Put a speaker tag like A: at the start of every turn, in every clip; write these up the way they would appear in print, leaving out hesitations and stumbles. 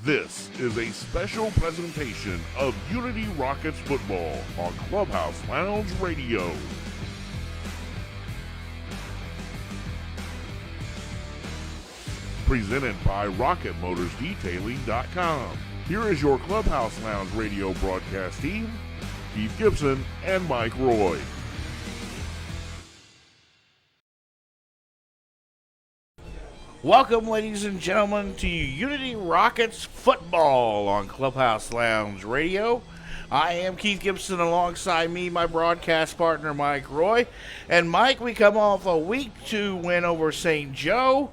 A: This is a special presentation of Unity Rockets football on Clubhouse Lounge Radio. Presented by RocketMotorsDetailing.com. Here is your Clubhouse Lounge Radio broadcast team, Keith Gibson and Mike Roy.
B: Welcome, ladies and gentlemen, to Unity Rockets football on Clubhouse Lounge Radio. I am Keith Gibson, alongside me, my broadcast partner, Mike Roy. And Mike, we come off a Week 2 win over St. Joe,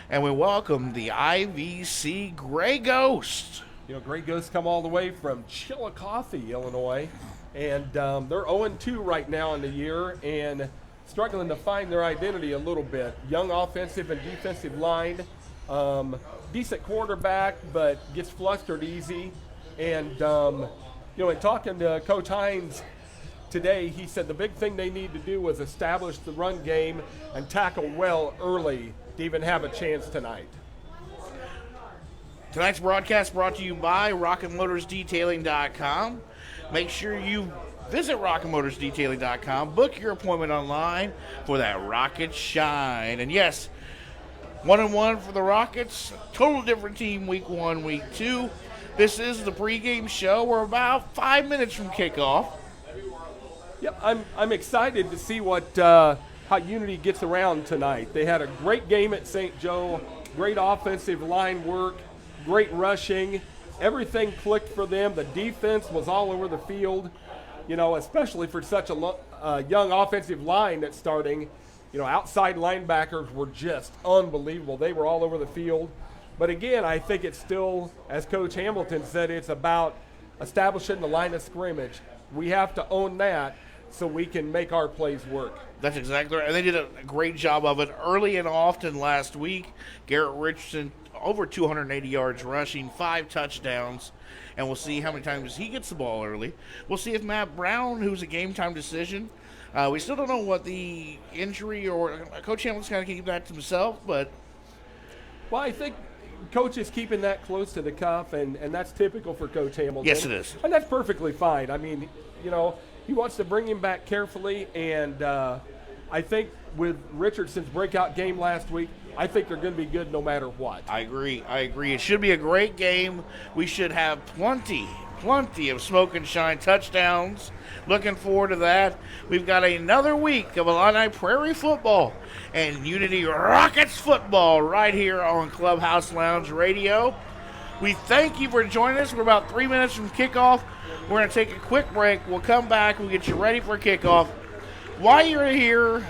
B: and we welcome the IVC Gray Ghost.
C: You know, Gray Ghosts come all the way from Chillicothe, Illinois, and they're 0-2 right now in the year, and struggling to find their identity a little bit. Young offensive and defensive line, decent quarterback, but gets flustered easy. And, in talking to Coach Hines today, he said the big thing they need to do was establish the run game and tackle well early to even have a chance tonight.
B: Tonight's broadcast brought to you by RocketMotorsDetailing.com. Make sure you visit RocketMotorsDetailing.com. Book your appointment online for that rocket shine. And yes, 1-1 for the Rockets. Total different team week 1, week 2. This is the pregame show. We're about 5 minutes from kickoff.
C: Yep, I'm excited to see what how Unity gets around tonight. They had a great game at St. Joe. Great offensive line work. Great rushing. Everything clicked for them. The defense was all over the field. Especially for such a young offensive line that's starting. Outside linebackers were just unbelievable. They were all over the field. But again, I think it's still, as Coach Hamilton said, it's about establishing the line of scrimmage. We have to own that so we can make our plays work.
B: That's exactly right. And they did a great job of it early and often last week. Garrett Richardson, over 280 yards rushing, 5 touchdowns. And we'll see how many times he gets the ball early. We'll see if Matt Brown, who's a game-time decision, we still don't know what the injury or Coach Hamilton's kind of keep that to himself, but.
C: Well, I think Coach is keeping that close to the cuff, and that's typical for Coach Hamilton.
B: Yes, it is.
C: And that's perfectly fine. I mean, he wants to bring him back carefully, and I think with Richardson's breakout game last week, I think they're going to be good no matter what.
B: I agree. It should be a great game. We should have plenty of smoke and shine touchdowns. Looking forward to that. We've got another week of Illini Prairie football and Unity Rockets football right here on Clubhouse Lounge Radio. We thank you for joining us. We're about 3 minutes from kickoff. We're going to take a quick break. We'll come back. We'll get you ready for kickoff. While you're here,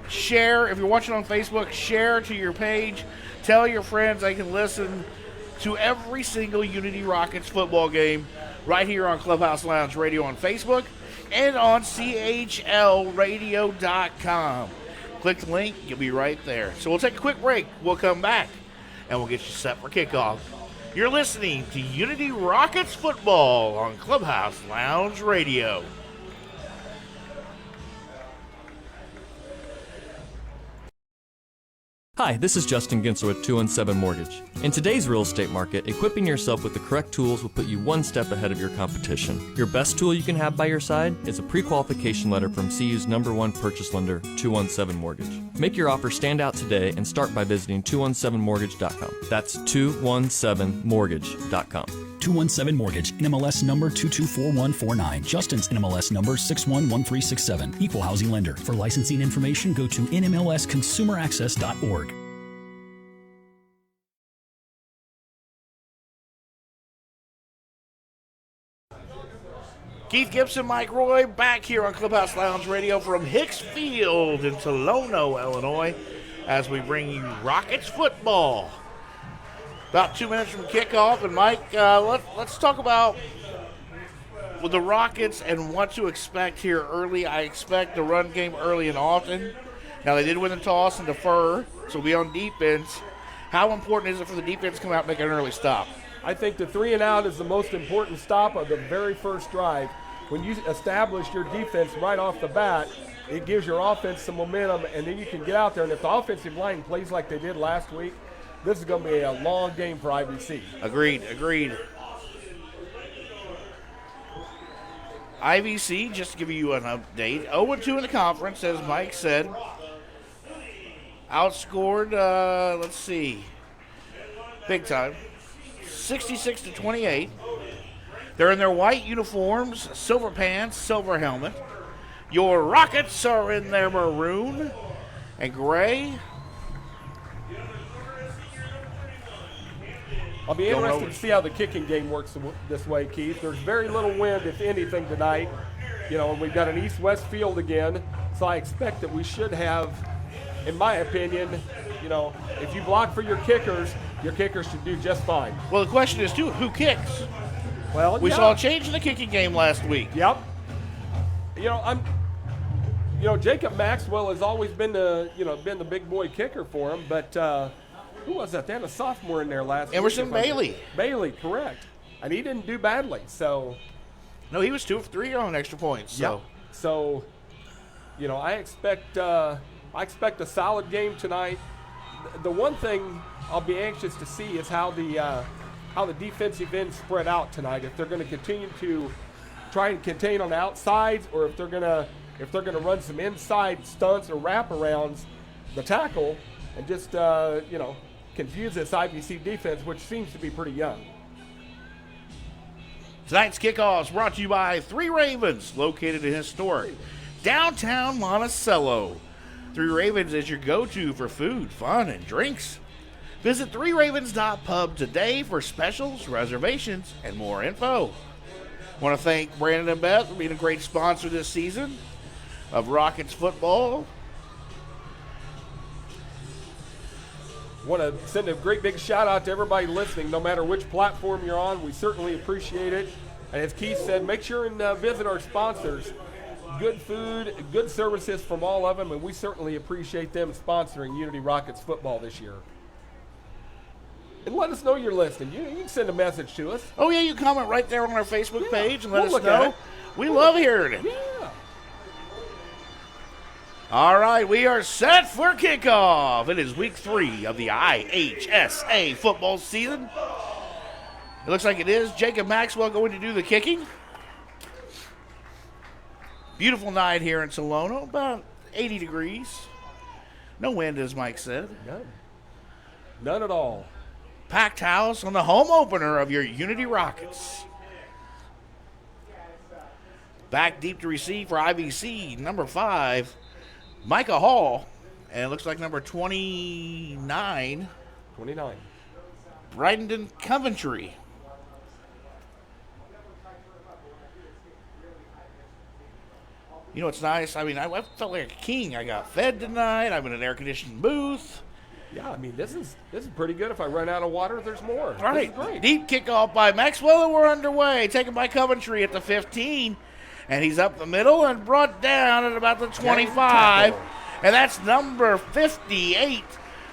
B: share. If you're watching on Facebook, share to your page. Tell your friends they can listen to every single Unity Rockets football game right here on Clubhouse Lounge Radio on Facebook and on CHLradio.com. Click the link. You'll be right there. So we'll take a quick break. We'll come back, and we'll get you set for kickoff. You're listening to Unity Rockets football on Clubhouse Lounge Radio.
D: Hi, this is Justin Ginsler with 217 Mortgage. In today's real estate market, equipping yourself with the correct tools will put you one step ahead of your competition. Your best tool you can have by your side is a pre-qualification letter from CU's #1 purchase lender, 217 Mortgage. Make your offer stand out today and start by visiting 217mortgage.com. That's 217mortgage.com.
E: 217 Mortgage, NMLS number 224149. Justin's NMLS number 611367. Equal housing lender. For licensing information, go to nmlsconsumeraccess.org.
B: Keith Gibson, Mike Roy, back here on Clubhouse Lounge Radio from Hicks Field in Tolono, Illinois, as we bring you Rockets football. About 2 minutes from kickoff, and Mike, let's talk about with the Rockets and what to expect here early. I expect the run game early and often. Now, they did win the toss and defer, so we'll be on defense. How important is it for the defense to come out and make an early stop?
C: I think the 3 and out is the most important stop of the very first drive. When you establish your defense right off the bat, it gives your offense some momentum, and then you can get out there. And if the offensive line plays like they did last week, this is going to be a long game for IVC.
B: Agreed. IVC, just to give you an update, 0-2 in the conference, as Mike said. Outscored, let's see, big time, 66-28. They're in their white uniforms, silver pants, silver helmet. Your Rockets are in their maroon and gray.
C: I'll be interested to see how the kicking game works this way, Keith. There's very little wind, if anything, tonight. And we've got an east-west field again, so I expect that we should have, in my opinion, if you block for your kickers should do just fine.
B: Well, the question is, too, who kicks?
C: Well,
B: we saw a change in the kicking game last week.
C: Yep. Jacob Maxwell has always been the big boy kicker for him, but who was that? They had a sophomore in there last
B: Emerson
C: week.
B: Bailey.
C: Bailey, correct. And he didn't do badly, so.
B: No, he was 2 for 3 on extra points. So.
C: Yep. So, I expect a solid game tonight. The one thing I'll be anxious to see is how the defensive ends spread out tonight. If they're going to continue to try and contain on the outsides, or if they're going to run some inside stunts or wraparounds the tackle and just confuse this IVC defense, which seems to be pretty young.
B: Tonight's kickoff is brought to you by Three Ravens, located in historic downtown Monticello. Three Ravens is your go-to for food, fun, and drinks. Visit threeravens.pub today for specials, reservations, and more info. Want to thank Brandon and Beth for being a great sponsor this season of Rockets football.
C: Want to send a great big shout out to everybody listening, no matter which platform you're on. We certainly appreciate it. And as Keith said, make sure and visit our sponsors. Good food, good services from all of them, and we certainly appreciate them sponsoring Unity Rockets football this year. And let us know you're listening. You can send a message to us.
B: Oh, yeah, you comment right there on our Facebook page and let us know. We love hearing it.
C: Yeah.
B: All right, we are set for kickoff. It is week 3 of the IHSA football season. It looks like it is Jacob Maxwell going to do the kicking. Beautiful night here in Solano, about 80 degrees. No wind, as Mike said.
C: None at all.
B: Packed house on the home opener of your Unity Rockets. Back deep to receive for IVC, number 5, Micah Hall. And it looks like number 29. Bryden Coventry. You know, it's nice. I mean, I felt like a king. I got fed tonight. I'm in an air-conditioned booth.
C: Yeah, I mean, this is pretty good. If I run out of water, there's more.
B: All right,
C: great.
B: Deep kickoff by Maxwell, and we're underway. Taken by Coventry at the 15, and he's up the middle and brought down at about the 25. And that's number 58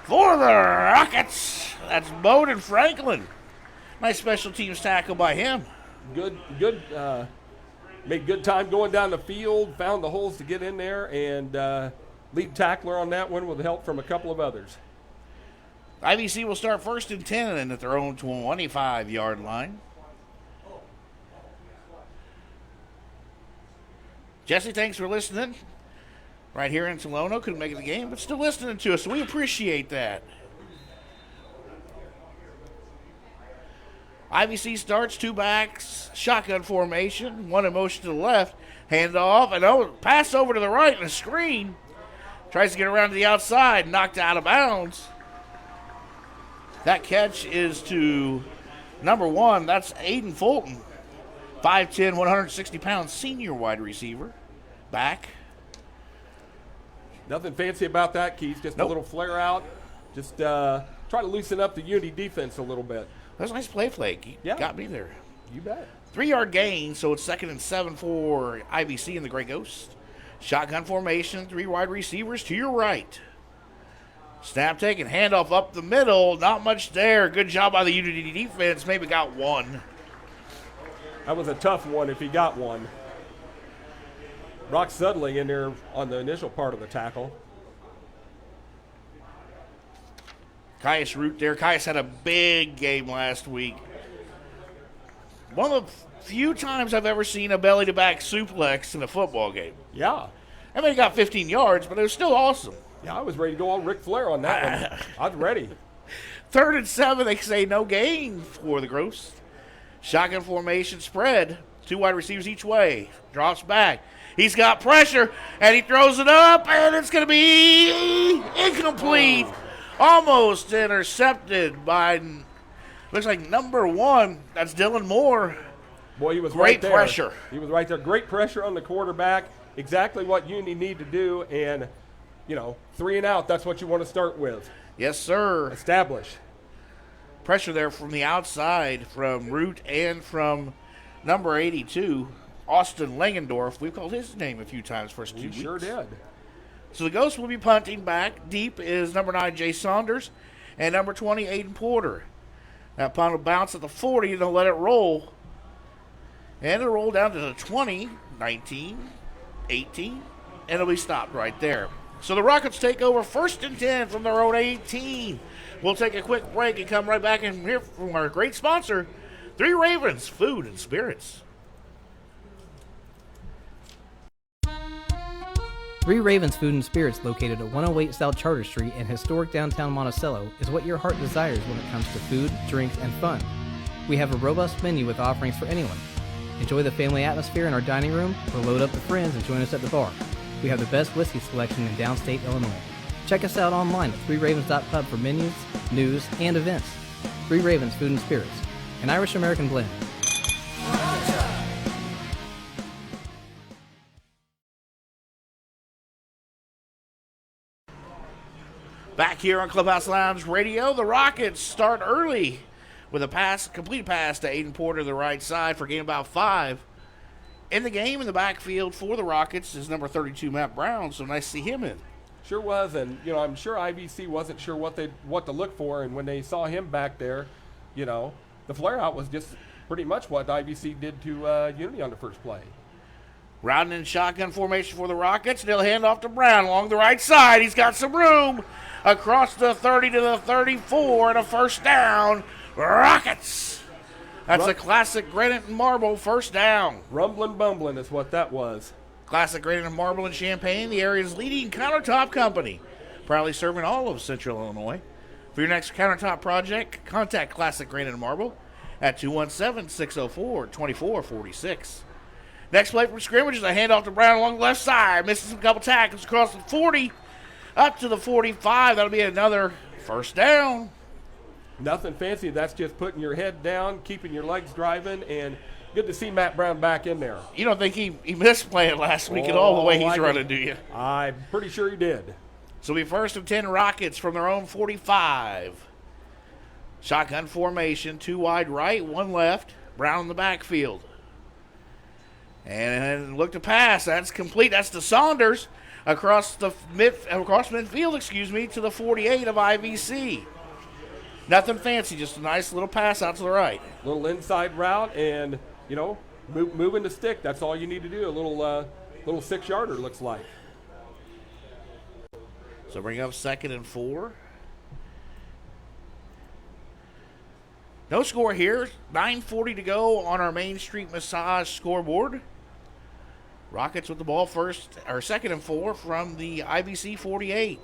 B: for the Rockets. That's Bowden Franklin. Nice special teams tackle by him.
C: Good. Made good time going down the field, found the holes to get in there, and lead tackler on that one with help from a couple of others.
B: IVC will start 1st and 10 and at their own 25-yard line. Jesse, thanks for listening. Right here in Solano, couldn't make it the game, but still listening to us, so we appreciate that. IVC starts 2 backs, shotgun formation, 1 in motion to the left, hand off, and pass over to the right and a screen. Tries to get around to the outside, knocked out of bounds. That catch is to number 1, that's Aiden Fulton, 5'10", 160-pound senior wide receiver, back.
C: Nothing fancy about that, Keith, just a little flare out. Just try to loosen up the Unity defense a little bit.
B: That's a nice play, Flake. You got me there.
C: You bet.
B: 3-yard gain, so it's 2nd and 7 for IVC and the Grey Ghost. Shotgun formation, 3 wide receivers to your right. Snap taken, handoff up the middle. Not much there. Good job by the Unity defense. Maybe got 1.
C: That was a tough one if he got 1. Brock Sudley in there on the initial part of the tackle.
B: Caius Root there. Caius had a big game last week. One of the few times I've ever seen a belly-to-back suplex in a football game.
C: Yeah.
B: I mean, he got 15 yards, but it was still awesome.
C: Yeah, I was ready to go all Ric Flair on that one. I was ready.
B: 3rd and 7, they say no gain for the Gross. Shotgun formation spread. 2 wide receivers each way. Drops back. He's got pressure, and he throws it up, and it's going to be incomplete. Almost intercepted by, looks like number 1. That's Dylan Moore.
C: Boy, he was
B: Great
C: right there.
B: pressure.
C: He was right there. Great pressure on the quarterback. Exactly what you need to do. And, 3 and out, that's what you want to start with.
B: Yes, sir.
C: Establish.
B: Pressure there from the outside from Root and from number 82, Austin Langendorf. We've called his name a few times first 2 weeks.
C: Sure did.
B: So the Ghosts will be punting back. Deep is number 9, Jay Saunders, and number 20, Aiden Porter. That punt will bounce at the 40, and they'll let it roll. And it'll roll down to the 20, 19, 18, and it'll be stopped right there. So the Rockets take over 1st and 10 from their own 18. We'll take a quick break and come right back and hear from our great sponsor, 3 Ravens Food and Spirits.
F: 3 Ravens Food and Spirits, located at 108 South Charter Street in historic downtown Monticello, is what your heart desires when it comes to food, drinks, and fun. We have a robust menu with offerings for anyone. Enjoy the family atmosphere in our dining room, or load up with friends and join us at the bar. We have the best whiskey selection in downstate Illinois. Check us out online at 3ravens.pub for menus, news, and events. 3 Ravens Food and Spirits, an Irish-American blend.
B: Back here on Clubhouse Lounge Radio, the Rockets start early with a complete pass to Aiden Porter to the right side for gain about 5. In the game, in the backfield for the Rockets is number 32, Matt Brown, so nice to see him in.
C: Sure was, and I'm sure IVC wasn't sure what to look for, and when they saw him back there, the flare out was just pretty much what IVC did to Unity on the first play.
B: Routing in shotgun formation for the Rockets, and they'll hand off to Brown along the right side. He's got some room across the 30 to the 34, and a first down. Rockets! That's a classic granite and marble first down.
C: Rumbling, bumbling is what that was.
B: Classic Granite and Marble in Champaign, the area's leading countertop company, proudly serving all of Central Illinois. For your next countertop project, contact Classic Granite and Marble at 217-604-2446. Next play from scrimmage is a handoff to Brown along the left side. Misses a couple tackles across the 40, up to the 45. That'll be another first down.
C: Nothing fancy. That's just putting your head down, keeping your legs driving, and good to see Matt Brown back in there.
B: You don't think he missed playing last week at all the way he's running, do you?
C: I'm pretty sure he did.
B: So we 1st and 10 Rockets from their own 45. Shotgun formation, 2 wide right, 1 left. Brown in the backfield. And look to pass. That's complete. That's to Saunders across midfield, to the 48 of IVC. Nothing fancy, just a nice little pass out to the right.
C: Little inside route, and moving the stick. That's all you need to do. A little 6-yarder looks like.
B: So bring up 2nd and 4. No score here. 9:40 to go on our Main Street Massage scoreboard. Rockets with the ball 2nd and 4 from the IVC 48.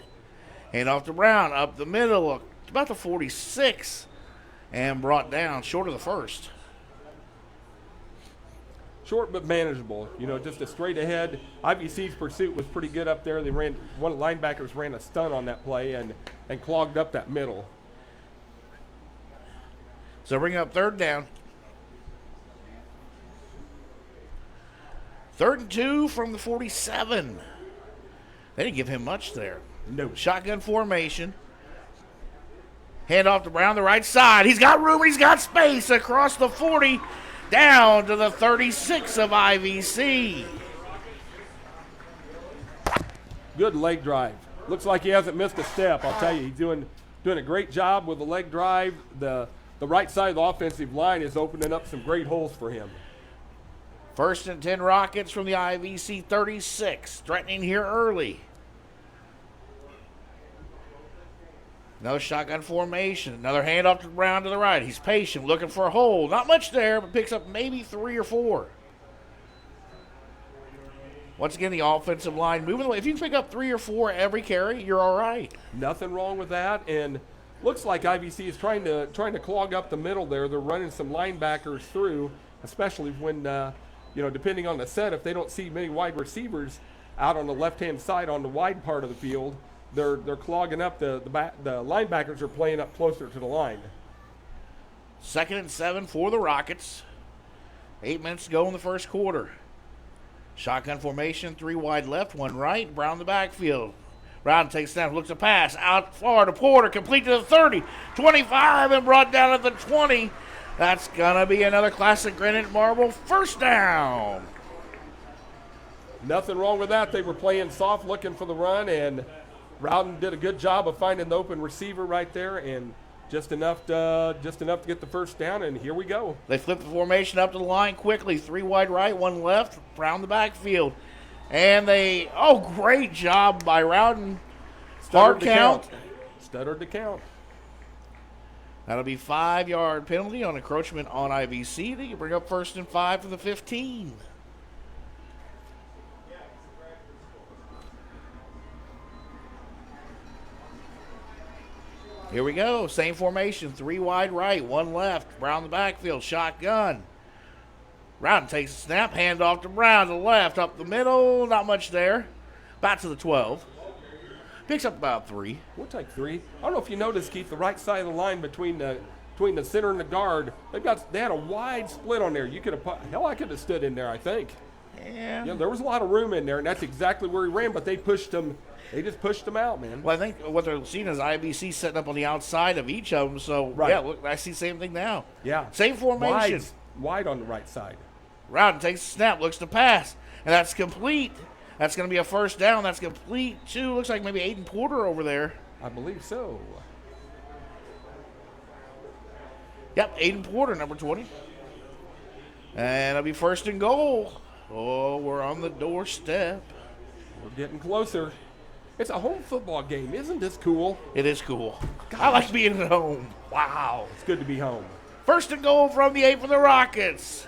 B: Hand off to Brown, up the middle, about the 46, and brought down short of the first.
C: Short but manageable. Just a straight ahead. IVC's pursuit was pretty good up there. One of the linebackers ran a stun on that play and clogged up that middle.
B: So bring up 3rd down. 3rd and 2 from the 47. They didn't give him much there.
C: No.
B: Shotgun formation. Hand off to Brown, the right side. He's got room, he's got space across the 40, down to the 36 of IVC.
C: Good leg drive. Looks like he hasn't missed a step. I'll tell you, he's doing a great job with the leg drive. The right side of the offensive line is opening up some great holes for him.
B: 1st and 10 Rockets from the IVC 36, threatening here early. Another shotgun formation. Another handoff to Brown to the right. He's patient, looking for a hole. Not much there, but picks up maybe 3 or 4. Once again, the offensive line moving away. If you can pick up 3 or 4 every carry, you're all right.
C: Nothing wrong with that. And looks like IVC is trying to clog up the middle there. They're running some linebackers through, especially when, depending on the set, if they don't see many wide receivers out on the left-hand side on the wide part of the field, they're clogging up the linebackers are playing up closer to the line.
B: 2nd and 7 for the Rockets. 8 minutes to go in the first quarter. Shotgun formation, 3 wide left, 1 right. Brown in the backfield. Brown takes snap, looks to pass. Out far to Porter, complete to the 30, 25, and brought down at the 20. That's going to be another classic granite marble first down.
C: Nothing wrong with that. They were playing soft, looking for the run, and Rowden did a good job of finding the open receiver right there, and just enough to get the first down, and here we go.
B: They flip the formation up to the line quickly. 3 wide right, 1 left. Brown the backfield. And great job by Rowden. Hard count.
C: Stuttered to count.
B: That'll be 5-yard penalty on encroachment on IVC. They can bring up 1st and 5 for the 15. Here we go. Same formation. 3 wide right, 1 left. Brown the backfield. Shotgun. Brown takes a snap. Hand off to Brown to the left. Up the middle. Not much there. Back to the 12. Picks up about 3.
C: We'll take 3. I don't know if you noticed, Keith, the right side of the line between the center and the guard. They had a wide split on there. I could have stood in there, I think.
B: Yeah.
C: There was a lot of room in there, and that's exactly where he ran, but they pushed him. They just pushed him out, man.
B: Well, I think what they're seeing is IBC setting up on the outside of each of them. So,
C: right.
B: Yeah, look, I see the same thing now.
C: Yeah.
B: Same formation.
C: Wide on the right side.
B: Rowden takes a snap, looks to pass, and that's complete. That's going to be a first down. That's complete to, looks like maybe Aiden Porter over there.
C: I believe so.
B: Yep, Aiden Porter, number 20. And it'll be 1st and goal. Oh, we're on the doorstep.
C: We're getting closer. It's a home football game. Isn't this cool?
B: It is cool. I like being at home.
C: Wow. It's good to be home.
B: 1st and goal from the 8 for the Rockets.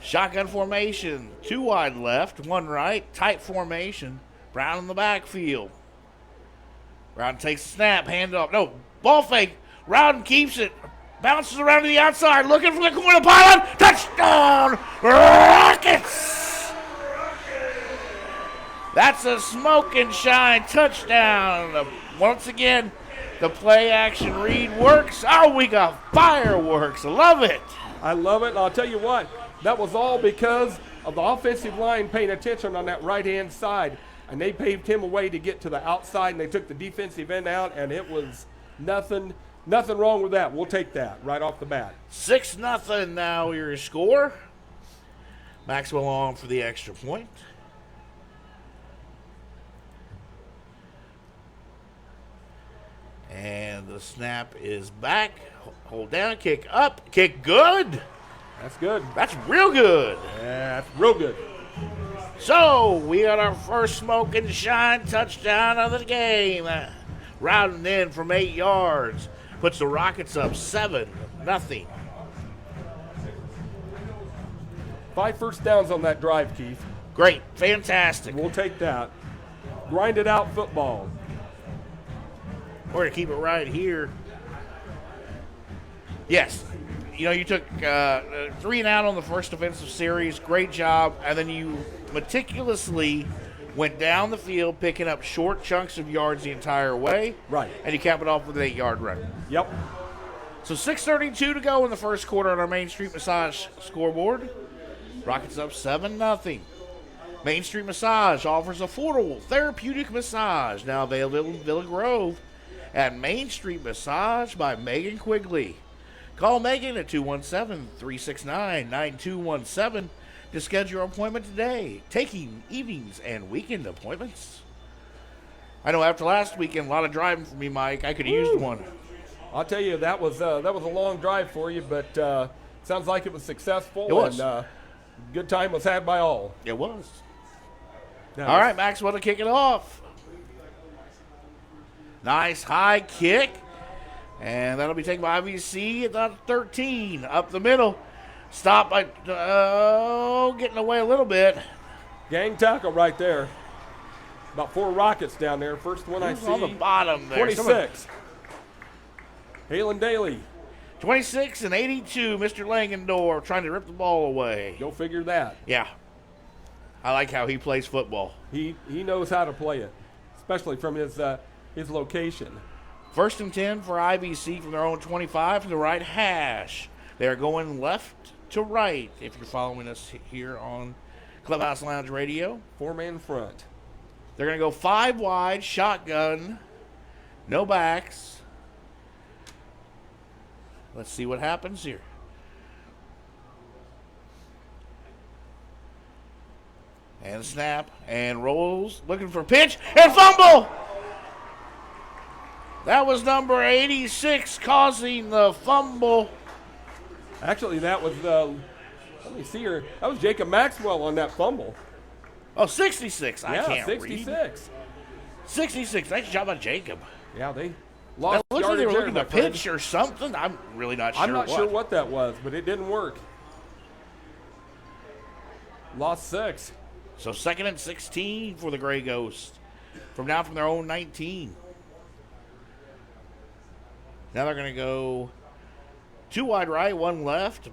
B: Shotgun formation. 2 wide left, 1 right. Tight formation. Brown in the backfield. Rowden takes the snap. Hand off. No, ball fake. Rowden keeps it. Bounces around to the outside. Looking for the corner pylon. Touchdown, Rockets! That's a smoke and shine touchdown. Once again, the play action read works. Oh, we got fireworks. Love it.
C: I love it. And I'll tell you what, that was all because of the offensive line paying attention on that right-hand side. And they paved him away to get to the outside, and they took the defensive end out, and it was nothing wrong with that. We'll take that right off the bat.
B: 6-0 now your score. Maxwell on for the extra point. And the snap is back. Hold down, kick up, kick good.
C: That's good.
B: That's real good.
C: Yeah, that's real good.
B: So, we got our first smoke and shine touchdown of the game. Rowden in from 8 yards. Puts the Rockets up 7-0.
C: 5 first downs on that drive, Keith.
B: Great. Fantastic.
C: We'll take that. Grinded out football.
B: We're going to keep it right here. Yes. You took 3 and out on the first defensive series. Great job. And then you meticulously went down the field, picking up short chunks of yards the entire way.
C: Right.
B: And you cap it off with an 8-yard run.
C: Yep.
B: So 6:32 to go in the first quarter on our Main Street Massage scoreboard. Rockets up 7-0. Main Street Massage offers affordable therapeutic massage, now available in Villa Grove at Main Street Massage by Megan Quigley. Call Megan at 217-369-9217 to schedule your appointment today. Taking evenings and weekend appointments. I know after last weekend, a lot of driving for me, Mike. I could have used one.
C: I'll tell you, that was a long drive for you, but sounds like it was successful.
B: It was.
C: And good time was had by all.
B: It was.
C: Nice.
B: All right, Maxwell to kick it off. Nice high kick. And that'll be taken by IVC at the 13. Up the middle. Stop by, getting away a little bit.
C: Gang tackle right there. About 4 Rockets down there. First one I see.
B: On the bottom there.
C: 26. Halen Daly.
B: 26 and 82, Mr. Langendorf trying to rip the ball away.
C: Go figure that.
B: Yeah. I like how he plays football.
C: He knows how to play it, especially from his location.
B: 1st and 10 for IVC from their own 25 to the right hash. They're going left to right if you're following us here on Clubhouse Lounge Radio.
C: 4-man front.
B: They're going to go 5 wide, shotgun, no backs. Let's see what happens here. And snap and rolls, looking for pitch and fumble. That was number 86 causing the fumble.
C: Actually, that was, let me see here. That was Jacob Maxwell on that fumble.
B: Oh, 66. I can't
C: 66.
B: read. 66. Nice job on Jacob.
C: Yeah, they
B: That
C: lost
B: looks like they were
C: yardage
B: looking
C: there,
B: to
C: my friend.
B: pitch or something. I'm really not sure
C: I'm not sure what that was, but it didn't work. Lost 6.
B: So 2nd and 16 for the Gray Ghost. From their own 19. Now they're going to go 2 wide right, 1 left.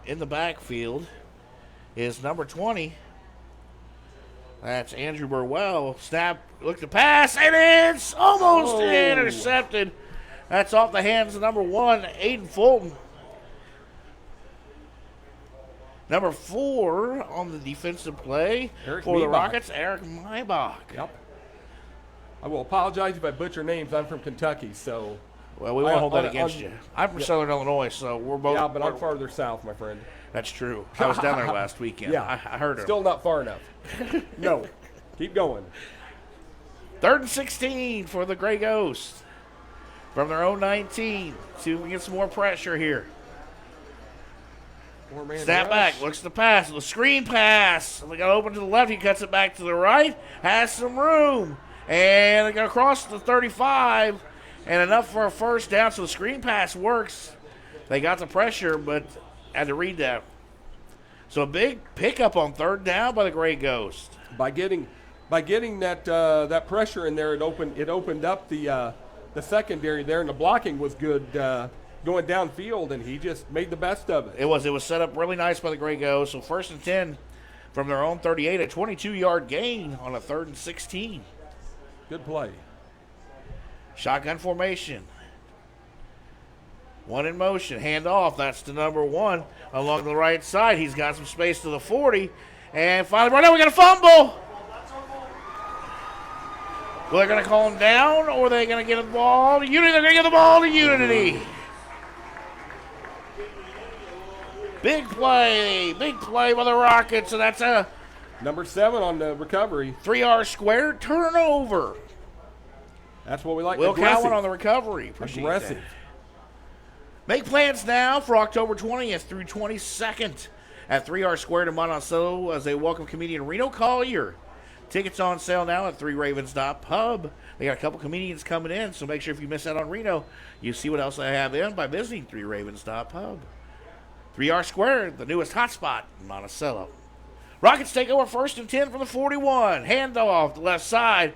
B: In the backfield is number 20. That's Andrew Burwell. Snap, look to pass, and it's almost intercepted. That's off the hands of number 1, Aiden Fulton. Number 4 on the defensive play
C: Eric
B: for the
C: Maybach.
B: Rockets, Eric Maybach.
C: Yep. I will apologize if I butcher names. I'm from Kentucky, so.
B: Well, we won't hold that
C: on-
B: against
C: on-
B: you. I'm from Southern Illinois, so we're both.
C: Yeah, but I'm farther south, my friend.
B: That's true. I was down there last weekend.
C: Yeah.
B: I heard it.
C: Still not far enough. No. Keep going.
B: 3rd and 16 for the Gray Ghost. From their own 19. See if we can get some more pressure here.
C: 4-man
B: Snap
C: rush.
B: back, looks to pass. The screen pass. They got open to the left. He cuts it back to the right. Has some room. And they got across the 35. And enough for a first down. So the screen pass works. They got the pressure, but had to read that. So a big pickup on 3rd down by the Gray Ghost.
C: By getting that pressure in there, it opened up the secondary there, and the blocking was good going downfield, and he just made the best of it.
B: It was set up really nice by the Gray Ghost. So 1st and 10 from their own 38, a 22-yard gain on a 3rd and 16.
C: Good play.
B: Shotgun formation. 1 in motion. Hand off. That's to number 1 along the right side. He's got some space to the 40. And finally, right now we got a fumble. Well, they're going to call him down, or are they going to get the ball to Unity? They're going to get the ball to Unity. Big play by the Rockets, and that's a
C: Number 7 on the recovery.
B: 3-yard square turnover.
C: That's what we like.
B: Will
C: Aggressive.
B: Cowan on the recovery. Appreciate
C: Aggressive.
B: that. Make plans now for October 20th through 22nd at 3R Square in Monticello as they welcome comedian Reno Collier. Tickets on sale now at 3ravens.pub. They got a couple comedians coming in, so make sure if you miss out on Reno, you see what else they have in by visiting 3ravens.pub. 3R Square, the newest hotspot in Monticello. Rockets take over 1st and 10 from the 41. Handoff the left side,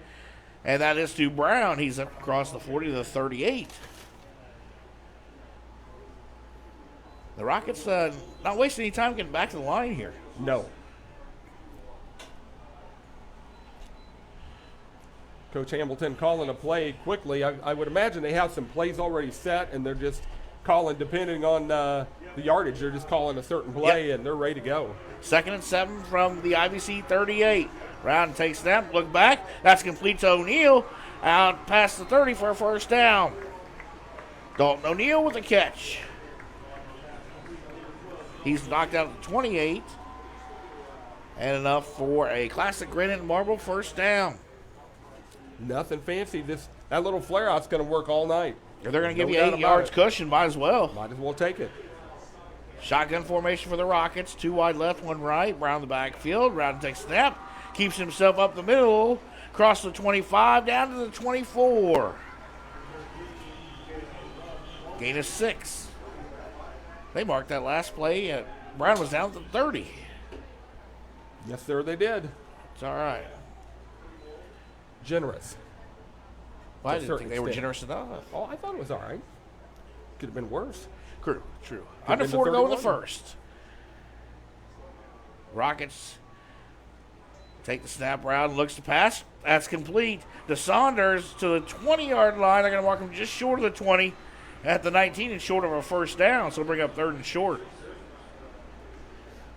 B: and that is to Brown. He's up across the 40 to the 38. The Rockets not wasting any time getting back to the line here.
C: No. Coach Hamilton calling a play quickly. I would imagine they have some plays already set, and they're just calling depending on the yardage. They're just calling a certain play, and they're ready to go.
B: 2nd and 7 from the IVC 38. Brown takes snap, look back. That's complete to O'Neal. Out past the 30 for a first down. Dalton O'Neal with the catch. He's knocked out at the 28. And enough for a classic granite and marble first down.
C: Nothing fancy. That little flare out's going to work all night.
B: If they're going to give you
C: doubt
B: 8
C: about
B: yards
C: it.
B: cushion, might as well.
C: Might as well take it.
B: Shotgun formation for the Rockets. 2 wide left, 1 right. Brown the backfield. Brown takes snap. Keeps himself up the middle. Across the 25, down to the 24. Gain of 6. They marked that last play. Brown was down to 30.
C: Yes, sir, they did.
B: It's all right.
C: Generous.
B: Well, I
C: To a
B: didn't
C: certain
B: think they were
C: extent.
B: generous enough.
C: Oh, I thought it was all right. Could have been worse.
B: True.
C: have
B: Under
C: been the
B: 4 to go in the
C: 31.
B: first. Rockets take the snap around, looks to pass. That's complete. To Saunders to the 20-yard line. They're going to mark him just short of the 20 at the 19 and short of a first down. So bring up 3rd and short.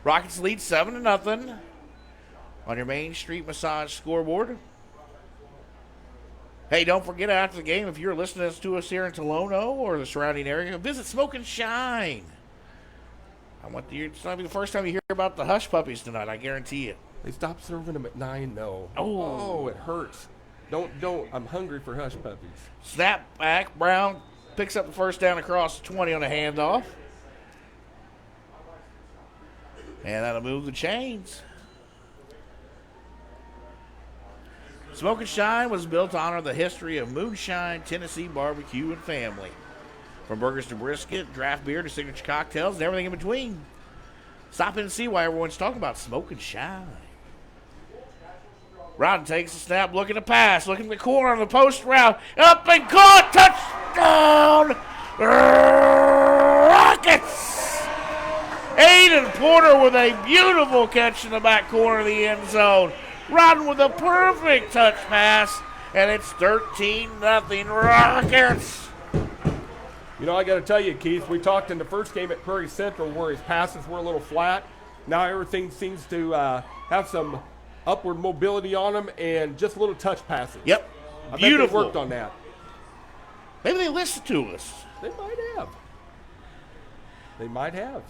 B: Rockets lead 7-0 on your Main Street Massage scoreboard. Hey, don't forget after the game, if you're listening to us here in Tolono or the surrounding area, visit Smoke and Shine. It's not be the first time you hear about the Hush Puppies tonight, I guarantee it.
C: They stopped serving them at 9, though.
B: Oh.
C: It hurts. Don't. I'm hungry for Hush Puppies.
B: Snap back. Brown picks up the first down across the 20 on a handoff. And that'll move the chains. Smoke and Shine was built to honor the history of moonshine, Tennessee barbecue, and family. From burgers to brisket, draft beer to signature cocktails, and everything in between. Stop in and see why everyone's talking about Smoke and Shine. Rod takes the snap, looking to pass, looking at the corner on the post route. Up and caught! Touchdown! Rockets! Aiden Porter with a beautiful catch in the back corner of the end zone. Rodden with a perfect touch pass, and it's 13-0 Rockets.
C: You know, I got to tell you, Keith, we talked in the first game at Prairie Central where his passes were a little flat. Now everything seems to have some upward mobility on them and just little touch passes.
B: Yep.
C: I bet
B: Beautiful.
C: they worked on that.
B: Maybe they listened to us.
C: They might have.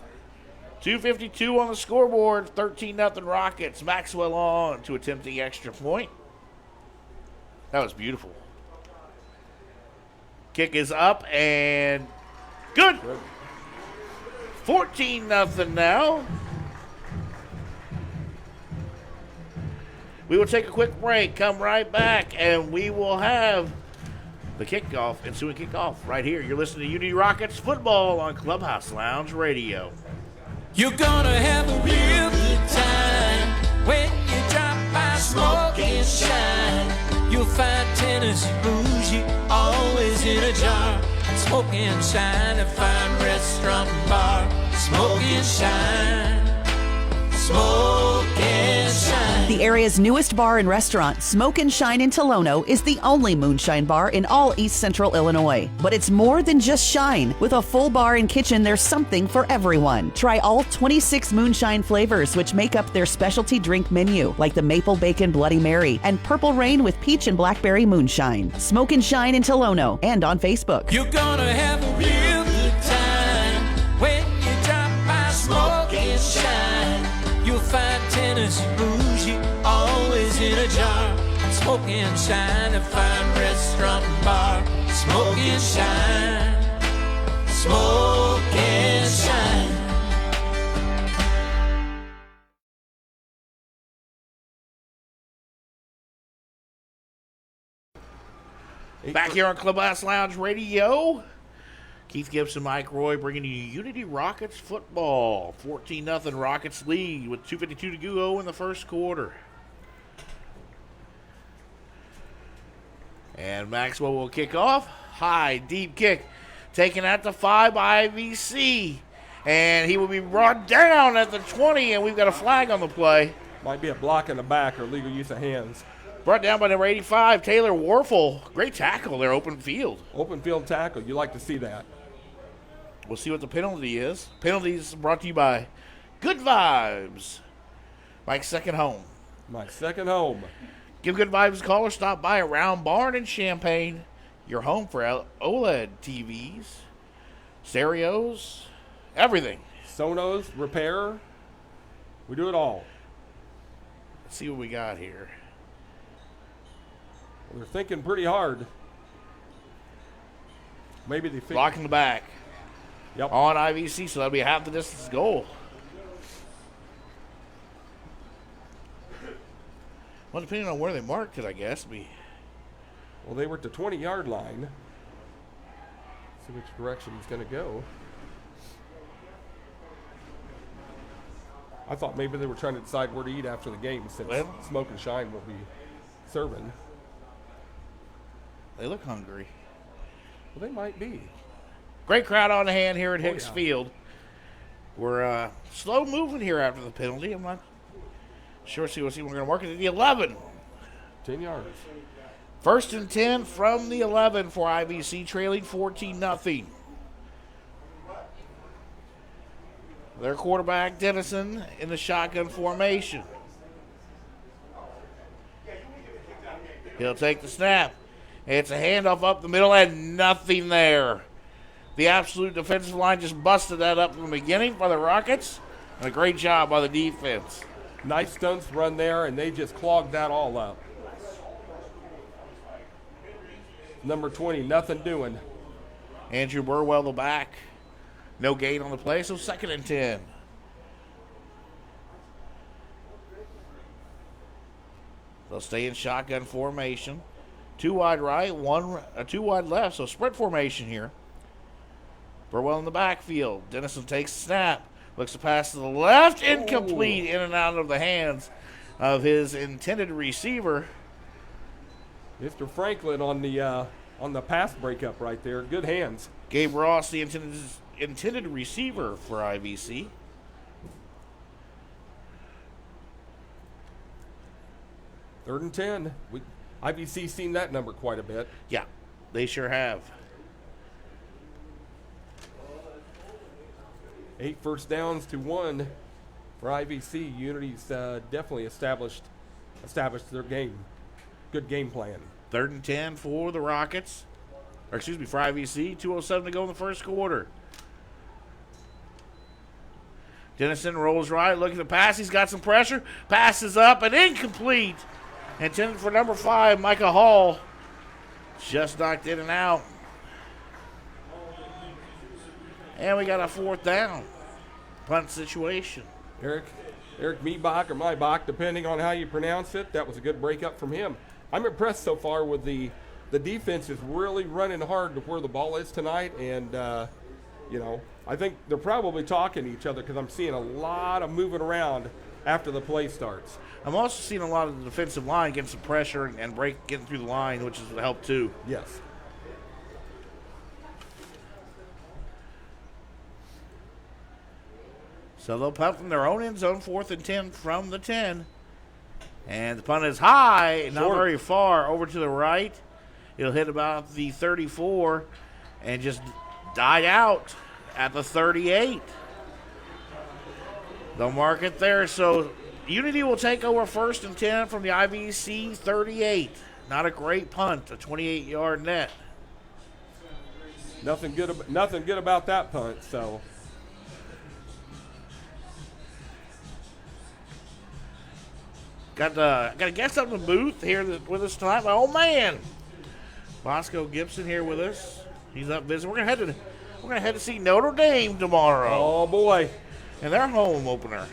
B: 2:52 on the scoreboard, 13-0 Rockets. Maxwell on to attempt the extra point. That was beautiful. Kick is up and good. 14-0 now. We will take a quick break, come right back, and we will have the kickoff, ensuing kickoff right here. You're listening to Unity Rockets football on Clubhouse Lounge Radio.
G: You're gonna have a real good time when you drop by Smoke and Shine. You'll find Tennessee bougie always in a jar. Smoke and Shine, a fine restaurant and bar. Smoke and Shine. Smoke and Shine.
H: The area's newest bar and restaurant, Smoke and Shine in Tolono, is the only moonshine bar in all East Central Illinois. But it's more than just shine. With a full bar and kitchen, there's something for everyone. Try all 26 moonshine flavors, which make up their specialty drink menu, like the Maple Bacon Bloody Mary and Purple Rain with Peach and Blackberry Moonshine. Smoke and Shine in Tolono and on Facebook.
G: You're gonna have a real good time when you drop by Smoke and Shine. You'll find Tennessee bougie always in a jar. Smoke and Shine, a fine restaurant and bar. Smoke and Shine. Smoke and Shine.
B: Back here on Clubhouse Lounge Radio. Keith Gibson, Mike Roy bringing you Unity Rockets football. 14-0 Rockets lead with 2:52 to go in the first quarter. And Maxwell will kick off. High, deep kick. Taken at the 5 by IVC. And he will be brought down at the 20, and we've got a flag on the play.
C: Might be a block in the back or legal use of hands.
B: Brought down by number 85, Taylor Warfel. Great tackle there, open field.
C: Open field tackle. You like to see that.
B: We'll see what the penalty is. Penalties brought to you by Good Vibes. Mike's second home.
C: My second home.
B: Give Good Vibes a call or stop by Round Barn in Champaign. Your home for OLED TVs, stereos, everything.
C: Sonos, repair. We do it all.
B: Let's see what we got here.
C: They're thinking pretty hard. Maybe they think.
B: Blocking the back.
C: Yep.
B: On IVC, so that'll be half the distance goal. Well, depending on where they marked it, I guess.
C: Well, they were at the 20-yard line. See which direction he's going to go. I thought maybe they were trying to decide where to eat after the game since Smoke and Shine will be serving.
B: They look hungry.
C: Well, they might be.
B: Great crowd on hand here at Hicks Field. We're slow moving here after the penalty. I'm not sure. We're going to work it at the 11.
C: 10 yards.
B: 1st and 10 from the 11 for IVC, trailing 14-0. Their quarterback, Dennison, in the shotgun formation. He'll take the snap. It's a handoff up the middle and nothing there. The absolute defensive line just busted that up from the beginning for the Rockets. And a great job by the defense.
C: Nice stunts run there, and they just clogged that all up. Number 20, nothing doing.
B: Andrew Burwell, the back. No gain on the play, so 2nd and 10. They'll stay in shotgun formation. 2 wide right, 2 wide left, so sprint formation here. Burwell in the backfield. Dennison takes the snap. Looks to pass to the left. Incomplete. In and out of the hands of his intended receiver.
C: Mr. Franklin on the pass breakup right there. Good hands.
B: Gabe Ross, the intended receiver for IVC.
C: Third and 10. IVC's seen that number quite a bit.
B: Yeah, they sure have.
C: 8 first downs to 1 for IVC. Unity's definitely established their game. Good game plan.
B: 3rd and 10 for the Rockets. For IVC. 2:07 to go in the first quarter. Dennison rolls right, looking to pass. He's got some pressure. Passes up and incomplete. Intended for number 5, Micah Hall. Just knocked in and out. And we got a 4th down. Punt situation.
C: Eric Meebach or Maibach, depending on how you pronounce it. That was a good breakup from him. I'm impressed so far with the defense is really running hard to where the ball is tonight. And, I think they're probably talking to each other because I'm seeing a lot of moving around after the play starts.
B: I'm also seeing a lot of the defensive line getting some pressure and getting through the line, which has helped too.
C: Yes.
B: So they'll punt from their own end zone, 4th and 10 from the 10. And the punt is high, not very far, over to the right. It'll hit about the 34 and just died out at the 38. They'll mark it there. So Unity will take over 1st and 10 from the IVC 38. Not a great punt, a 28-yard net.
C: Nothing good about that punt. So.
B: Got a guest up in the booth here with us tonight. My old man, Bosco Gibson, here with us. He's up visiting. We're gonna head to see Notre Dame tomorrow.
C: Oh boy!
B: And their home opener.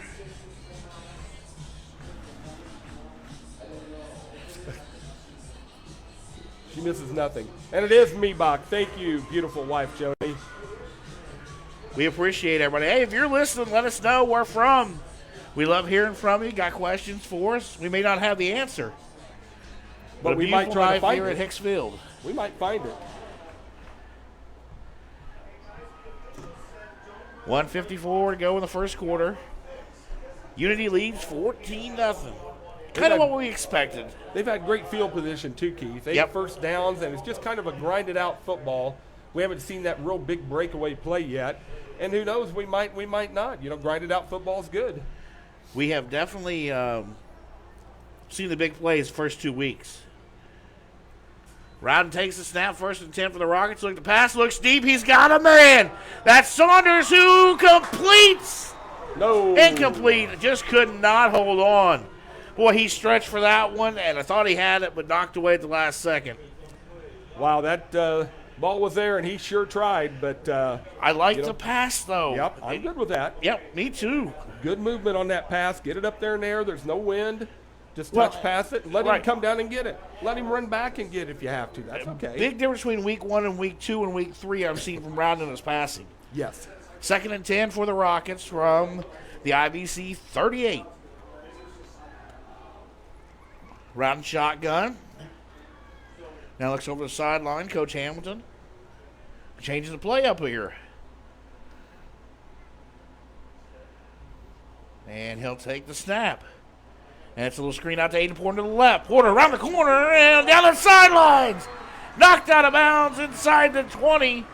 C: She misses nothing, and it is Meebach. Thank you, beautiful wife, Jody.
B: We appreciate everybody. Hey, if you're listening, let us know where from. We love hearing from you. Got questions for us? We may not have the answer,
C: but we might try to find
B: here
C: it
B: at Hicks Field.
C: We might find it.
B: 1:54 to go in the first quarter. Unity leads 14-0. Kind of what we expected.
C: They've had great field position too, Keith. 8 first downs, and it's just kind of a grinded out football. We haven't seen that real big breakaway play yet, and who knows? We might not. Grinded out football is good.
B: We have definitely seen the big plays the first 2 weeks. Rowden takes the snap, 1st and 10 for the Rockets. Look, the pass looks deep. He's got a man. That's Saunders who completes.
C: No.
B: Incomplete. Just could not hold on. Boy, he stretched for that one, and I thought he had it, but knocked away at the last second.
C: Wow, that ball was there, and he sure tried, but
B: I like the pass, though.
C: Yep, I'm good with that.
B: Yep, me too.
C: Good movement on that pass. Get it up there in there. There's no wind. Just touch pass it and let him
B: right.
C: come down and get it. Let him run back and get it if you have to. That's okay.
B: Big difference between week 1 and week 2 and week 3 I've seen from Rowden is passing.
C: Yes.
B: 2nd and 10 for the Rockets from the IVC 38. Rowden shotgun. Now looks over the sideline. Coach Hamilton changes the play up here. And he'll take the snap. And it's a little screen out to Aiden Porter to the left. Porter around the corner and down the sidelines. Knocked out of bounds inside the 20.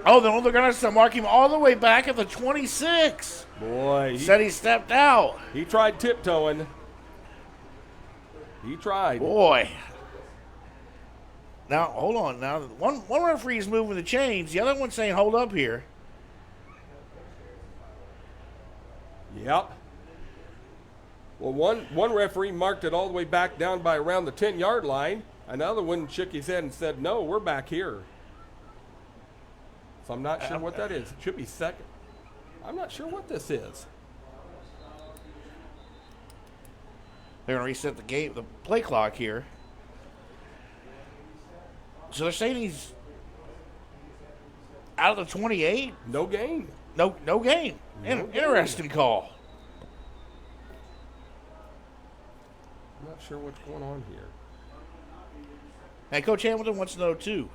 B: Oh, they're going to mark him all the way back at the 26.
C: Boy.
B: Said he stepped out.
C: He tried tiptoeing. He tried.
B: Boy. Now, hold on. Now, one referee is moving the chains. The other one's saying, hold up here.
C: Yep. Well, one referee marked it all the way back down by around the 10-yard line. Another one shook his head and said, no, we're back here. So I'm not sure what that is. It should be second. I'm not sure what this is.
B: They're going to reset the play clock here. So they're saying he's out of the 28?
C: No gain.
B: No gain. Interesting call.
C: I'm not sure what's going on here.
B: Hey, Coach Hamilton wants to know, too.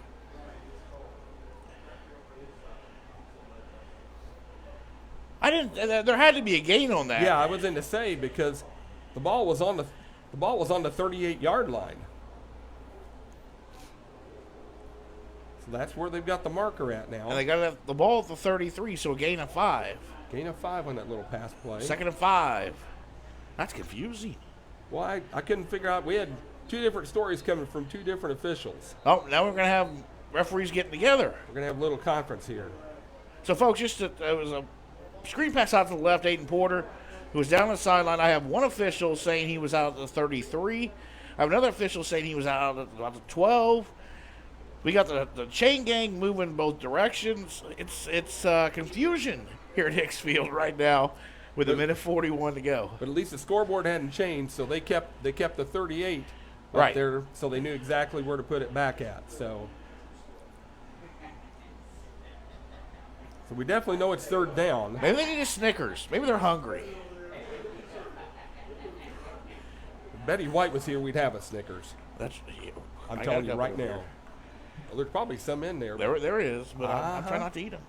B: There had to be a gain on that.
C: Yeah, I was going to say because the ball was on the 38-yard line. So that's where they've got the marker at now.
B: And they got the ball at the 33, so a gain of 5.
C: Gain of 5 on that little pass play.
B: 2nd and 5. That's confusing.
C: Well, I couldn't figure out. We had 2 different stories coming from 2 different officials.
B: Oh, now we're going to have referees getting together.
C: We're going to have a little conference here.
B: So, folks, it was a screen pass out to the left, Aiden Porter, who was down the sideline. I have one official saying he was out at the 33. I have another official saying he was out at about the 12. We got the chain gang moving both directions. It's confusion here at Hicksfield right now with a minute 41 to go.
C: But at least the scoreboard hadn't changed, so they kept the 38
B: right
C: up there, so they knew exactly where to put it back at. So we definitely know it's 3rd down.
B: Maybe they need a Snickers. Maybe they're hungry.
C: If Betty White was here, we'd have a Snickers. I'm telling you right now. Well, there's probably some in there.
B: There is, but I'm trying not to eat them.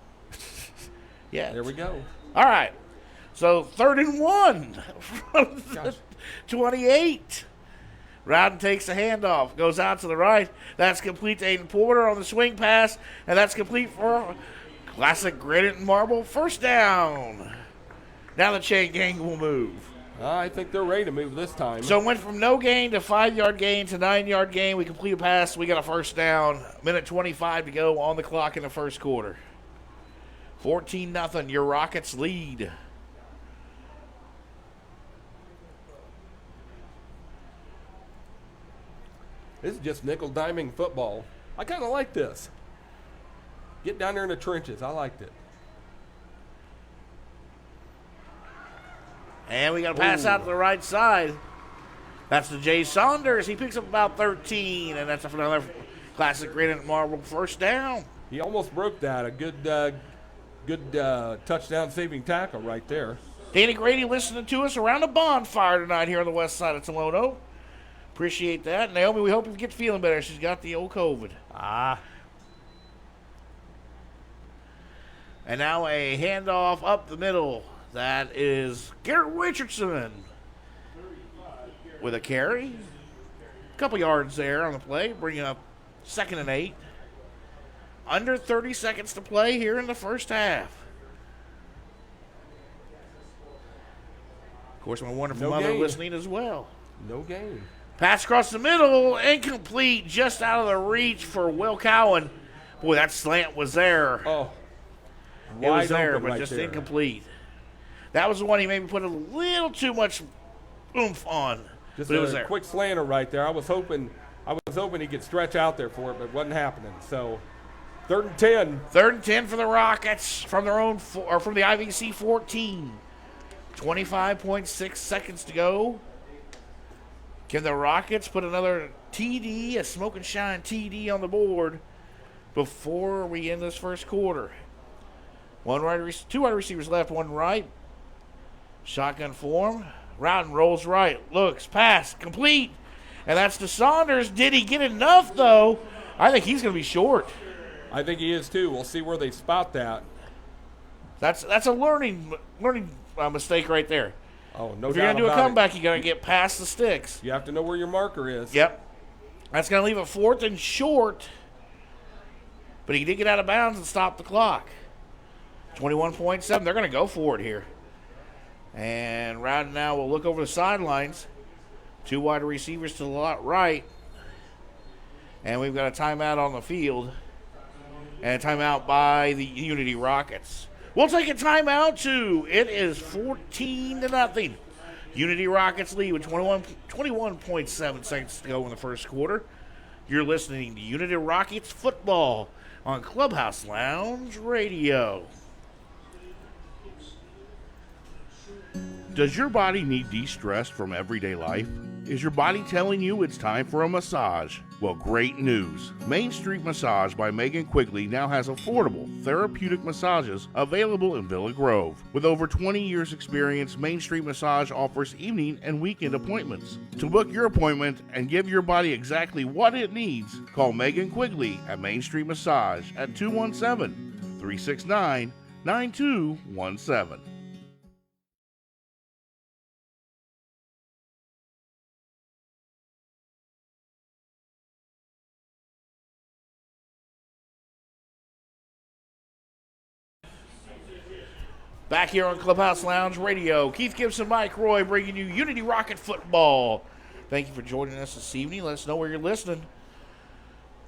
B: Yeah.
C: There we go.
B: All right. So 3rd and 1 from the 28. Rowden takes the handoff, goes out to the right. That's complete to Aiden Porter on the swing pass, and that's complete for classic granite and marble 1st down. Now the chain gang will move.
C: I think they're ready to move this time.
B: So it went from no gain to 5-yard gain to 9-yard gain. We complete a pass. We got a 1st down. Minute 25 to go on the clock in the 1st quarter. 14-0. Your Rockets lead.
C: This is just nickel-diming football. I kind of like this. Get down there in the trenches. I liked it.
B: And we got to pass out to the right side. That's to Jay Saunders. He picks up about 13, and that's another classic granite marble 1st down.
C: He almost broke that. A good touchdown saving tackle right there.
B: Danny Grady listening to us around the bonfire tonight here on the west side of Tolono. Appreciate that. Naomi, we hope you get feeling better. She's got the old COVID. And now a handoff up the middle. That is Garrett Richardson with a carry. A couple yards there on the play, bringing up 2nd and 8. Under 30 seconds to play here in the 1st half. Of course, my wonderful mother listening as well.
C: No gain.
B: Pass across the middle, incomplete, just out of the reach for Will Cowan. Boy, that slant was there.
C: Oh,
B: it was there, but
C: right
B: just
C: there.
B: Incomplete. That was the one he maybe put a little too much oomph on.
C: Just
B: but it
C: a
B: was there.
C: quick slanter right there. I was hoping he could stretch out there for it, but it wasn't happening. So 3rd and 10.
B: 3rd and 10 for the Rockets from their own or from the IVC 14. 25.6 seconds to go. Can the Rockets put another TD, a Smoke and Shine TD on the board before we end this first quarter? Two wide receivers left, one right. Shotgun form. Rowden rolls right. Looks, pass, complete. And that's to Saunders. Did he get enough, though? I think he's going to be short.
C: I think he is, too. We'll see where they spot that.
B: That's a learning mistake right there.
C: Oh, no doubt.
B: If you're going to do a comeback, you got to get past the sticks.
C: You have to know where your marker is.
B: Yep. That's going to leave it 4th and short. But he did get out of bounds and stop the clock. 21.7. They're going to go for it here. And Rowden now will look over the sidelines. Two wide receivers to the right. And we've got a timeout on the field. And a timeout by the Unity Rockets. We'll take a timeout, too. It is 14-0. Unity Rockets lead with 21.7 seconds to go in the first quarter. You're listening to Unity Rockets football on Clubhouse Lounge Radio.
A: Does your body need de-stress from everyday life? Is your body telling you it's time for a massage? Well, great news. Main Street Massage by Megan Quigley now has affordable, therapeutic massages available in Villa Grove. With over 20 years experience, Main Street Massage offers evening and weekend appointments. To book your appointment and give your body exactly what it needs, call Megan Quigley at Main Street Massage at 217-369-9217.
B: Back here on Clubhouse Lounge Radio, Keith Gibson, Mike Roy, bringing you Unity Rocket football. Thank you for joining us this evening. Let us know where you're listening.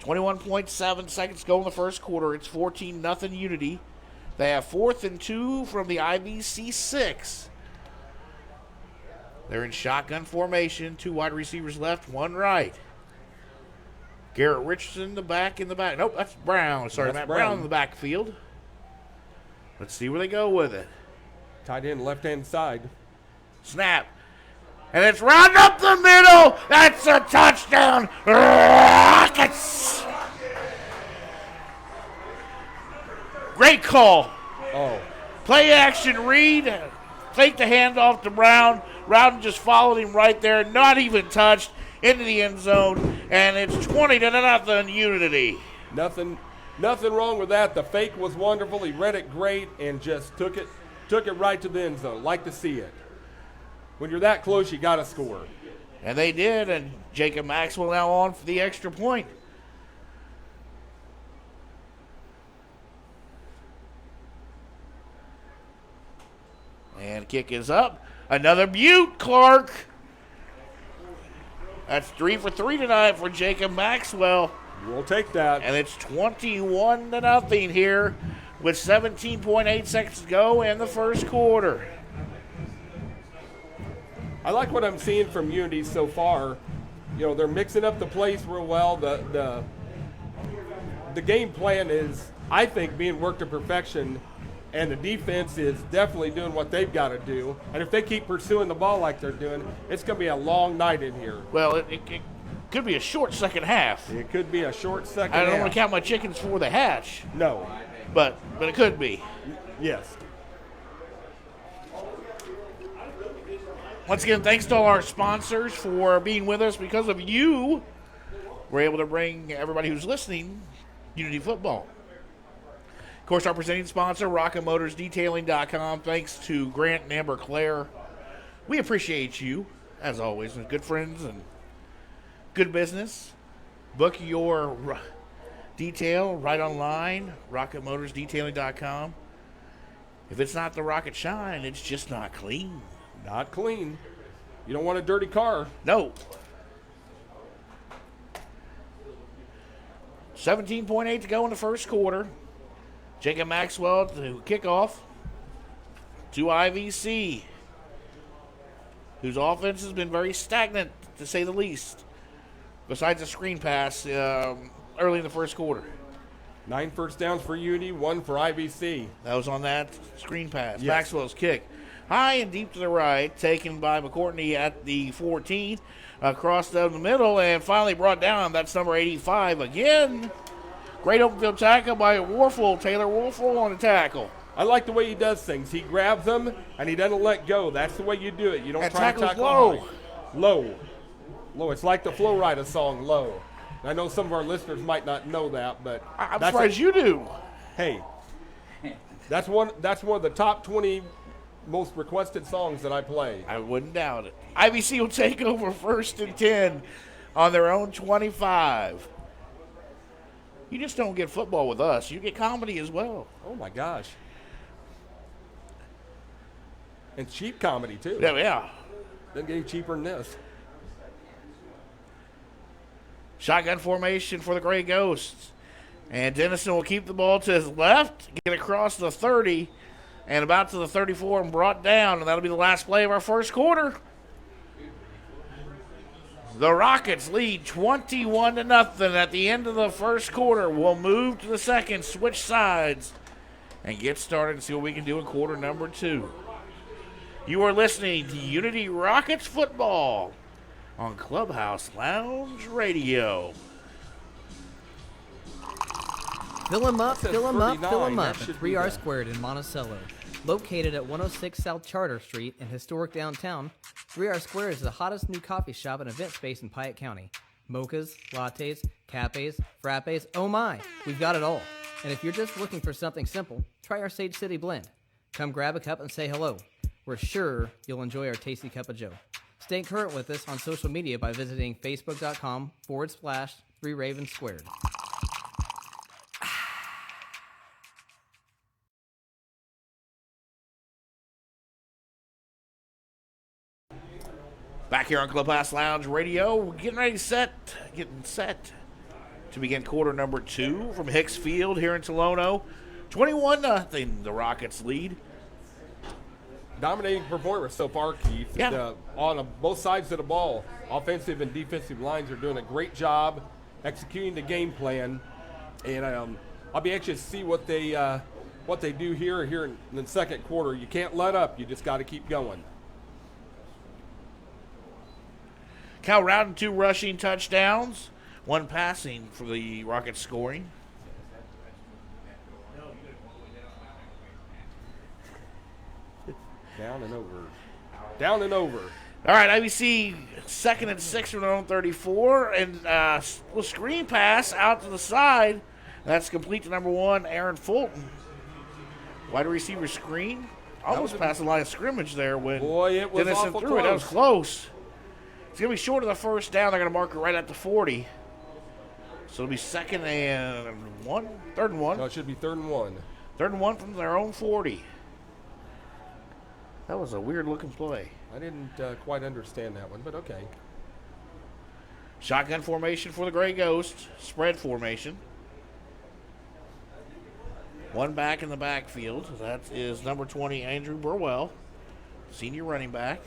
B: 21.7 seconds go in the first quarter. It's 14-0 Unity. They have 4th and 2 from the IVC 6. They're in shotgun formation. Two wide receivers left, one right. Garrett Richardson in the back. Nope, that's Brown. Sorry, Matt Brown in the backfield. Let's see where they go with it.
C: Tight end, left-hand side.
B: Snap. And it's round up the middle. That's a touchdown. Rockets. Great call.
C: Oh.
B: Play action read. Take the handoff to Brown. Rowden just followed him right there. Not even touched. Into the end zone. And it's 20-0 Unity.
C: Nothing wrong with that. The fake was wonderful. He read it great and just took it right to the end zone. Like to see it. When you're that close, you got to score.
B: And they did, and Jacob Maxwell now on for the extra point. And kick is up. Another beaut, Clark. That's 3 for 3 tonight for Jacob Maxwell.
C: We'll take that.
B: And it's 21-0 here with 17.8 seconds to go in the first quarter.
C: I like what I'm seeing from Unity so far. You know, they're mixing up the plays real well. The game plan is, I think, being worked to perfection, and the defense is definitely doing what they've got to do. And if they keep pursuing the ball like they're doing, it's going to be a long night in here.
B: Well, it could be a short second half.
C: It could be a short second half.
B: I don't want to count my chickens for the hatch.
C: No.
B: But it could be.
C: Yes.
B: Once again, thanks to all our sponsors for being with us. Because of you, we're able to bring everybody who's listening Unity Football. Of course, our presenting sponsor, RocketMotorsDetailing.com. Thanks to Grant and Amber Claire. We appreciate you, as always, and good friends and good business. Book your detail right online, RocketMotorsDetailing.com. If it's not the Rocket Shine, it's just not clean.
C: Not clean. You don't want a dirty car.
B: No. 17.8 to go in the first quarter. Jacob Maxwell to kickoff to IVC, whose offense has been very stagnant, to say the least, besides a screen pass early in the first quarter.
C: 9 first downs for Unity, 1 for IVC.
B: That was on that screen pass.
C: Yes.
B: Maxwell's kick. high and deep to the right, taken by McCourtney at the 14, across down the middle, and finally brought down. That's number 85 again. Great open field tackle by Warfel, Taylor Warfel on the tackle.
C: I like the way he does things. He grabs them, and he doesn't let go. That's the way you do it. You don't try to tackle
B: low.
C: high. Low. Low. It's like the Flo Rida song, Low. I know some of our listeners might not know that, but
B: I'm surprised you do.
C: Hey, that's one of the top 20 most requested songs that I play.
B: I wouldn't doubt it. IVC will take over 1st and 10 on their own 25. You just don't get football with us. You get comedy as well.
C: Oh, my gosh. And cheap comedy, too.
B: Yeah.
C: Doesn't get any cheaper than this.
B: Shotgun formation for the Gray Ghosts. And Dennison will keep the ball to his left, get across the 30, and about to the 34 and brought down. And that'll be the last play of our first quarter. The Rockets lead 21-0 at the end of the first quarter. We'll move to the second, switch sides, and get started and see what we can do in quarter number 2. You are listening to Unity Rockets football on Clubhouse Lounge Radio.
F: Fill 'em up, fill 'em up, fill 'em up
C: That
F: at
C: should
F: 3R
C: be
F: Squared in Monticello. Located at 106 South Charter Street in historic downtown, 3R Square is the hottest new coffee shop and event space in Piatt County. Mochas, lattes, cafes, frappes, oh my, we've got it all. And if you're just looking for something simple, try our Sage City Blend. Come grab a cup and say hello. We're sure you'll enjoy our tasty cup of joe. Stay current with us on social media by visiting facebook.com/3 Ravens Squared.
B: Back here on Clubhouse Lounge Radio, we're getting set to begin quarter number 2 from Hicks Field here in Tolono. 21-0, the Rockets lead.
C: Dominating performance so far, Keith.
B: Yeah.
C: On both sides of the ball, offensive and defensive lines are doing a great job executing the game plan, and I'll be anxious to see what they do here in the second quarter. You can't let up. You just got to keep going.
B: Cal Rowden 2 rushing touchdowns, 1 passing for the Rockets scoring.
C: Down and over. Down and over.
B: All right, IVC 2nd and 6 from their own 34, and little screen pass out to the side. That's complete to number 1, Aaron Fulton. Wide receiver screen. Almost past the line of scrimmage there when
C: it was
B: Dennison
C: awful
B: threw it. That was
C: close.
B: It's going to be short of the first down. They're going to mark it right at the 40. So it'll be 3rd and 1.
C: No, it should be 3rd and 1.
B: 3rd and 1 from their own 40. That was a weird-looking play.
C: I didn't quite understand that one, but okay.
B: Shotgun formation for the Gray Ghost. Spread formation. 1 back in the backfield. That is number 20, Andrew Burwell, senior running back.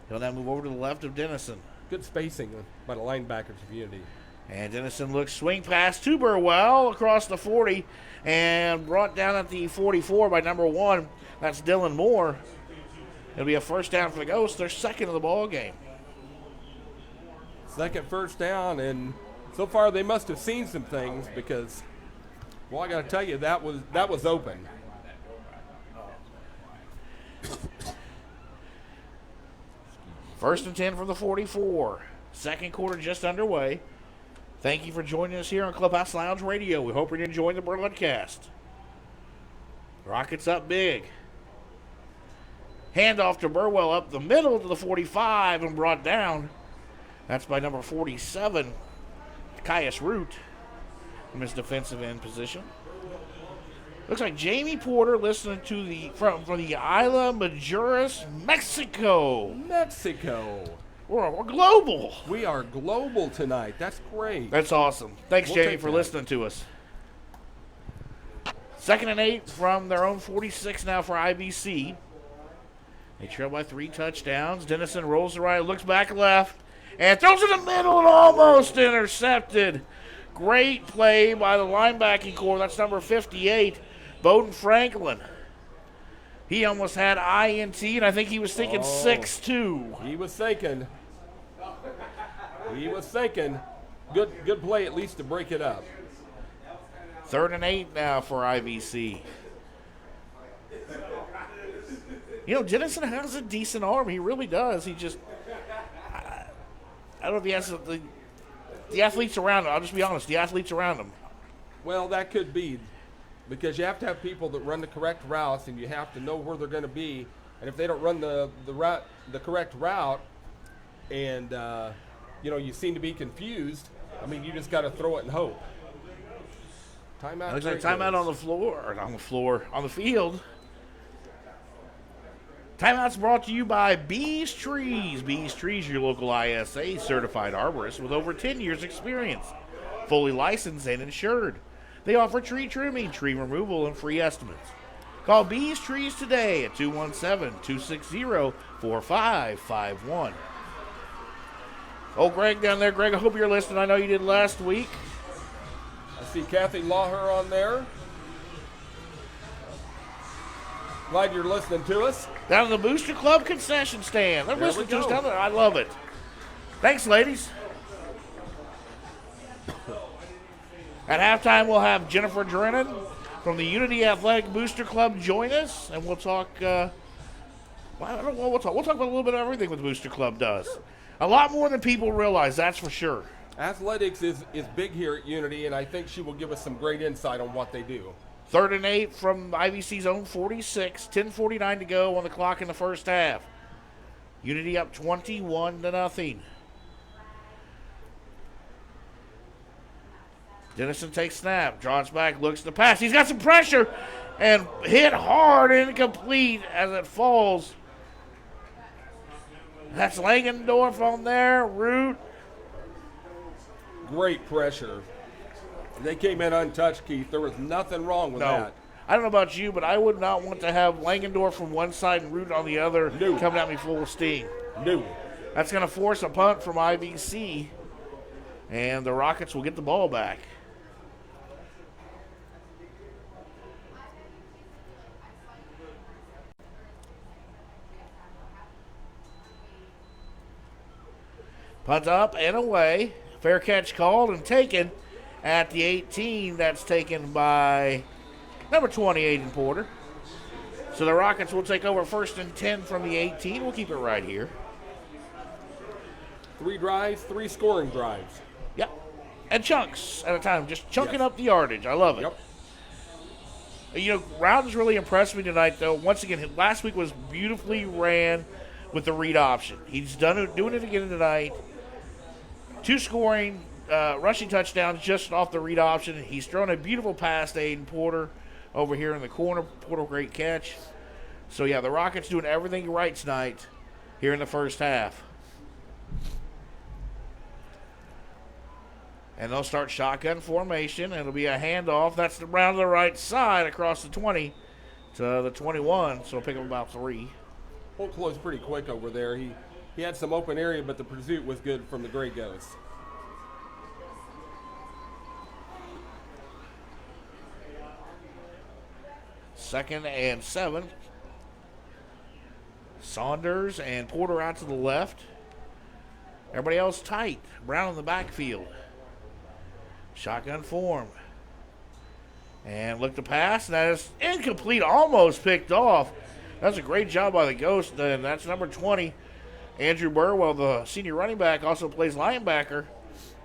B: He'll now move over to the left of Dennison.
C: Good spacing by the linebackers community.
B: And Dennison looks swing pass to Burwell across the 40 and brought down at the 44 by number 1. That's Dylan Moore. It'll be a first down for the Ghosts. They're 2nd of the ball game.
C: Second first down, and so far they must have seen some things because, well, I got to tell you, that was open.
B: First and 10 from the 44. Second quarter just underway. Thank you for joining us here on Clubhouse Lounge Radio. We hope you're enjoying the broadcast. Rockets up big. Handoff to Burwell up the middle to the 45 and brought down. That's by number 47, Caius Root, from his defensive end position. Looks like Jamie Porter listening to the from the Isla Majoras, Mexico. We're global.
C: We are global tonight. That's great.
B: That's awesome. Thanks,
C: We'll
B: Jamie,
C: take
B: for
C: that.
B: listening to us. 2nd and 8 from their own 46 now for IVC. They trail by 3 touchdowns. Dennison rolls the right, looks back left, and throws in the middle and almost intercepted. Great play by the linebacking core. That's number 58, Bowden Franklin. He almost had INT, and I think he was thinking 6-2.
C: He was thinking. Good play at least to break it up.
B: 3rd and 8 now for IVC. You know, Jennison has a decent arm. He really does. He just, I don't know if he has the athletes around him. I'll just be honest, the athletes around him.
C: Well, that could be, because you have to have people that run the correct routes, and you have to know where they're going to be. And if they don't run the correct route, and you seem to be confused, I mean, you just got to throw it and hope. Timeout.
B: Looks like timeout on the field. Timeout's brought to you by Bees Trees. Bees Trees, your local ISA certified arborist with over 10 years experience. Fully licensed and insured. They offer tree trimming, tree removal, and free estimates. Call Bees Trees today at 217-260-4551. Oh, Greg down there. Greg, I hope you're listening. I know you did last week.
C: I see Kathy Lawher on there. Glad you're listening to us.
B: Down in the Booster Club concession stand. They're listening to us down there. I love it. Thanks, ladies. At halftime, we'll have Jennifer Drennan from the Unity Athletic Booster Club join us, and we'll talk. We'll talk about a little bit of everything what the Booster Club does. A lot more than people realize, that's for sure.
C: Athletics is big here at Unity, and I think she will give us some great insight on what they do.
B: 3rd and 8 from IVC's own 46. 10:49 to go on the clock in the first half. Unity up 21-0. Dennison takes snap, draws back, looks to pass. He's got some pressure and hit hard, incomplete as it falls. That's Langendorf on there. Root.
C: Great pressure. They came in untouched, Keith. There was nothing wrong with that.
B: I don't know about you, but I would not want to have Langendorf from one side and Root on the other coming at me full steam.
C: No.
B: That's going to force a punt from IVC, and the Rockets will get the ball back. Punt up and away. Fair catch called and taken at the 18. That's taken by number 28 in Porter. So the Rockets will take over 1st and 10 from the 18. We'll keep it right here.
C: 3 drives, 3 scoring drives.
B: Yep. And chunks at a time. Just chunking up the yardage. I love it.
C: Yep.
B: You know, Rowden's really impressed me tonight, though. Once again, last week was beautifully ran with the read option. He's doing it again tonight. 2 scoring, rushing touchdowns just off the read option. He's thrown a beautiful pass to Aiden Porter over here in the corner. Porter, great catch. So, yeah, the Rockets doing everything right tonight here in the first half. And they'll start shotgun formation, and it'll be a handoff. That's around the right side across the 20 to the 21, so it'll pick up about 3.
C: Whole close pretty quick over there. He had some open area, but the pursuit was good from the Grey Ghosts.
B: Second and 7. Saunders and Porter out to the left. Everybody else tight. Brown in the backfield. Shotgun form. And look to pass. That is incomplete, almost picked off. That's a great job by the Ghost. And that's number 20. Andrew Burwell, the senior running back, also plays linebacker.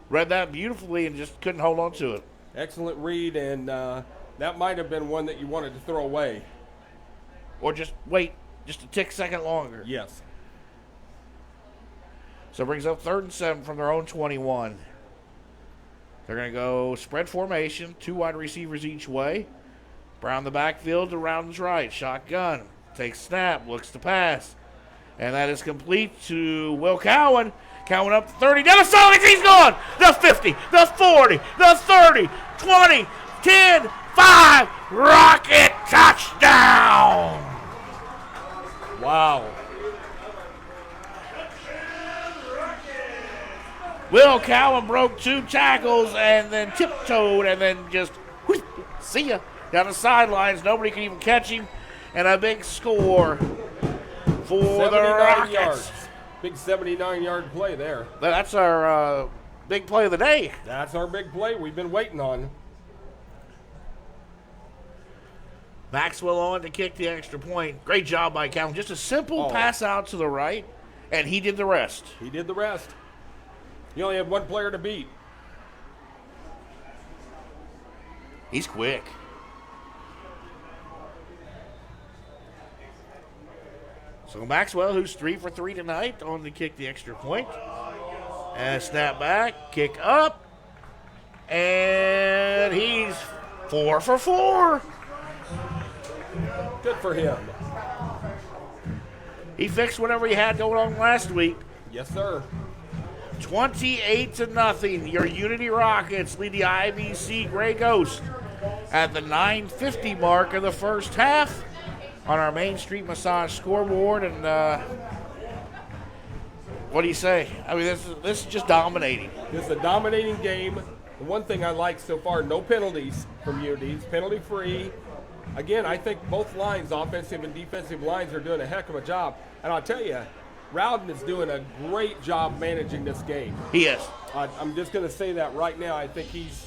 B: Read that beautifully and just couldn't hold on to it.
C: Excellent read, and that might have been one that you wanted to throw away.
B: Or just wait just a tick second longer.
C: Yes.
B: So it brings up 3rd and 7 from their own 21. They're going to go spread formation, 2 wide receivers each way. Brown the backfield to Rowden's right. Shotgun. Takes snap. Looks to pass. And that is complete to Will Cowan. Cowan up to 30. Down the sideline. He's gone. The 50. The 40. The 30. 20. 10. 5. Rocket touchdown.
C: Wow.
B: Will Cowan broke 2 tackles and then tiptoed and then just see ya down the sidelines. Nobody can even catch him. And a big score for the
C: 79
B: Rockets.
C: yards. Big 79-yard play there.
B: That's our big play of the day.
C: That's our big play we've been waiting on.
B: Maxwell on to kick the extra point. Great job by Calvin. Just a simple pass out to the right, and he did the rest.
C: He did the rest. He only had one player to beat.
B: He's quick. So Maxwell, who's 3 for 3 tonight, on to kick the extra point. And snap back, kick up. And he's 4 for 4.
C: Good for him.
B: He fixed whatever he had going on last week.
C: Yes, sir.
B: 28-0. Your Unity Rockets lead the IVC Gray Ghost at the 9:50 mark of the first half on our Main Street Massage scoreboard. And what do you say? I mean, this is just dominating.
C: This is a dominating game. The one thing I like so far, no penalties from Unity. It's penalty-free. Again, I think both lines, offensive and defensive lines, are doing a heck of a job. And I'll tell you, Rowden is doing a great job managing this game.
B: He is.
C: I'm just going to say that right now. I think he's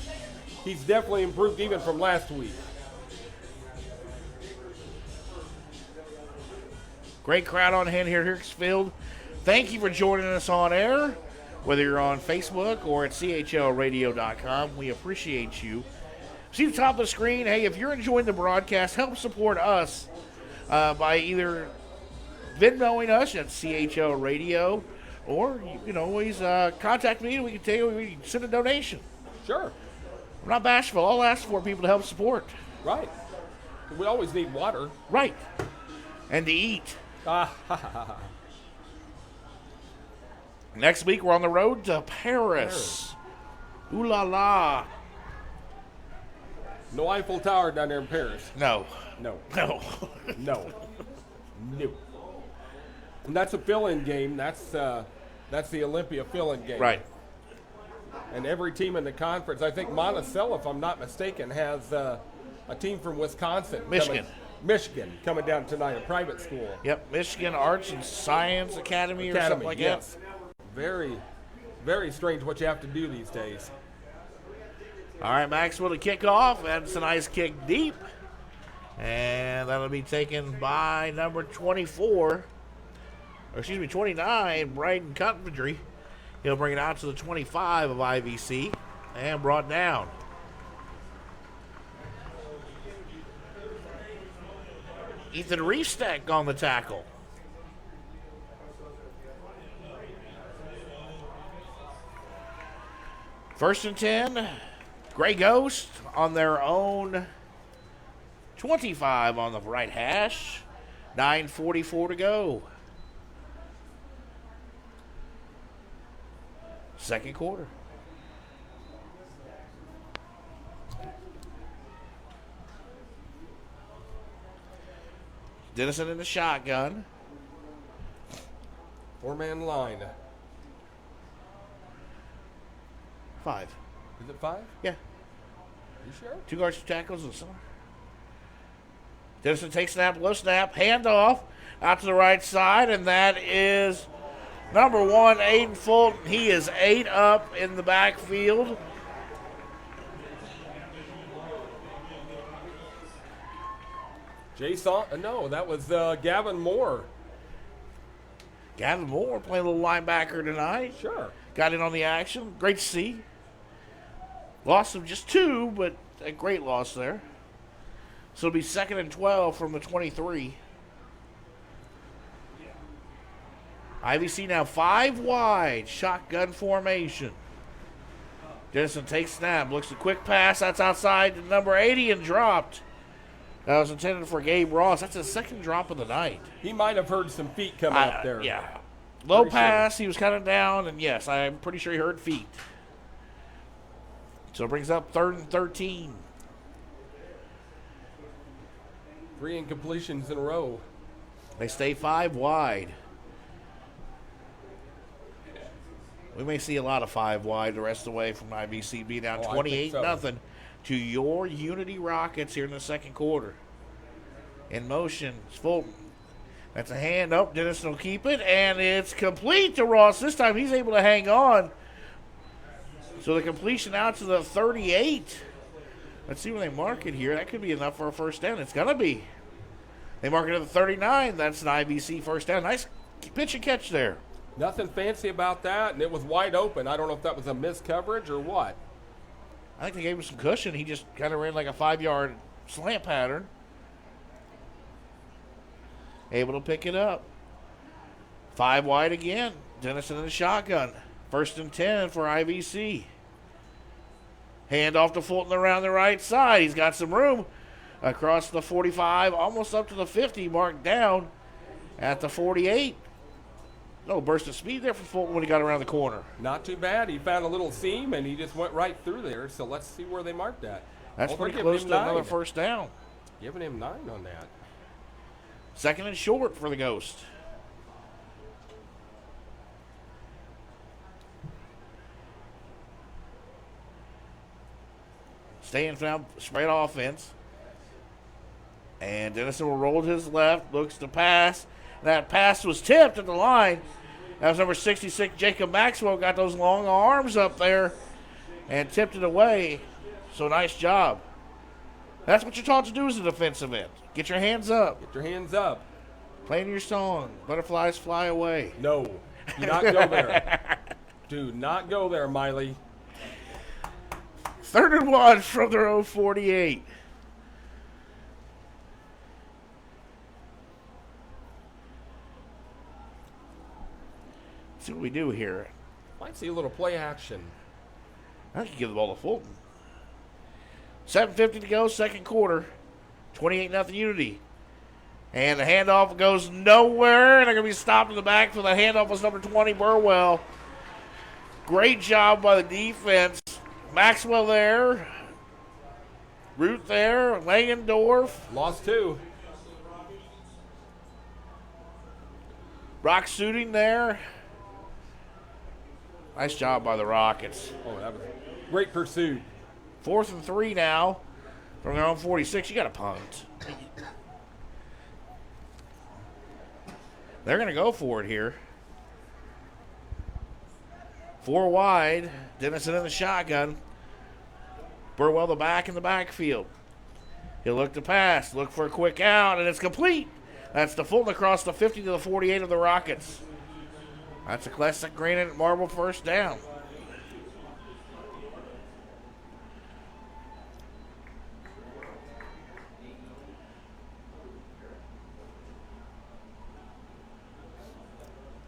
C: definitely improved even from last week.
B: Great crowd on hand here at Hicksfield. Thank you for joining us on air, whether you're on Facebook or at chlradio.com. We appreciate you. See the top of the screen. Hey, if you're enjoying the broadcast, help support us by either Venmoing us at CHL Radio, or you can always contact me and we can send a donation.
C: Sure.
B: We're not bashful. I'll ask for people to help support.
C: Right. We always need water.
B: Right. And to eat. Next week, we're on the road to Paris. Ooh la la.
C: No Eiffel Tower down there in Paris.
B: No.
C: No.
B: No.
C: No. No. And that's a fill-in game. That's the Olympia fill-in game.
B: Right.
C: And every team in the conference, I think Monticello, if I'm not mistaken, has a team from Wisconsin. Michigan coming down tonight, a private school.
B: Yep, Michigan Arts and Science Academy or something like that.
C: Very, very strange what you have to do these days.
B: All right, Maxwell to kick off. That's a nice kick deep. And that'll be taken by number 29, Braden Coventry. He'll bring it out to the 25 of IVC and brought down. Ethan Reestack on the tackle. First and 10. Gray Ghost on their own 25 on the right hash. 9:44 to go. Second quarter. Dennison in the shotgun.
C: Four-man line.
B: 5.
C: Is it 5?
B: Yeah.
C: You sure?
B: 2 guards, 2 tackles, and some. Dennison takes snap, low snap, handoff out to the right side, and that is number 1, Aiden Fulton. He is 8 up in the backfield.
C: No, that was Gavin Moore.
B: Gavin Moore playing a little linebacker tonight.
C: Sure.
B: Got in on the action. Great to see. Loss of just 2, but a great loss there. So it'll be 2nd and 12 from the 23. IVC now 5 wide. Shotgun formation. Dennison takes snap. Looks a quick pass. That's outside to number 80 and dropped. That was intended for Gabe Ross. That's his 2nd drop of the night.
C: He might have heard some feet coming up there.
B: Yeah. Low pass. Sure. He was kind of down, and yes, I'm pretty sure he heard feet. So it brings up 3rd and 13.
C: 3 incompletions in a row.
B: They stay 5 wide. We may see a lot of 5 wide the rest of the way from IVC being down 28-0 to your Unity Rockets here in the second quarter. In motion, it's Fulton. That's a hand up. Dennison will keep it, and it's complete to Ross. This time he's able to hang on. So the completion out to the 38. Let's see where they mark it here. That could be enough for a first down. It's going to be. They mark it at the 39. That's an IVC first down. Nice pitch and catch there.
C: Nothing fancy about that, and it was wide open. I don't know if that was a missed coverage or what.
B: I think they gave him some cushion. He just kind of ran like a 5-yard slant pattern. Able to pick it up. 5 wide again. Dennison in the shotgun. 1st and 10 for IVC. Hand off to Fulton around the right side. He's got some room across the 45, almost up to the 50, marked down at the 48. No burst of speed there for Fulton when he got around the corner.
C: Not too bad. He found a little seam, and he just went right through there. So let's see where they marked that.
B: That's pretty close to another first down.
C: Giving him 9 on that.
B: 2nd and short for the Ghost. Staying down, spread offense. And Dennison will roll to his left, looks to pass. That pass was tipped at the line. That was number 66, Jacob Maxwell, got those long arms up there and tipped it away. So nice job. That's what you're taught to do as a defensive end. Get your hands up.
C: Get your hands up.
B: Playing your song, Butterflies Fly Away.
C: No, do not go there. Do not go there, Miley.
B: 3rd and 1 from their own 48. See what we do here.
C: Might see a little play action.
B: I think you give the ball to Fulton. 7:50 to go, 2nd quarter. 28-0 Unity. And the handoff goes nowhere. And they're going to be stopped in the back for the handoff was number 20, Burwell. Great job by the defense. Maxwell there. Root there. Langendorf.
C: Lost 2.
B: Rock shooting there. Nice job by the Rockets.
C: Oh, that was a great pursuit.
B: 4th and 3 now from their own 46. You got to punt. They're going to go for it here. 4 wide. Dennison in the shotgun. Burwell the back in the backfield. He'll look to pass. Look for a quick out, and it's complete. That's the Fulton across the 50 to the 48 of the Rockets. That's a classic granite marble first down.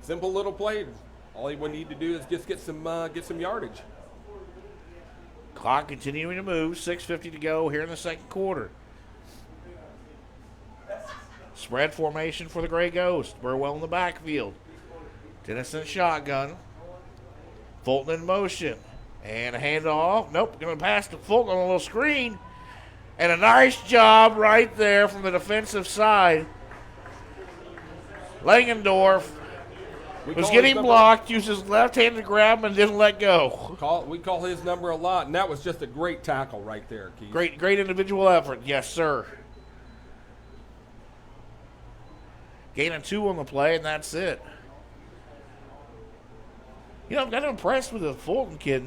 C: Simple little play. All he would need to do is just get some yardage.
B: Clock continuing to move. 6:50 to go here in the 2nd quarter. Spread formation for the Gray Ghost. Burwell in the backfield. Dennison shotgun. Fulton in motion. And a handoff. Nope, going to pass to Fulton on a little screen. And a nice job right there from the defensive side. Langendorf was getting blocked, used his left hand to grab him and didn't let go.
C: We call his number a lot, and that was just a great tackle right there, Keith.
B: Great individual effort. Yes, sir. Gaining 2 on the play, and that's it. You know, I'm kind of impressed with the Fulton kid,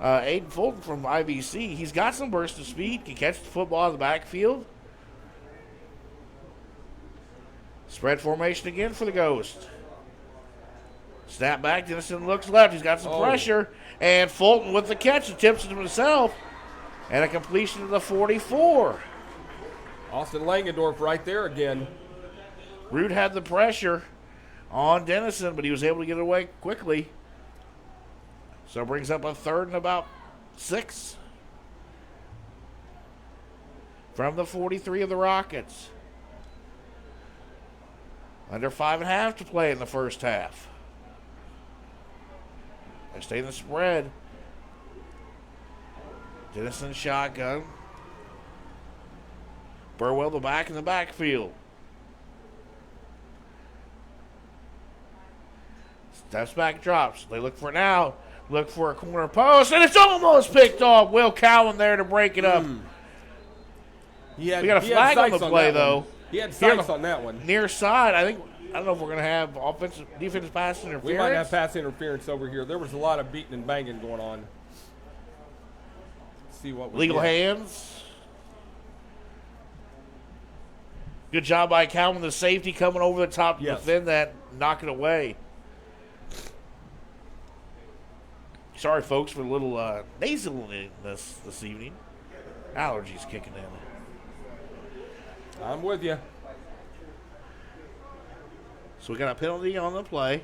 B: Aiden Fulton from IVC. He's got some burst of speed, can catch the football in the backfield. Spread formation again for the Ghost. Snap back, Dennison looks left. He's got some pressure, and Fulton with the catch and tips it to himself. And a completion to the 44.
C: Austin Langendorf right there again.
B: Root had the pressure on Dennison, but he was able to get it away quickly. So it brings up a 3rd and about 6 from the 43 of the Rockets. Under 5.5 to play in the first half. They stay in the spread. Dennison shotgun. Burwell the back in the backfield. Steps back, drops. They look for it now. Look for a corner post, and it's almost picked off. Will Cowan there to break it up. We got a flag on the play, though.
C: He had sights on that one.
B: Near side, I don't know if we're going to have defensive pass interference.
C: We might have pass interference over here. There was a lot of beating and banging going on. Let's see what we
B: Legal
C: get.
B: hands. Good job by Calvin, the safety, coming over the top to defend that, knock it away. Sorry, folks, for a little nasaliness this evening. Allergies kicking in.
C: I'm with you.
B: So we got a penalty on the play.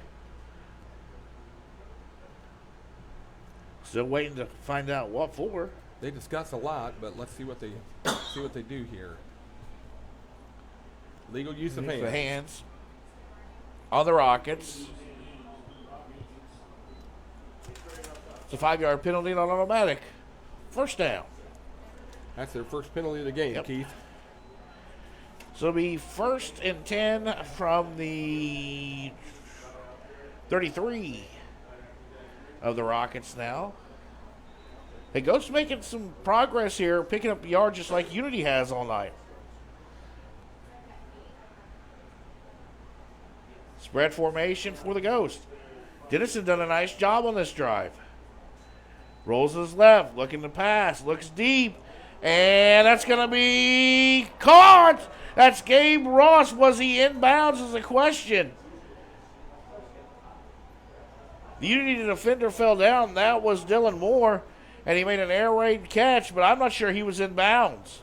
B: Still waiting to find out what for.
C: They discuss a lot, but let's see what they do here. Legal use of hands.
B: The hands on the Rockets. It's a 5-yard penalty on automatic. First down.
C: That's their first penalty of the game, Keith.
B: So it'll be 1st and 10 from the 33 of the Rockets now. Hey, Ghost making some progress here, picking up yards just like Unity has all night. Spread formation for the Ghost. Dennison done a nice job on this drive. Rolls to his left, looking to pass, looks deep, and that's going to be caught. That's Gabe Ross. Was he inbounds is a question. The Unity defender fell down. That was Dylan Moore, and he made an air raid catch, but I'm not sure he was inbounds.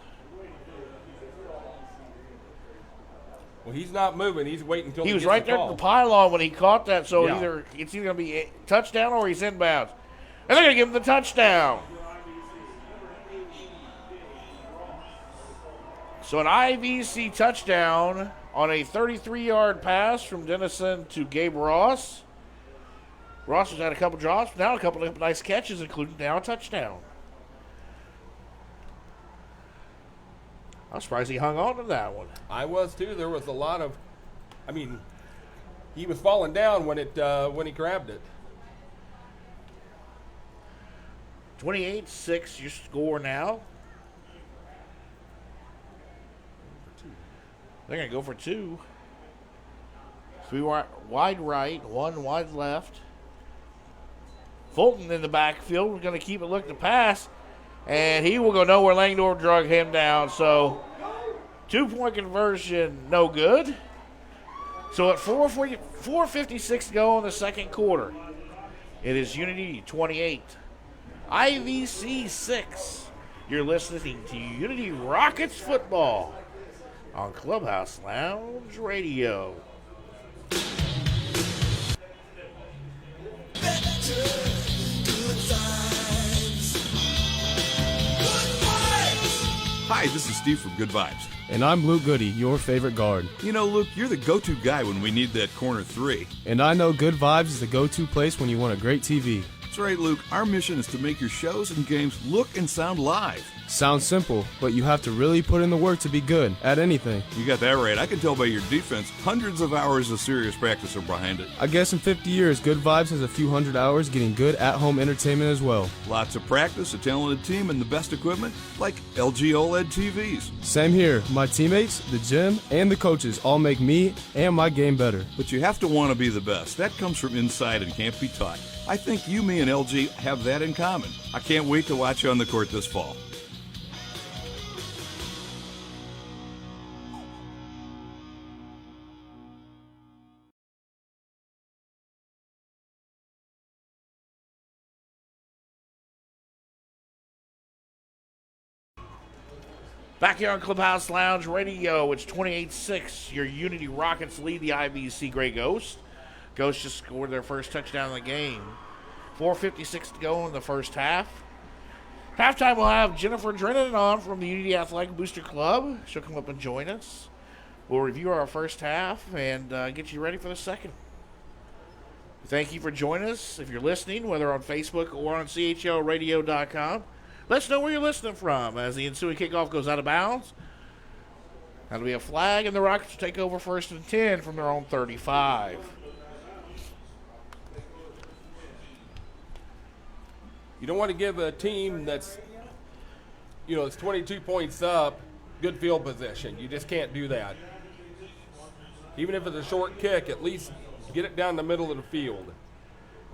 C: Well, he's not moving. He's waiting until
B: he was right there at the pylon when he caught that, so it's either going to be a touchdown or he's inbounds. And they're going to give him the touchdown. So an IVC touchdown on a 33-yard pass from Dennison to Gabe Ross. Ross has had a couple drops, now a couple of nice catches, including now a touchdown. I was surprised he hung on to that one.
C: I was too. There was a lot of, he was falling down when he grabbed it.
B: 28-6 your score now. They're going to go for 2. 3 wide right, 1 wide left. Fulton in the backfield. We're going to keep it look to pass. And he will go nowhere. Langdorf drug him down. So 2-point conversion, no good. So at 4:56 to go in the second quarter. It is Unity 28. IVC 6. You're listening to Unity Rockets football on Clubhouse Lounge Radio.
I: Hi, this is Steve from Good Vibes.
J: And I'm Luke Goody, your favorite guard.
I: You know, Luke, you're the go-to guy when we need that corner 3.
J: And I know Good Vibes is the go-to place when you want a great TV.
I: That's right, Luke. Our mission is to make your shows and games look and sound live.
J: Sounds simple, but you have to really put in the work to be good at anything.
I: You got that right. I can tell by your defense, hundreds of hours of serious practice are behind it.
J: I guess in 50 years, Good Vibes has a few hundred hours getting good at-home entertainment as well.
I: Lots of practice, a talented team, and the best equipment, like LG OLED TVs.
J: Same here. My teammates, the gym, and the coaches all make me and my game better.
I: But you have to want to be the best. That comes from inside and can't be taught. I think you, me, and LG have that in common. I can't wait to watch you on the court this fall.
B: Back here on Clubhouse Lounge Radio, it's 28-6. Your Unity Rockets lead the IVC Grey Ghost. Ghosts just scored their first touchdown of the game. 4:56 to go in the first half. Halftime, we'll have Jennifer Drennan on from the Unity Athletic Booster Club. She'll come up and join us. We'll review our first half and get you ready for the second. Thank you for joining us. If you're listening, whether on Facebook or on CHLradio.com, let us know where you're listening from as the ensuing kickoff goes out of bounds. That'll be a flag, and the Rockets will take over 1st and 10 from their own 35.
C: You don't want to give a team that's 22 points up good field position. You just can't do that. Even if it's a short kick, at least get it down the middle of the field.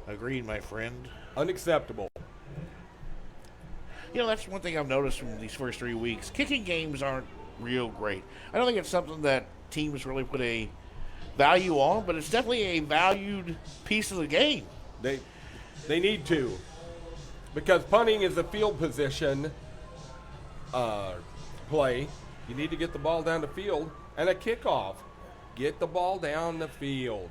B: Agreed, my friend.
C: Unacceptable.
B: You know, that's one thing I've noticed from these first 3 weeks. Kicking games aren't real great. I don't think it's something that teams really put a value on, but it's definitely a valued piece of the game.
C: They need to, because punting is a field position play. You need to get the ball down the field, and a kickoff. Get the ball down the field.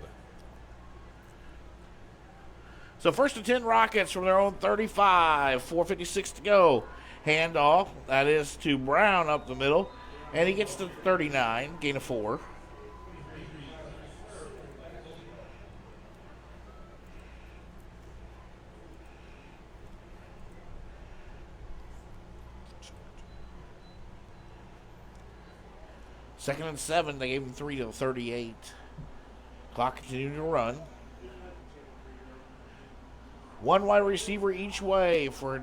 B: So 1st and 10 Rockets from their own 35, 4:56 to go. Handoff, that is to Brown up the middle, and he gets to 39, gain of 4. Second and 7, they gave him 3 to 38. Clock continuing to run. One wide receiver each way for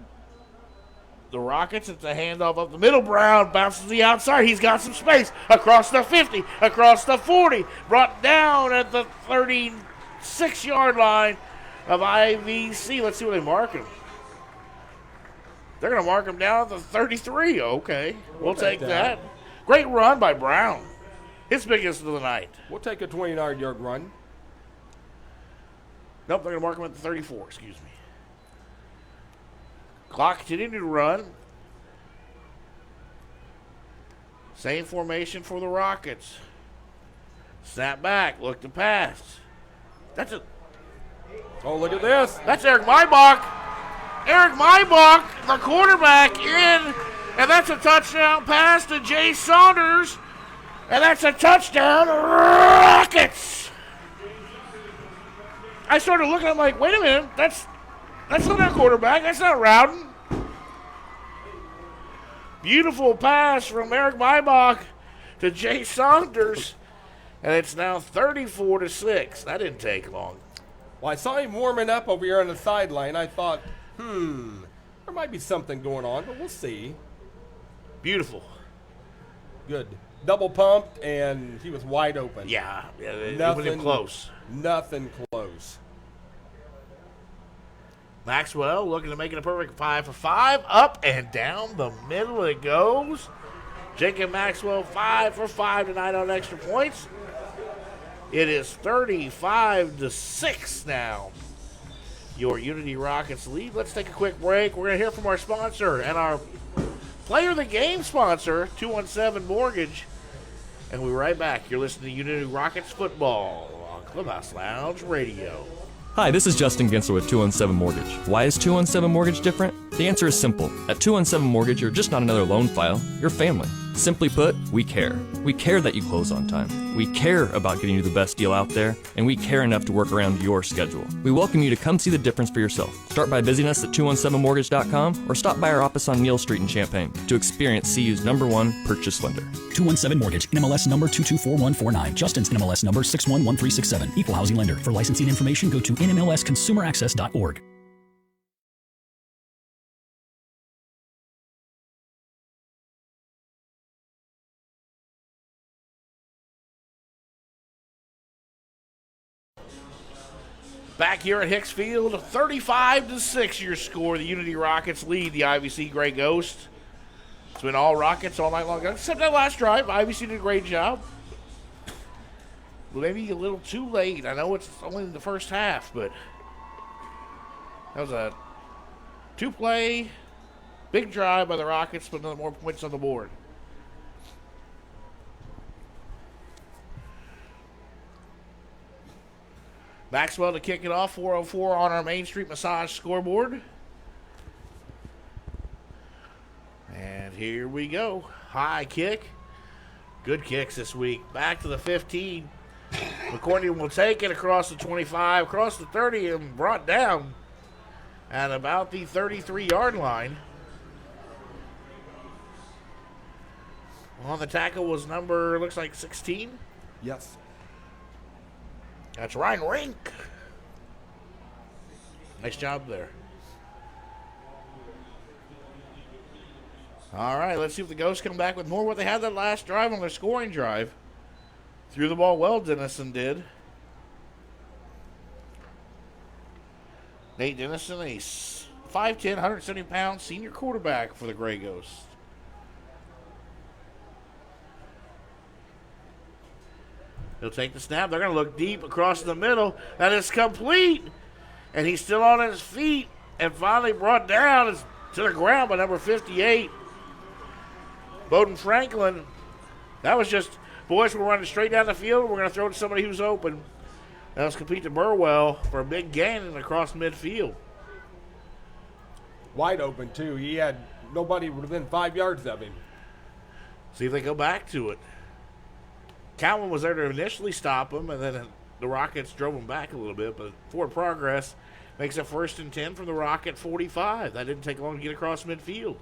B: the Rockets. It's a handoff up the middle. Brown bounces the outside. He's got some space across the 50, across the 40. Brought down at the 36-yard line of IVC. Let's see where they mark him. They're going to mark him down at the 33. Okay, we'll take that. Great run by Brown. His biggest of the night.
C: We'll take a 29-yard run.
B: Nope, they're going to mark him at the 34, excuse me. Clock continuing to run. Same formation for the Rockets. Snap back, look to pass. That's a...
C: Oh, look at this.
B: That's Eric Maibach. Eric Maibach, the quarterback, in. And that's a touchdown pass to Jay Saunders. And that's a touchdown, Rockets. I started looking, I'm like, wait a minute, that's not our quarterback, that's not Rowden. Beautiful pass from Eric Maibach to Jay Saunders, and it's now 34-6. That didn't take long.
C: Well, I saw him warming up over here on the sideline. I thought, there might be something going on, but we'll see.
B: Beautiful.
C: Good. Double pumped, and he was wide open.
B: Yeah, it wasn't close.
C: Nothing close.
B: Maxwell looking to make it a perfect 5 for 5. Up and down the middle it goes. Jacob Maxwell 5 for 5 tonight on extra points. It is 35-6 now. Your Unity Rockets lead. Let's take a quick break. We're going to hear from our sponsor and our player of the game sponsor, 217 Mortgage. And we'll be right back. You're listening to Unity Rockets football on Clubhouse Lounge Radio.
D: Hi, this is Justin Gensler with 217 Mortgage. Why is 217 Mortgage different? The answer is simple. At 217 Mortgage, you're just not another loan file. You're family. Simply put, we care. We care that you close on time. We care about getting you the best deal out there, and we care enough to work around your schedule. We welcome you to come see the difference for yourself. Start by visiting us at 217mortgage.com or stop by our office on Neal Street in Champaign to experience CU's #1 purchase lender.
E: 217 Mortgage, NMLS number 224149. Justin's NMLS number 611367. Equal housing lender. For licensing information, go to nmlsconsumeraccess.org.
B: Back here at Hicks Field, 35-6 your score. The Unity Rockets lead the IVC Gray Ghost. It's been all Rockets all night long, except that last drive. IVC did a great job. Maybe a little too late. I know it's only in the first half, but that was a two-play, big drive by the Rockets, put another more points on the board. Maxwell to kick it off, 404 on our Main Street Massage scoreboard. And here we go. High kick. Good kicks this week. Back to the 15. McCourty will take it across the 25, across the 30, and brought down at about the 33-yard line. On the tackle was number, looks like 16.
C: Yes.
B: That's Ryan Rink. Nice job there. All right, let's see if the Ghosts come back with more what they had that last drive on their scoring drive. Threw the ball well, Dennison did. Nate Dennison, a 5'10", 170-pound senior quarterback for the Gray Ghosts. He'll take the snap. They're going to look deep across the middle. That is complete. And he's still on his feet and finally brought down to the ground by number 58, Bowden Franklin. That was just, boys, we're running straight down the field. We're going to throw it to somebody who's open. That was complete to Burwell for a big gain and across midfield.
C: Wide open, too. He had nobody within 5 yards of him.
B: See if they go back to it. Calvin was there to initially stop him, and then the Rockets drove him back a little bit. But forward progress makes it 1st and 10 from the Rocket 45. That didn't take long to get across midfield.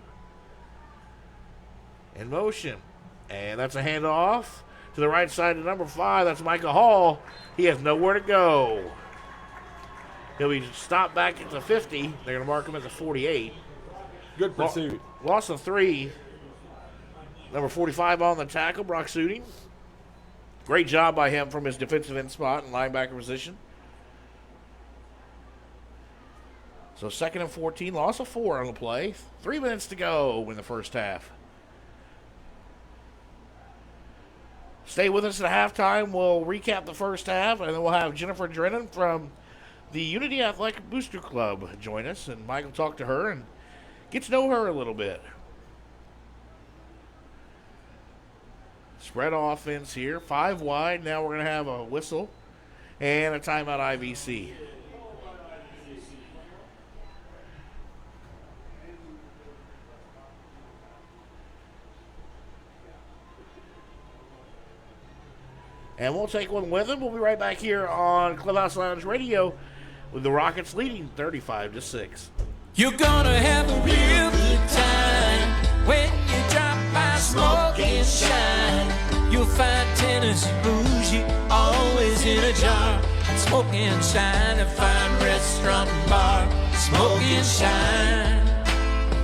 B: In motion. And that's a handoff to the right side of number 5. That's Micah Hall. He has nowhere to go. He'll be stopped back at the 50. They're going to mark him at the 48.
C: Good pursuit.
B: Loss of 3. Number 45 on the tackle, Brock Sooting. Great job by him from his defensive end spot and linebacker position. So 2nd and 14, loss of 4 on the play. 3 minutes to go in the first half. Stay with us at halftime. We'll recap the first half, and then we'll have Jennifer Drennan from the Unity Athletic Booster Club join us, and Mike will talk to her and get to know her a little bit. Spread offense here, 5 wide. Now we're going to have a whistle and a timeout IVC. And we'll take one with them. We'll be right back here on Clubhouse Lounge Radio with the Rockets leading 35-6.
G: You're gonna have a real good time when you drop by Smoke and Shine. You'll find Tennessee bougie always in a jar. Smoke and Shine, a fine restaurant and bar. Smoke and Shine.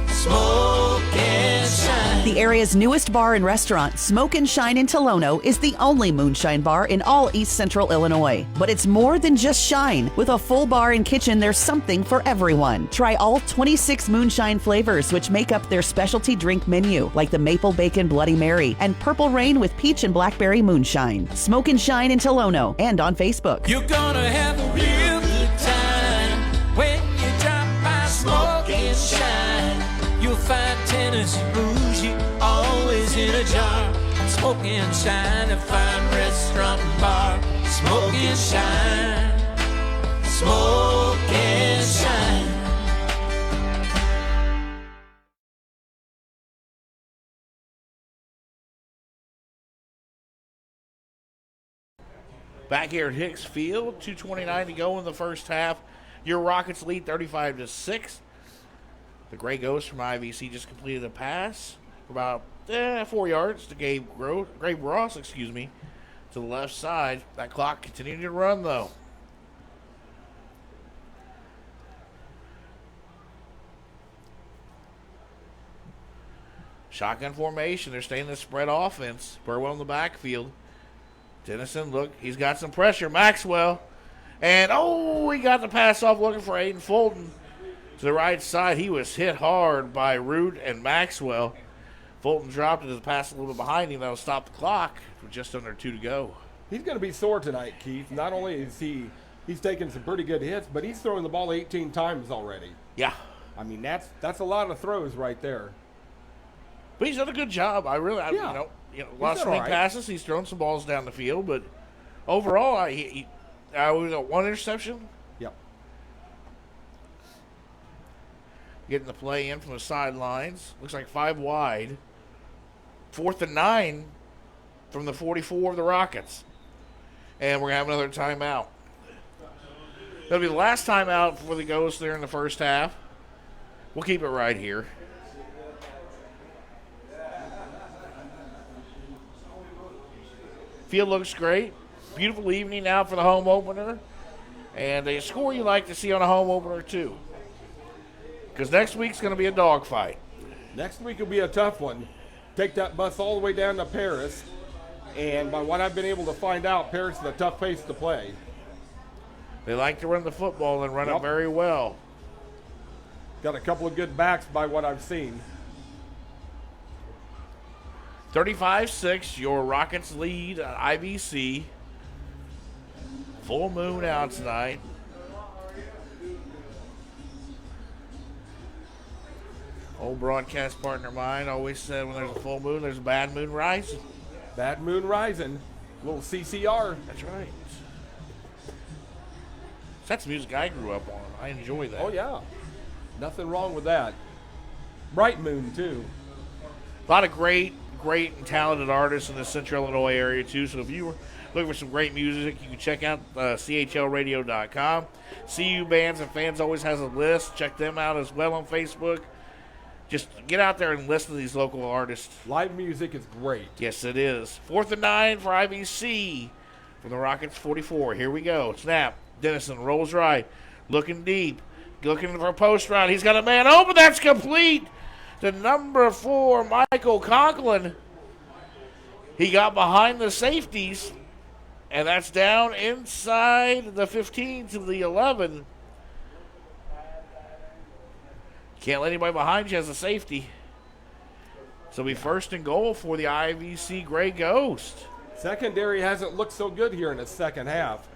G: Smoke and Shine.
H: The area's newest bar and restaurant, Smoke and Shine in Tolono, is the only moonshine bar in all East Central Illinois. But it's more than just shine. With a full bar and kitchen, there's something for everyone. Try all 26 moonshine flavors, which make up their specialty drink menu, like the Maple Bacon Bloody Mary and Purple Rain with Peach and Blackberry Moonshine. Smoke and Shine in Tolono and on Facebook.
G: You're gonna have a real good time when you drop by Smoke and Shine. You'll find Tennessee bougie always in a jar. Smoke and Shine, a fine restaurant and bar. Smoke and Shine. Smoke and Shine.
B: Back here at Hicks Field, 2:29 to go in the first half. Your Rockets lead 35-6. The Gray Ghosts from IVC just completed a pass for about 4 yards to Gabe Ross, to the left side. That clock continuing to run, though. Shotgun formation. They're staying in the spread offense. Burwell in the backfield. Dennison, look, he's got some pressure. Maxwell. And, he got the pass off looking for Aiden Fulton. To the right side, he was hit hard by Root and Maxwell. Fulton dropped it as the pass a little bit behind him. That'll stop the clock with just under 2 to go.
C: He's going to be sore tonight, Keith. Not only is he's taken some pretty good hits, but he's throwing the ball 18 times already.
B: Yeah.
C: I mean, that's a lot of throws right there.
B: But he's done a good job. A lot of swing passes. He's thrown some balls down the field, but overall, we got 1 interception.
C: Yep.
B: Getting the play in from the sidelines. Looks like 5 wide. 4th and 9 from the 44 of the Rockets. And we're going to have another timeout. That'll be the last timeout for the Ghosts there in the first half. We'll keep it right here. Field looks great. Beautiful evening now for the home opener. And a score you like to see on a home opener, too. Because next week's going to be a dogfight.
C: Next week will be a tough one. Take that bus all the way down to Paris. And by what I've been able to find out, Paris is a tough pace to play.
B: They like to run the football and run it very well.
C: Got a couple of good backs by what I've seen.
B: 35-6, your Rockets lead IVC. Full moon out tonight. Old broadcast partner of mine always said when there's a full moon, there's a bad moon rising.
C: Bad moon rising. Little CCR.
B: That's right. That's music I grew up on. I enjoy that.
C: Oh, yeah. Nothing wrong with that. Bright moon, too.
B: A lot of great and talented artists in the Central Illinois area, too. So if you were looking for some great music, you can check out CHLradio.com. CU Bands and Fans always has a list. Check them out as well on Facebook. Just get out there and listen to these local artists.
C: Live music is great.
B: Yes, it is. 4th and 9 for IVC from the Rockets 44. Here we go. Snap. Dennison rolls right. Looking deep. Looking for a post route. He's got a man open. That's complete to number 4, Michael Conklin. He got behind the safeties, and that's down inside the 15 to the 11. Can't let anybody behind you as a safety. So it'll be 1st and goal for the IVC Gray Ghost.
C: Secondary hasn't looked so good here in the second half.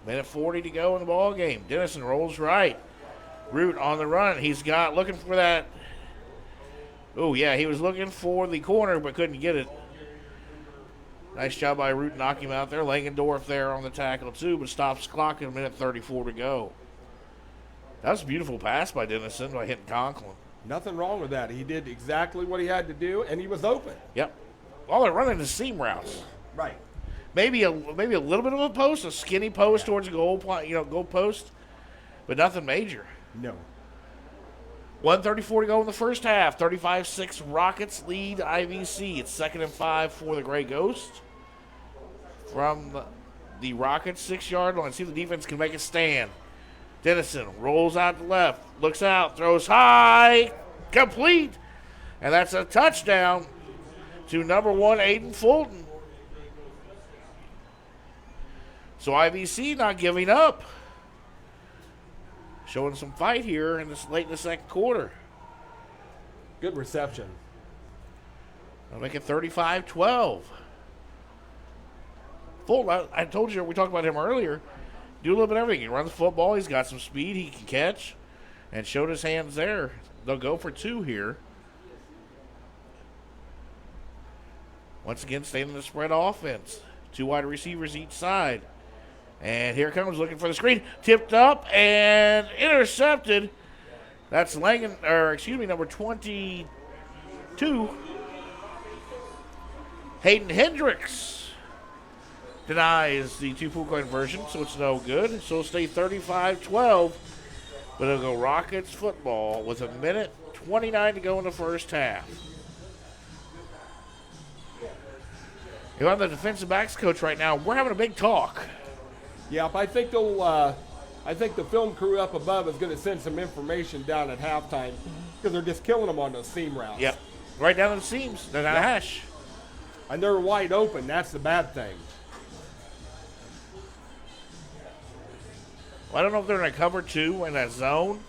B: Minute 40 to go in the ball game. Dennison rolls right. Root on the run. He's got looking for that. Oh, yeah, he was looking for the corner but couldn't get it. Nice job by Root to knock him out there. Langendorf there on the tackle, too, but stops clock in minute 34 to go. That was a beautiful pass by Dennison by hitting Conklin.
C: Nothing wrong with that. He did exactly what he had to do, and he was open.
B: Yep. All they're running is seam routes.
C: Right.
B: Maybe a little bit of a post, a skinny post towards a goal post, but nothing major.
C: No.
B: 1:34 to go in the first half. 35-6 Rockets lead IVC. It's 2nd and 5 for the Gray Ghost. From the Rockets 6-yard line. See if the defense can make a stand. Dennison rolls out to left, looks out, throws high, complete, and that's a touchdown to number 1, Aiden Fulton. So IVC not giving up. Showing some fight here late in the second quarter.
C: Good reception.
B: I'll make it 35-12. Fulton, I told you, we talked about him earlier. Do a little bit of everything. He runs the football. He's got some speed. He can catch. And showed his hands there. They'll go for 2 here. Once again, staying in the spread offense. 2 wide receivers each side. And here comes looking for the screen. Tipped up and intercepted. That's number 22. Hayden Hendricks denies the 2-point conversion, so it's no good. So it'll stay 35-12. But it'll go Rockets football with 1:29 to go in the first half. I'm the defensive backs coach right now. We're having a big talk.
C: Yep, I think the film crew up above is going to send some information down at halftime because they're just killing them on those seam routes.
B: Yep, right down the seams. They're not a hash.
C: And they're wide open. That's the bad thing.
B: Well, I don't know if they're in a cover 2 in that zone.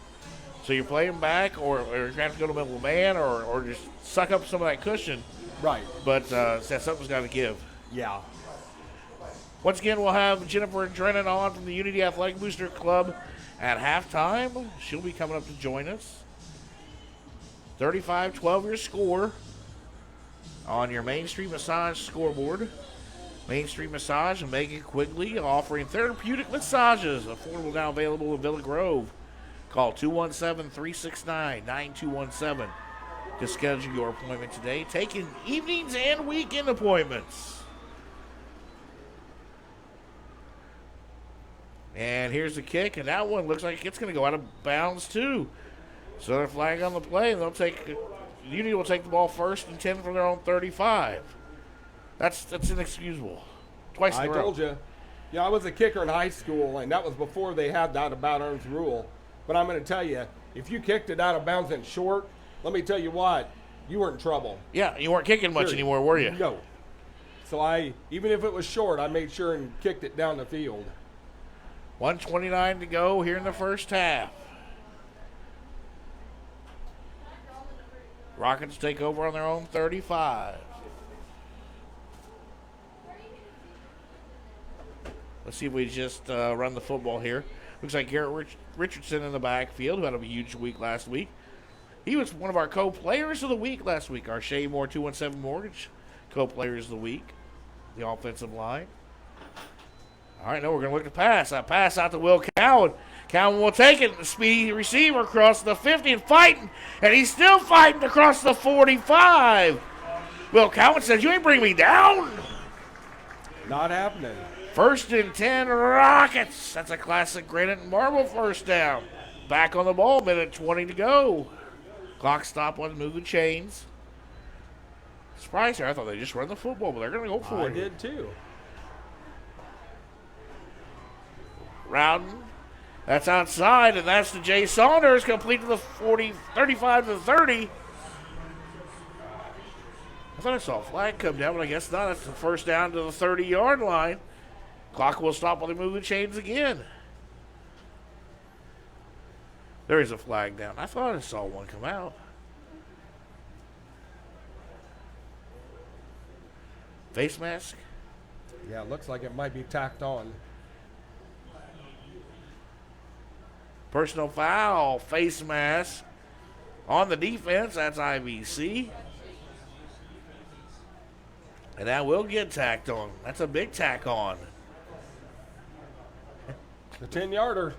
B: So you're playing back or you have to go to middle man or just suck up some of that cushion.
C: Right.
B: But something's got to give.
C: Yeah.
B: Once again, we'll have Jennifer Drennan on from the Unity Athletic Booster Club at halftime. She'll be coming up to join us. 35-12 your score on your Main Street Massage scoreboard. Main Street Massage and Megan Quigley offering therapeutic massages. Affordable now available in Villa Grove. Call 217-369-9217 to schedule your appointment today. Taking evenings and weekend appointments. And here's the kick, and that one looks like it's going to go out of bounds too. So they're flagging on the play, and Unity will take the ball 1st and 10 from their own 35. That's inexcusable. Twice in a row.
C: I told you. Yeah, I was a kicker in high school, and that was before they had the out-of-bounds rule. But I'm going to tell you, if you kicked it out of bounds and short, let me tell you what, you were in trouble.
B: Yeah, you weren't kicking much
C: Period.
B: anymore, were you?
C: No. So even if it was short, I made sure and kicked it down the field.
B: 1:29 to go here in the first half. Rockets take over on their own 35. Let's see if we just run the football here. Looks like Garrett Richardson in the backfield, who had a huge week last week. He was one of our co-players of the week last week. Our Shea Moore 217 Mortgage co-players of the week. The offensive line. All right, now we're going to look to pass. I pass out to Will Cowan. Cowan will take it. The speedy receiver across the 50 and fighting. And he's still fighting across the 45. Will Cowan says, you ain't bring me down.
C: Not happening.
B: 1st and 10 Rockets. That's a classic granite and marble first down. Back on the ball, minute 20 to go. Clock stop on Mugu Chains. Surprise here. I thought they just run the football, but they're going to go for it.
C: I did too.
B: Rowden. That's outside, and that's to Jay Saunders, complete to the 35 to 30. I thought I saw a flag come down, but I guess not. That's the first down to the 30-yard line. Clock will stop while they move the chains again. There is a flag down. I thought I saw one come out. Face mask.
C: Yeah, it looks like it might be tacked on.
B: Personal foul, face mask on the defense. That's IVC. And that will get tacked on. That's a big tack on.
C: The 10-yarder.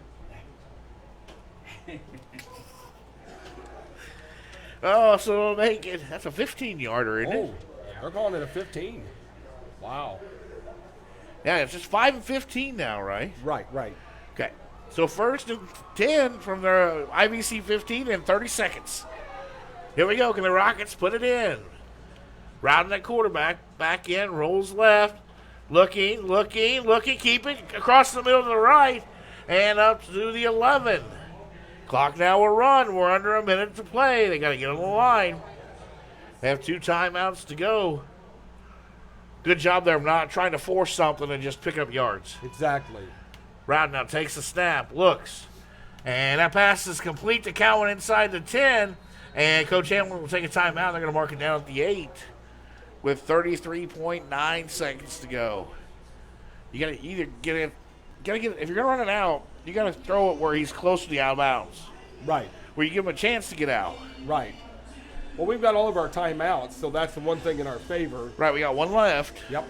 B: Oh, so it'll make it. That's a 15-yarder, isn't it?
C: They're calling it a 15. Wow.
B: Yeah, it's just 5 and 15 now, right?
C: Right.
B: Okay. So 1st and 10 from their IVC 15 in 30 seconds. Here we go. Can the Rockets put it in? Routing that quarterback. Back in. Rolls left. Looking. Keep it across the middle to the right. And up to the 11. Clock now will run. We're under a minute to play. They got to get on the line. They have 2 timeouts to go. Good job there of not trying to force something and just pick up yards.
C: Exactly.
B: Rowden now takes the snap, looks. And that pass is complete to Cowan inside the 10. And Coach Hamlin will take a timeout. They're going to mark it down at the 8 with 33.9 seconds to go. You got to either get it, if you're going to run it out, you got to throw it where he's close to the out of bounds.
C: Right.
B: Where you give him a chance to get out.
C: Right. Well, we've got all of our timeouts, so that's the one thing in our favor.
B: Right, we got one left.
C: Yep.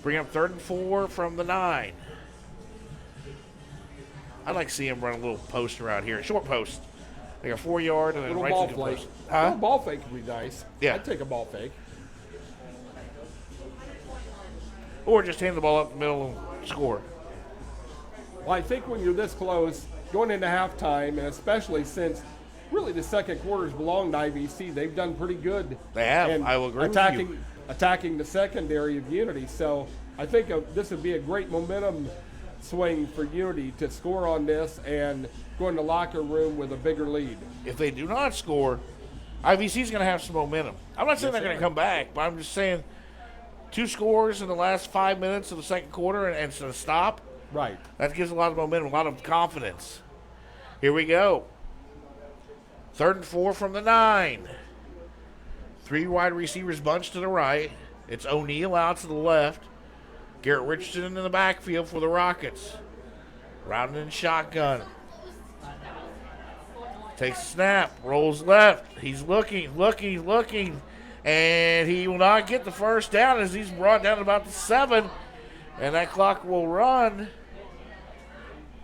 B: Bring up 3rd and 4 from the 9. I'd like to see him run a little poster out here. Short post. Like a 4-yard and then
C: Little
B: right
C: ball
B: to the
C: fake.
B: post.
C: A little ball fake would be nice.
B: Yeah.
C: I'd take a ball fake.
B: Or just hand the ball up the middle and score.
C: Well, I think when you're this close, going into halftime, and especially since really the second quarters belong to IVC, they've done pretty good.
B: They have.
C: And
B: I will agree with you.
C: Attacking the secondary of Unity. So I think this would be a great momentum swing for Unity to score on this and go in the locker room with a bigger lead.
B: If they do not score, IVC's going to have some momentum. I'm not saying they're going to come back, but I'm just saying 2 scores in the last 5 minutes of the second quarter and to stop.
C: Right.
B: That gives a lot of momentum, a lot of confidence. Here we go. 3rd and 4 from the 9. 3 wide receivers bunched to the right. It's O'Neal out to the left. Garrett Richardson in the backfield for the Rockets. Rowden in shotgun. Takes a snap. Rolls left. He's looking. And he will not get the first down as he's brought down to about the 7. And that clock will run.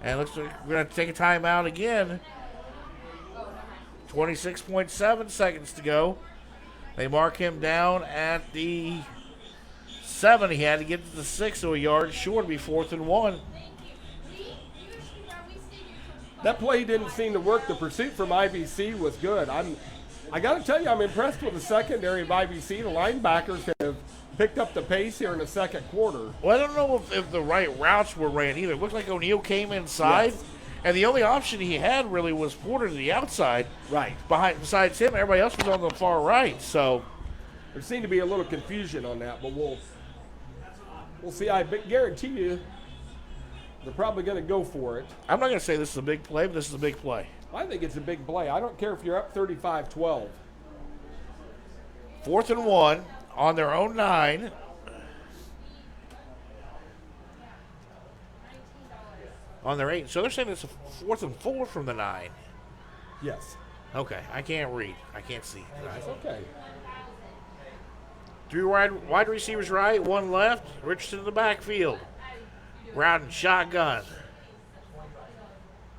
B: And looks like we're going to take a timeout again. 26.7 seconds to go. They mark him down at the 7. He had to get to the 6, so a yard short. It'll be 4th and 1.
C: That play didn't seem to work. The pursuit from IVC was good. I got to tell you, I'm impressed with the secondary of IVC. The linebackers have picked up the pace here in the second quarter.
B: Well, I don't know if the right routes were ran either. It looked like O'Neal came inside, And the only option he had really was Porter to the outside.
C: Right.
B: Besides him, everybody else was on the far right. So
C: there seemed to be a little confusion on that, but we'll see. I guarantee you they're probably going to go for it.
B: I'm not going to say this is a big play, but this is a big play.
C: I think it's a big play. I don't care if you're up 35-12.
B: 4th and 1 on their own 9. On their 8. So they're saying it's a 4th and 4 from the 9.
C: Yes.
B: Okay. I can't read. I can't see.
C: That's okay.
B: 3 wide receivers right, 1 left. Richardson in the backfield. Routing shotgun.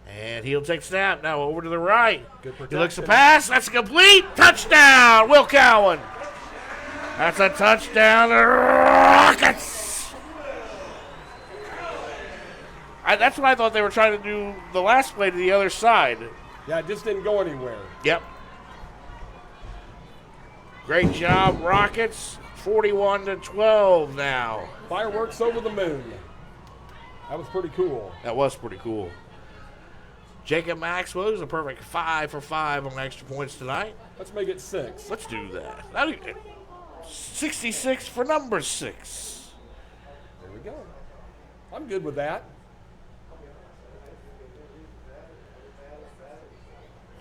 B: And he'll take snap. Now over to the right.
C: Good protection.
B: He looks to pass. That's complete. Touchdown, Will Cowan. That's a touchdown. The Rockets. That's what I thought they were trying to do the last play to the other side.
C: Yeah, it just didn't go anywhere.
B: Yep. Great job, Rockets. 41-12 now.
C: Fireworks over the moon. That was pretty cool.
B: That was pretty cool. Jacob Maxwell is a perfect 5 for 5 on extra points tonight.
C: Let's make it 6.
B: Let's do that. 66 for number 6.
C: There we go. I'm good with that.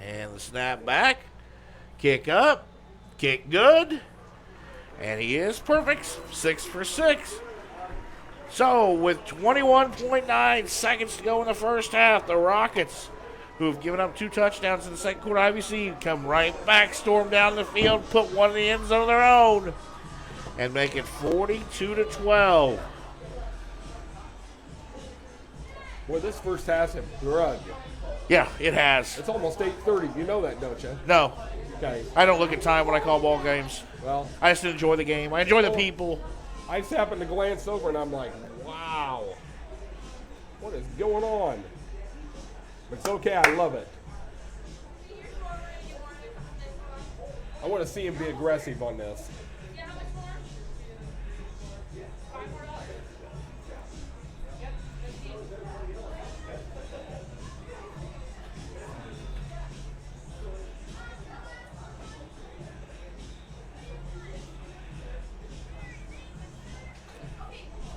B: And the snap back. Kick up. Kick good. And he is perfect. 6 for 6. So with 21.9 seconds to go in the first half, the Rockets, who have given up 2 touchdowns in the second quarter, IVC, come right back, storm down the field, put one in the end zone of their own, and make it 42-12.
C: Boy, this first half's a drug.
B: Yeah, it has.
C: It's almost 8:30. You know that, don't you?
B: No.
C: Okay.
B: I don't look at time when I call ball games.
C: Well,
B: I just enjoy the game. I enjoy the people.
C: I just happened to glance over and I'm like, wow, what is going on? But it's okay. I love it. I want to see him be aggressive on this.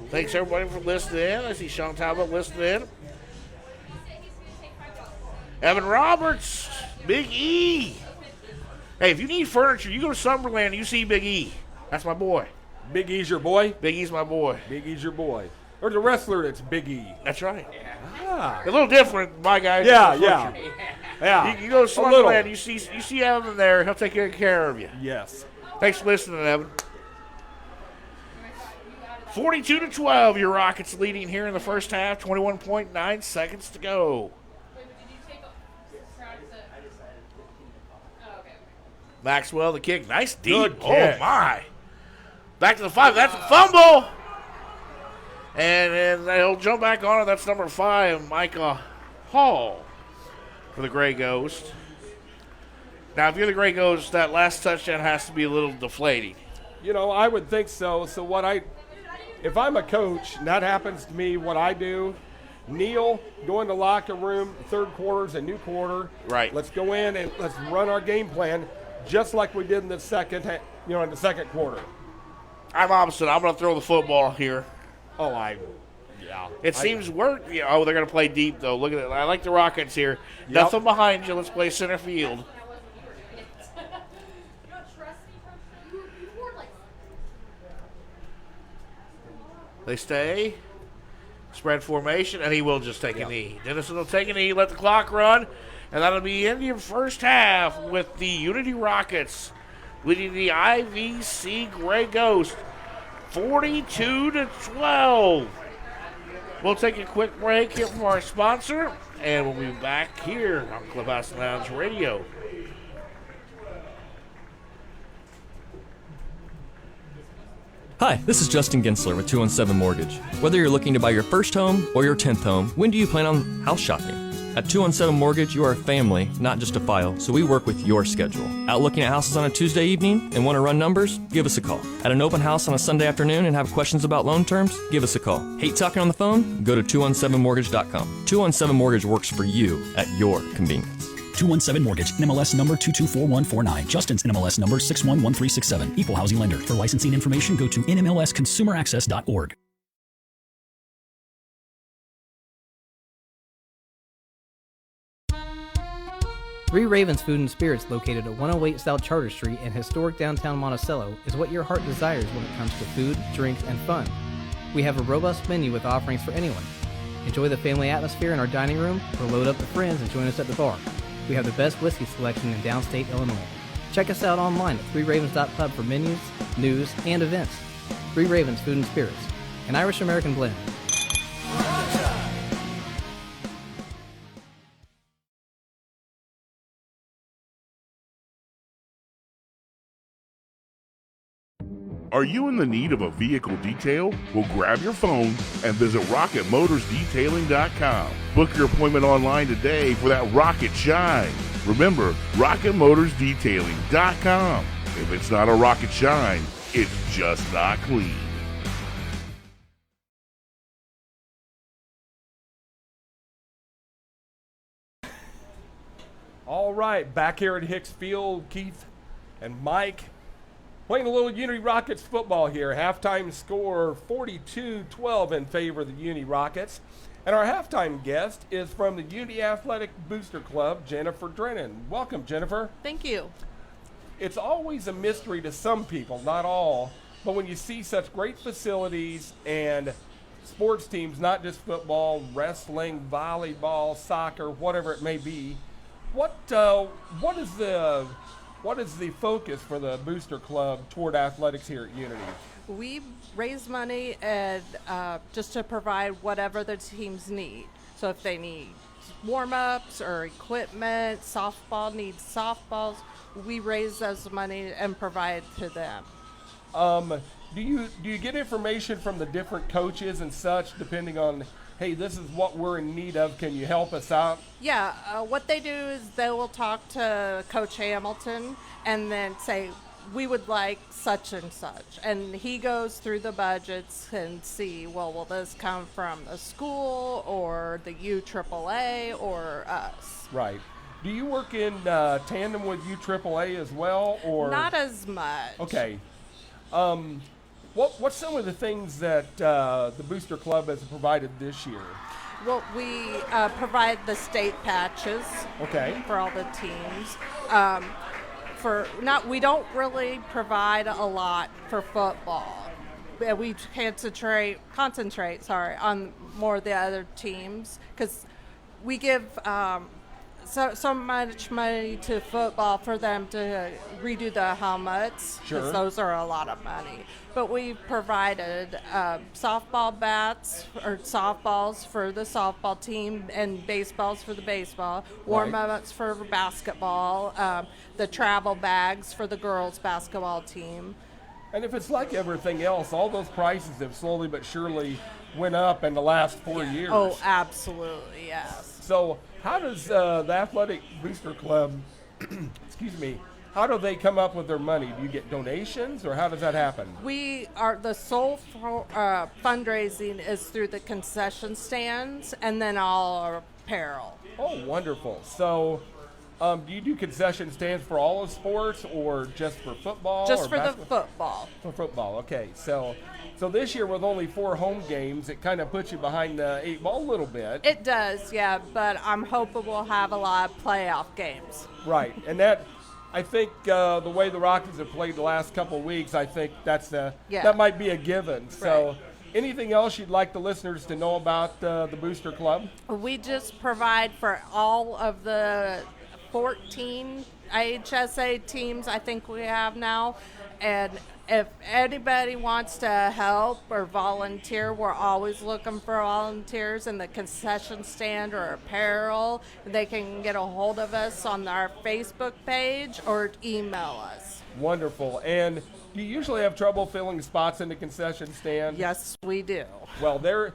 B: Thanks, everybody, for listening in. I see Sean Talbot listening in. Evan Roberts, Big E. Hey, if you need furniture, you go to Summerland and you see Big E. That's my boy.
C: Big E's your boy?
B: Big E's my boy.
C: Big E's your boy. There's a wrestler that's Big E.
B: That's right.
C: Ah.
B: A little different, my guy.
C: Yeah.
B: You go to Summerland, you see Evan there. He'll take good care of you.
C: Yes.
B: Thanks for listening, Evan. 42-12, your Rockets leading here in the first half. 21.9 seconds to go. Maxwell, the kick. Nice deep.
C: Good kick.
B: Oh, my. Back to the 5. That's a fumble. And he'll jump back on it. That's number 5, Micah Hall for the Gray Ghost. Now, if you're the Gray Ghost, that last touchdown has to be a little deflating.
C: You know, I would think so. So if I'm a coach and that happens to me, what I do, kneel, go in the locker room. Third quarter's a new quarter.
B: Right.
C: Let's go in and let's run our game plan just like we did in the second quarter.
B: I'm opposite. I'm going to throw the football here. It seems work. They're going to play deep, though. Look at it. I like the Rockets here.
C: Yep.
B: Nothing behind you. Let's play center field. They stay. Spread formation, and he will just take a knee. Dennison will take a knee, let the clock run, and that'll be in your first half with the Unity Rockets leading the IVC Gray Ghost 42-12. We'll take a quick break here from our sponsor, and we'll be back here on Clubhouse Lounge Radio.
D: Hi, this is Justin Gensler with 217 Mortgage. Whether you're looking to buy your first home or your 10th home, when do you plan on house shopping? At 217 Mortgage, you are a family, not just a file, so we work with your schedule. Out looking at houses on a Tuesday evening and want to run numbers? Give us a call. At an open house on a Sunday afternoon and have questions about loan terms? Give us a call. Hate talking on the phone? Go to 217mortgage.com. 217 Mortgage works for you at your convenience.
E: 217 Mortgage, NMLS number 224149. Justin's NMLS number 611367. Equal housing lender. For licensing information, go to nmlsconsumeraccess.org.
F: Three Ravens Food and Spirits, located at 108 South Charter Street in historic downtown Monticello, is what your heart desires when it comes to food, drinks, and fun. We have a robust menu with offerings for anyone. Enjoy the family atmosphere in our dining room, or load up with friends and join us at the bar. We have the best whiskey selection in downstate Illinois. Check us out online at threeravens.pub for menus, news, and events. Three Ravens Food and Spirits, an Irish-American blend.
A: Are you in the need of a vehicle detail? Well, grab your phone and visit RocketMotorsDetailing.com. Book your appointment online today for that rocket shine. Remember, RocketMotorsDetailing.com. If it's not a rocket shine, it's just not clean.
C: All right, back here at Hicks Field, Keith and Mike playing a little Uni Rockets football here. Halftime score 42-12 in favor of the Uni Rockets. And our halftime guest is from the Uni Athletic Booster Club, Jennifer Drennan. Welcome, Jennifer.
K: Thank you.
C: It's always a mystery to some people, not all, but when you see such great facilities and sports teams, not just football, wrestling, volleyball, soccer, whatever it may be, what is the focus for the Booster Club toward athletics here at Unity?
K: We raise money and just to provide whatever the teams need. So if they need warm-ups or equipment, softball needs softballs, we raise those money and provide to them.
C: Do you get information from the different coaches and such, depending on, hey, this is what we're in need of, can you help us out?
K: Yeah, what they do is they will talk to Coach Hamilton and then say, we would like such and such. And he goes through the budgets and see, well, will this come from the school or the UAAA or us?
C: Right. Do you work in tandem with UAAA as well, or
K: not as much?
C: Okay. What's some of the things that the Booster Club has provided this year?
K: Well, we provide the state patches.
C: Okay.
K: For all the teams. We don't really provide a lot for football. We concentrate on more of the other teams because we give so much money to football for them to redo the helmets.
C: Sure.
K: Because those are a lot of money. But we've provided softball bats or softballs for the softball team and baseballs for the baseball, warm-ups for basketball, the travel bags for the girls basketball team.
C: And if it's like everything else, all those prices have slowly but surely went up in the last 4 years.
K: Oh, absolutely, yes.
C: So how does the Athletic Booster Club, excuse me, how do they come up with their money? Do you get donations, or how does that happen?
K: We are the sole fundraising is through the concession stands and then all our apparel.
C: Oh, wonderful. So do you do concession stands for all of sports or just for football?
K: Just
C: or
K: for
C: basketball?
K: the football.
C: For football, okay. So this year with only 4 home games, it kind of puts you behind the 8 ball a little bit.
K: It does, yeah, but I'm hoping we'll have a lot of playoff games.
C: Right, and that, I think the way the Rockies have played the last couple of weeks, I think that might be a given. So anything else you'd like the listeners to know about the Booster Club?
K: We just provide for all of the 14 IHSA teams I think we have now, and if anybody wants to help or volunteer, we're always looking for volunteers in the concession stand or apparel. They can get a hold of us on our Facebook page or email us.
C: Wonderful. And you usually have trouble filling spots in the concession stand?
K: Yes, we do.
C: Well, there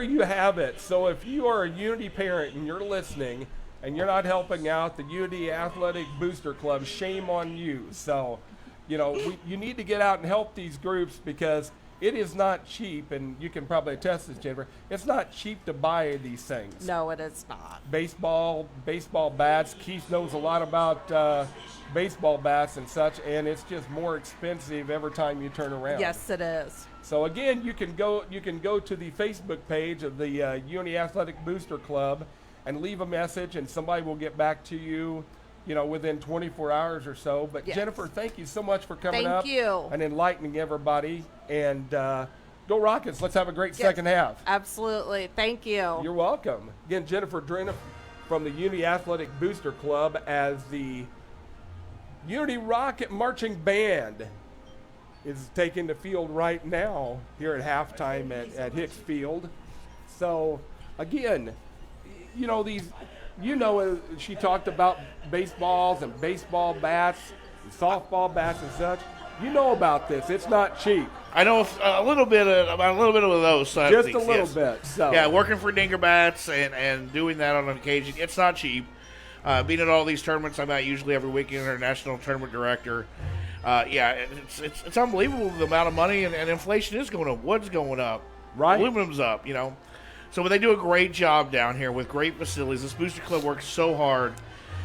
C: you have it. So if you are a Unity parent and you're listening and you're not helping out the Unity Athletic Booster Club, shame on you. So, you need to get out and help these groups because it is not cheap, and you can probably attest this, Jennifer. It's not cheap to buy these things.
K: No, it is not.
C: Baseball bats. Keith knows a lot about baseball bats and such, and it's just more expensive every time you turn around.
K: Yes, it is.
C: So again, you can go to the Facebook page of the Unity Athletic Booster Club and leave a message, and somebody will get back to you, within 24 hours or so. But
K: yes.
C: Jennifer, thank you so much for coming
K: Thank
C: up
K: you.
C: and enlightening everybody. And go Rockets! Let's have a great second half.
K: Absolutely. Thank you.
C: You're welcome. Again, Jennifer Drina from the Unity Athletic Booster Club as the Unity Rocket Marching Band is taking the field right now here at halftime at Hicks Field. So, again, she talked about baseballs and baseball bats, and softball bats and such. You know about this. It's not cheap.
B: I know a little bit of those.
C: Just
B: things,
C: a little
B: yes.
C: bit. So.
B: Yeah, working for Dinger Bats and doing that on occasion, it's not cheap. Being at all these tournaments, I'm at usually every weekend. Our national tournament director. It's unbelievable the amount of money and inflation is going up. Wood's going up.
C: Right.
B: Aluminum's up, So they do a great job down here with great facilities. This Booster Club works so hard.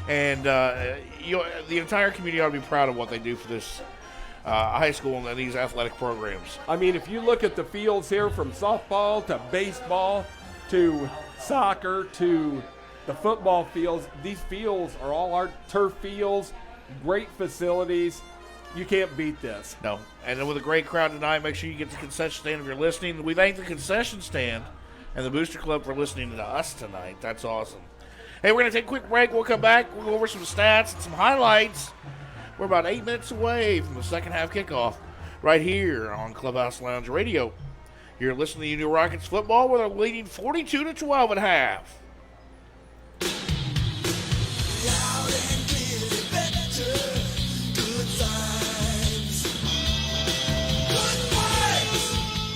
B: And the entire community ought to be proud of what they do for this high school and these athletic programs.
C: I mean, if you look at the fields here from softball to baseball to soccer to the football fields, these fields are all our turf fields, great facilities. You can't beat this.
B: No. And then with a great crowd tonight, make sure you get to the concession stand if you're listening. We thank the concession stand and the Booster Club for listening to us tonight. That's awesome. Hey, we're going to take a quick break. We'll come back. We'll go over some stats and some highlights. We're about 8 minutes away from the second half kickoff right here on Clubhouse Lounge Radio. You're listening to Unity Rockets football where they're leading 42-12 at half.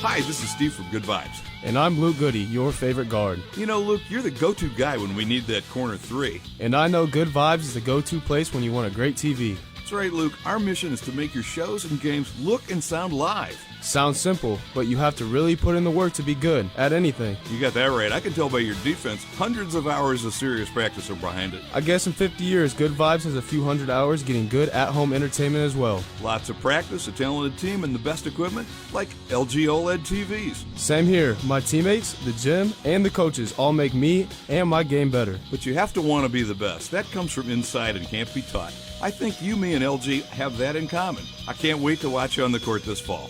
I: Hi, this is Steve from Good Vibes.
J: And I'm Luke Goody, your favorite guard.
I: Luke, you're the go-to guy when we need that corner three.
J: And I know Good Vibes is the go-to place when you want a great TV.
I: That's right, Luke. Our mission is to make your shows and games look and sound live.
J: Sounds simple, but you have to really put in the work to be good at anything.
I: You got that right. I can tell by your defense, hundreds of hours of serious practice are behind it.
J: I guess in 50 years, Good Vibes has a few hundred hours getting good at-home entertainment as well.
I: Lots of practice, a talented team, and the best equipment, like LG OLED TVs.
J: Same here. My teammates, the gym, and the coaches all make me and my game better.
I: But you have to want to be the best. That comes from inside and can't be taught. I think you, me, and LG have that in common. I can't wait to watch you on the court this fall.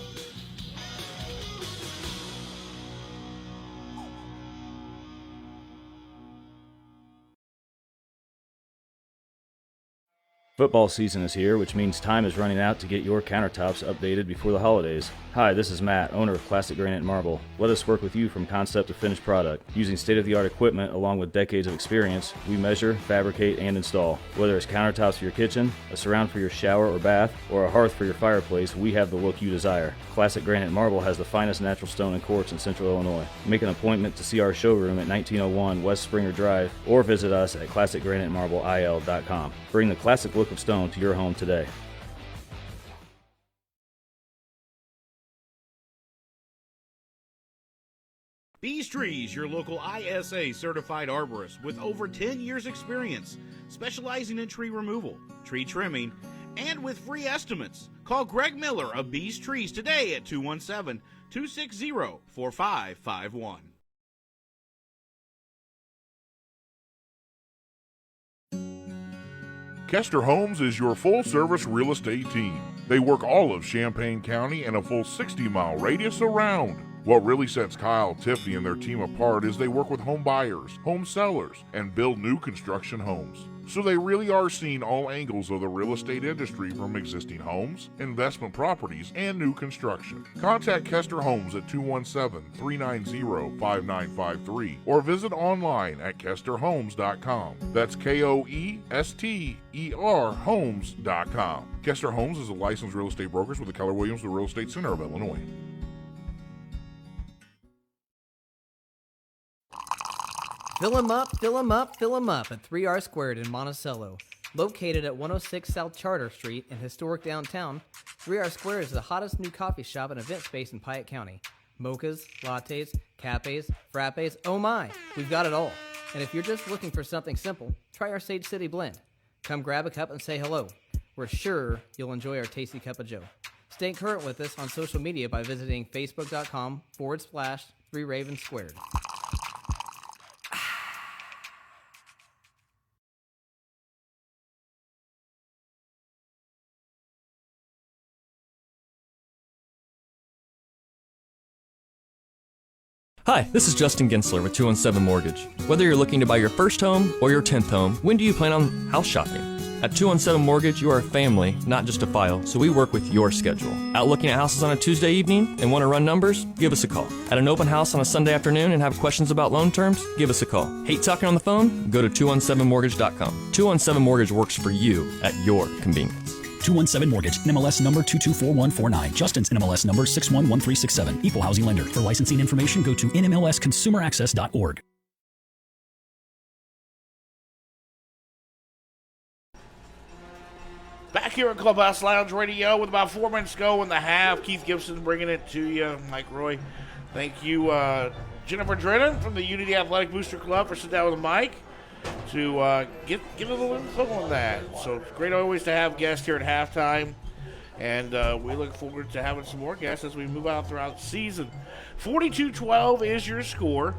L: Football season is here, which means time is running out to get your countertops updated before the holidays. Hi, this is Matt, owner of Classic Granite and Marble. Let us work with you from concept to finished product. Using state-of-the-art equipment along with decades of experience, we measure, fabricate, and install. Whether it's countertops for your kitchen, a surround for your shower or bath, or a hearth for your fireplace, we have the look you desire. Classic Granite and Marble has the finest natural stone and quartz in Central Illinois. Make an appointment to see our showroom at 1901 West Springer Drive or visit us at classicgraniteandmarbleil.com. Bring the classic look of stone to your home today.
A: Bees Trees, your local ISA certified arborist with over 10 years experience, specializing in tree removal, tree trimming, and with free estimates. Call Greg Miller of Bees Trees today at 217-260-4551.
M: Kester Homes is your full-service real estate team. They work all of Champaign County and a full 60-mile radius around. What really sets Kyle, Tiffany, and their team apart is they work with home buyers, home sellers, and build new construction homes. So they really are seeing all angles of the real estate industry, from existing homes, investment properties, and new construction. Contact Kester Homes at 217-390-5953 or visit online at kesterhomes.com. That's KOESTER homes.com. Kester Homes is a licensed real estate broker with the Keller Williams, the Real Estate Center of Illinois.
F: Fill 'em up, fill 'em up, fill 'em up at 3R Squared in Monticello. Located at 106 South Charter Street in historic downtown, 3R Squared is the hottest new coffee shop and event space in Piatt County. Mochas, lattes, cafes, frappes, oh my, we've got it all. And if you're just looking for something simple, try our Sage City blend. Come grab a cup and say hello. We're sure you'll enjoy our tasty cup of joe. Stay current with us on social media by visiting facebook.com/3 Ravens Squared.
D: Hi, this is Justin Gensler with 217 Mortgage. Whether you're looking to buy your first home or your 10th home, when do you plan on house shopping? At 217 Mortgage, you are a family, not just a file, so we work with your schedule. Out looking at houses on a Tuesday evening and want to run numbers? Give us a call. At an open house on a Sunday afternoon and have questions about loan terms? Give us a call. Hate talking on the phone? Go to 217mortgage.com. 217 Mortgage works for you at your convenience.
E: 217 Mortgage, NMLS number 224149. Justin's NMLS number 611367. Equal housing lender. For licensing information, go to nmlsconsumeraccess.org.
B: Back here at Clubhouse Lounge Radio with about 4 minutes to go in the half. Keith Gibson bringing it to you. Mike Roy. Thank you, Jennifer Drennan from the Unity Athletic Booster Club for sitting down with Mike to get a little info on that. So it's great always to have guests here at halftime, and we look forward to having some more guests as we move out throughout the season. 42-12 is your score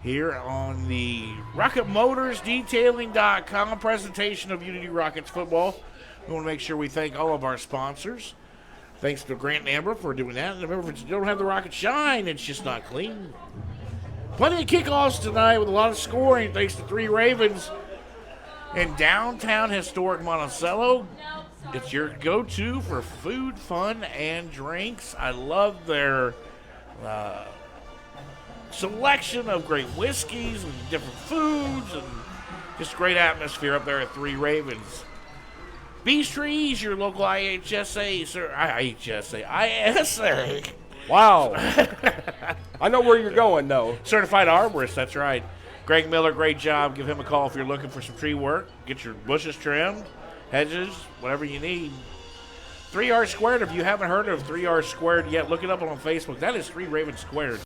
B: here on the RocketMotorsDetailing.com presentation of Unity Rockets football. We want to make sure we thank all of our sponsors. Thanks to Grant and Amber for doing that. And remember, if you don't have the Rocket Shine, it's just not clean. Plenty of kickoffs tonight with a lot of scoring thanks to 3 Ravens in downtown historic Monticello. It's your go-to for food, fun, and drinks. I love their selection of great whiskeys and different foods and just great atmosphere up there at 3 Ravens. Beach Trees, your local ISA.
C: Wow. I know where you're going, though.
B: Certified arborist, that's right. Greg Miller, great job. Give him a call if you're looking for some tree work. Get your bushes trimmed, hedges, whatever you need. 3R Squared, if you haven't heard of 3R Squared yet, look it up on Facebook. That is 3 Ravens Squared.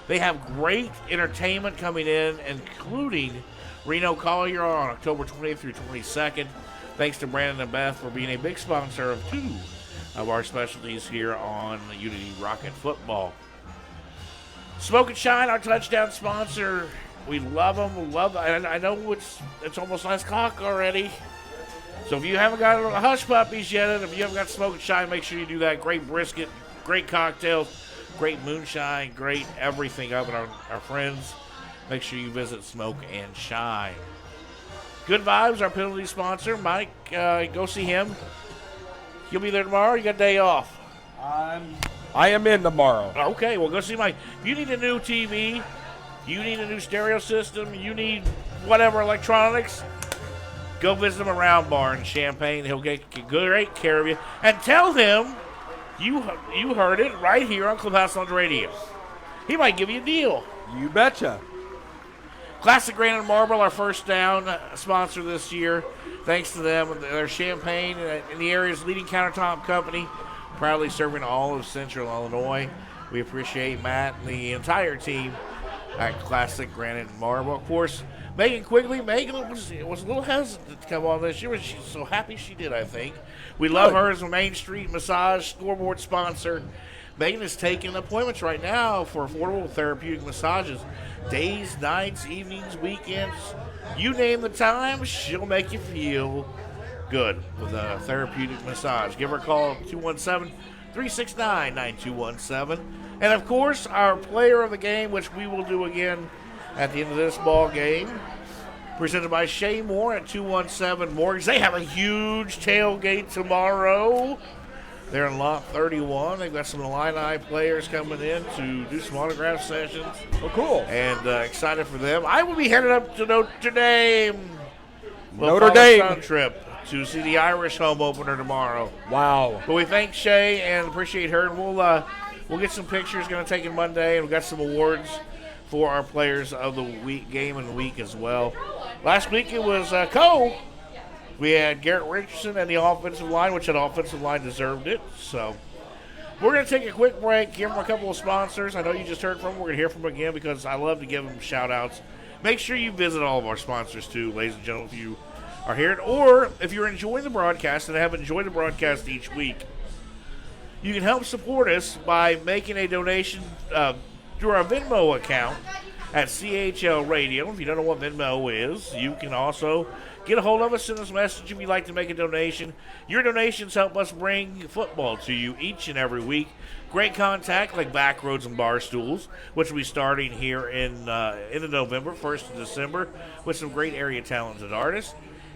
B: They have great entertainment coming in, including Reno Collier on October 20th through 22nd. Thanks to Brandon and Beth for being a big sponsor of 2 of our specialties here on Unity Rocket Football. Smoke and Shine, our touchdown sponsor. We love them. We love them. I know it's almost 9 o'clock already. So if you haven't got Hush Puppies yet, and if you haven't got Smoke and Shine, make sure you do that. Great brisket, great cocktails, great moonshine, great everything of it. Our friends, make sure you visit Smoke and Shine. Good Vibes, our penalty sponsor. Mike, go see him. You'll be there tomorrow? You got a day off?
C: I am in tomorrow.
B: Okay, well, go see Mike. If you need a new TV, you need a new stereo system, you need whatever electronics, go visit him around Bar in Champaign. He'll get great care of you. And tell him you heard it right here on Clubhouse Lounge Radio. He might give you a deal.
C: You betcha.
B: Classic Granite Marble, our first down sponsor this year. Thanks to them, their Champaign in the area's leading countertop company, proudly serving all of Central Illinois. We appreciate Matt and the entire team at Classic Granite Marble. Of course, Megan Quigley. Megan was a little hesitant to come on this year, but she's so happy she did, I think. We love her as a Main Street Massage scoreboard sponsor. Megan is taking appointments right now for affordable therapeutic massages. Days, nights, evenings, weekends. You name the time, she'll make you feel good with a therapeutic massage. Give her a call, 217-369-9217. And, of course, our player of the game, which we will do again at the end of this ball game, presented by Shea Moore at 217 Mortgage. They have a huge tailgate tomorrow. They're in lot 31. They've got some Illini players coming in to do some autograph sessions.
C: Oh, cool.
B: And excited for them. I will be headed up to Notre Dame.
C: Notre Dame.
B: Sun trip to see the Irish home opener tomorrow.
C: Wow.
B: But we thank Shay and appreciate her. And we'll get some pictures going to take in Monday. And we've got some awards for our players of the week, game and week as well. Last week it was We had Garrett Richardson and the offensive line, which that offensive line deserved it. So we're going to take a quick break, give them a couple of sponsors. I know you just heard from them. We're going to hear from them again because I love to give them shout-outs. Make sure you visit all of our sponsors, too, ladies and gentlemen, if you are here. Or if you're enjoying the broadcast and have enjoyed the broadcast each week, you can help support us by making a donation through our Venmo account at CHL Radio. If you don't know what Venmo is, you can also get a hold of us, send us a message if you'd like to make a donation. Your donations help us bring football to you each and every week. Great contact like Backroads and Barstools, which will be starting here in the November, 1st of December, with some great area talented artists.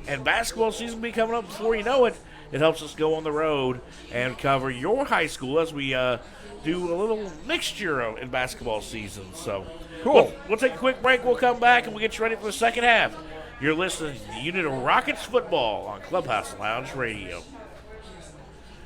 B: And basketball season will be coming up before you know it. It helps us go on the road and cover your high school as we do a little mixture in basketball season. So
C: cool.
B: We'll take a quick break. We'll come back and we'll get you ready for the second half. You're listening to Unit of Rockets Football on Clubhouse Lounge Radio.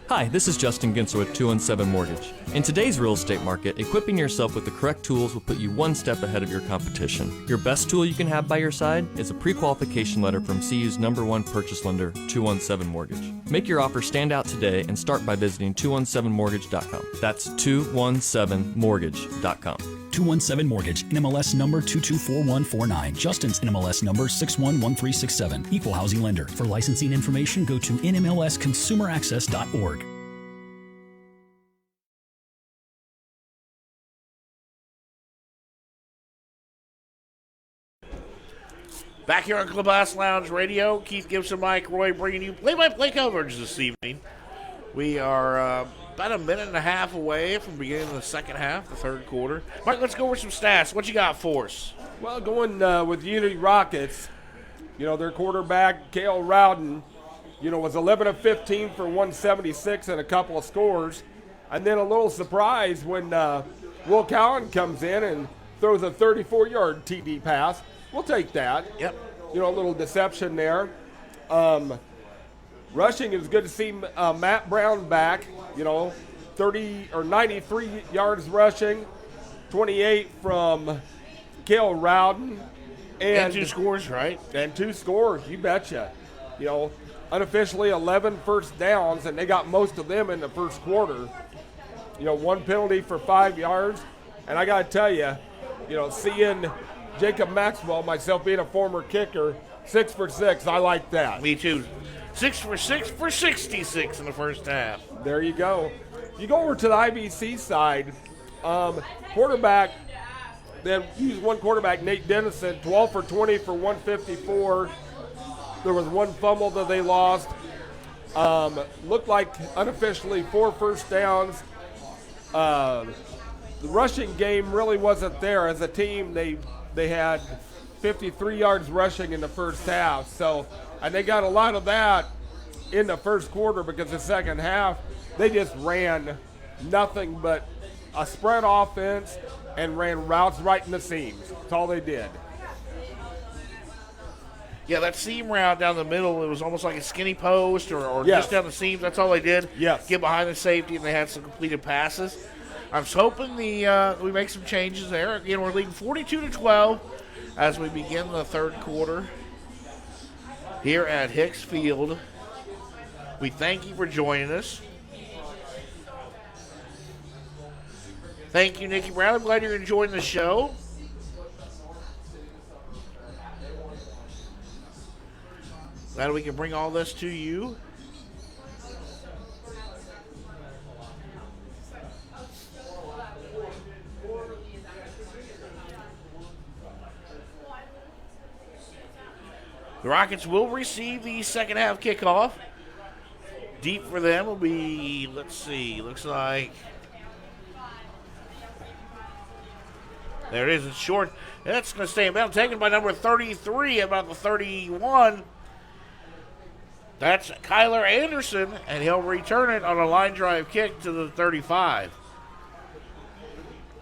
D: Hi, this is Justin Ginser with 217 Mortgage. In today's real estate market, equipping yourself with the correct tools will put you one step ahead of your competition. Your best tool you can have by your side is a pre-qualification letter from CU's #1 purchase lender, 217 Mortgage. Make your offer stand out today and start by visiting 217mortgage.com. That's 217mortgage.com.
E: 217 Mortgage, NMLS number 224149. Justin's NMLS number 611367. Equal housing lender. For licensing information, go to nmlsconsumeraccess.org.
B: Back here on Clubhouse Lounge Radio, Keith Gibson, Mike Roy, bringing you play-by-play coverage this evening. We are about a minute and a half away from beginning the second half, the third quarter. Mike, let's go over some stats. What you got for us?
C: Well, going with Unity Rockets, their quarterback, Cale Rowden, was 11 of 15 for 176 and a couple of scores. And then a little surprise when Will Cowan comes in and throws a 34-yard TD pass. We'll take that.
B: Yep.
C: A little deception there. Rushing, it was good to see Matt Brown back. 30 or 93 yards rushing, 28 from Cale Rowden.
B: And 2 scores, right?
C: And 2 scores, you betcha. Unofficially 11 first downs, and they got most of them in the first quarter. 1 penalty for 5 yards. And I got to tell you, seeing Jacob Maxwell, myself being a former kicker, 6 for 6, I like that.
B: Me too. 6 for 6 for 66 in the first half.
C: There you go. You go over to the IVC side, quarterback, they used one quarterback, Nate Dennison, 12 for 20 for 154. There was 1 fumble that they lost. Looked like unofficially 4 first downs. The rushing game really wasn't there. As a team, they had 53 yards rushing in the first half. So, and they got a lot of that in the first quarter because the second half, they just ran nothing but a spread offense and ran routes right in the seams. That's all they did.
B: Yeah, that seam route down the middle, it was almost like a skinny post or
C: Yes.
B: just down the seams. That's all they did.
C: Yes.
B: Get behind the safety, and they had some completed passes. I was hoping we make some changes there. Again, we're leading 42-12 as we begin the third quarter here at Hicks Field. We thank you for joining us. Thank you, Nikki Brown. I'm glad you're enjoying the show. Glad we can bring all this to you. The Rockets will receive the second half kickoff. Deep for them will be, let's see, looks like There it is. It's short. That's going to stay in bounds. Taken by number 33, about the 31. That's Kyler Anderson, and he'll return it on a line drive kick to the 35.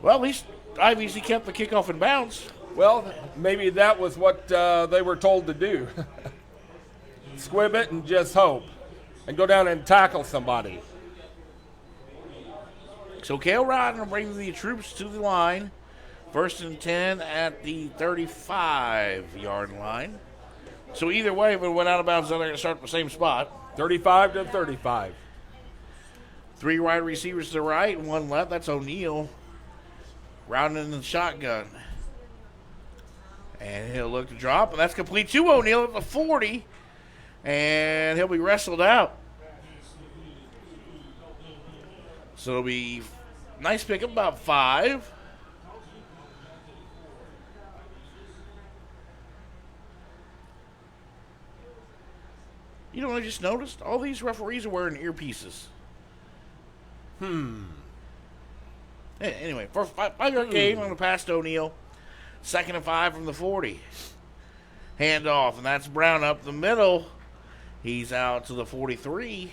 B: Well, at least IVC kept the kickoff in bounds.
C: Well, maybe that was what they were told to do. Squib it and just hope. And go down and tackle somebody.
B: So Cale Rodden will bring the troops to the line. 1st and 10 at the 35-yard line. So either way, if it went out of bounds, they're going to start at the same spot.
C: 35 to 35.
B: 3 wide receivers to the right, 1 left. That's O'Neal. Rounding in the shotgun. And he'll look to drop, and that's complete to O'Neal at the 40. And he'll be wrestled out. So it'll be nice pickup, about 5. You know what I just noticed? All these referees are wearing earpieces. Anyway, for 5-yard gain on the pass to O'Neal. 2nd and 5 from the 40. Handoff, and that's Brown up the middle. He's out to the 43.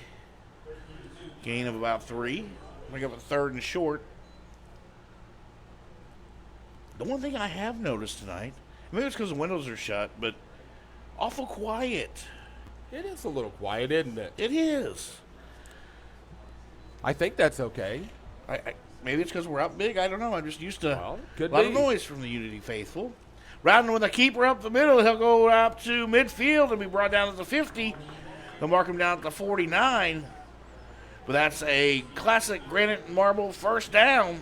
B: Gain of about 3. Bring up a 3rd and short. The one thing I have noticed tonight, maybe it's because the windows are shut, but awful quiet.
C: It is a little quiet, isn't it?
B: It is.
C: I think that's okay.
B: Maybe it's because we're up big. I don't know. I'm just used to a
C: could
B: lot
C: be.
B: of noise from the Unity faithful. Riding with a keeper up the middle. He'll go up to midfield and be brought down to the 50. They'll mark him down at the 49. But that's a classic granite and marble 1st down.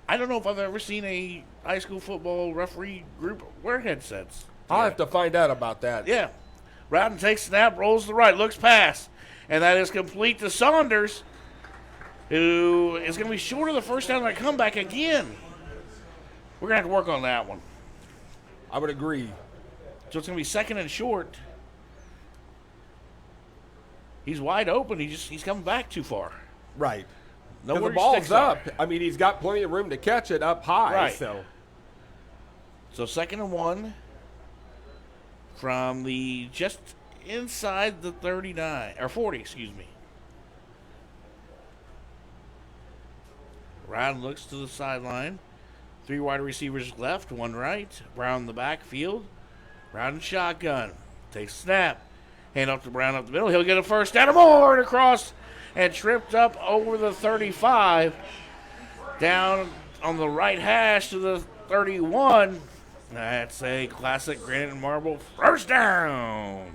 B: I don't know if I've ever seen a high school football referee group wear headsets.
C: I'll have to find out about that.
B: Yeah. Rowden takes snap, rolls to the right, looks pass. And that is complete to Saunders, who is going to be short of the 1st down on that comeback again. We're going to have to work on that one.
C: I would agree.
B: So it's going to be 2nd and short. He's wide open. He's coming back too far.
C: Right.
B: Nowhere
C: The
B: his
C: ball's
B: sticks
C: up.
B: are.
C: I mean, he's got plenty of room to catch it up high.
B: Right.
C: So
B: 2nd and 1 from the just inside the 39 or 40, excuse me. Ryan looks to the sideline. 3 wide receivers left, 1 right. Brown in the backfield. Brown in shotgun. Takes snap. Hand off to Brown up the middle. He'll get a 1st down. More and across and tripped up over the 35. Down on the right hash to the 31. That's a classic granite and marble 1st down.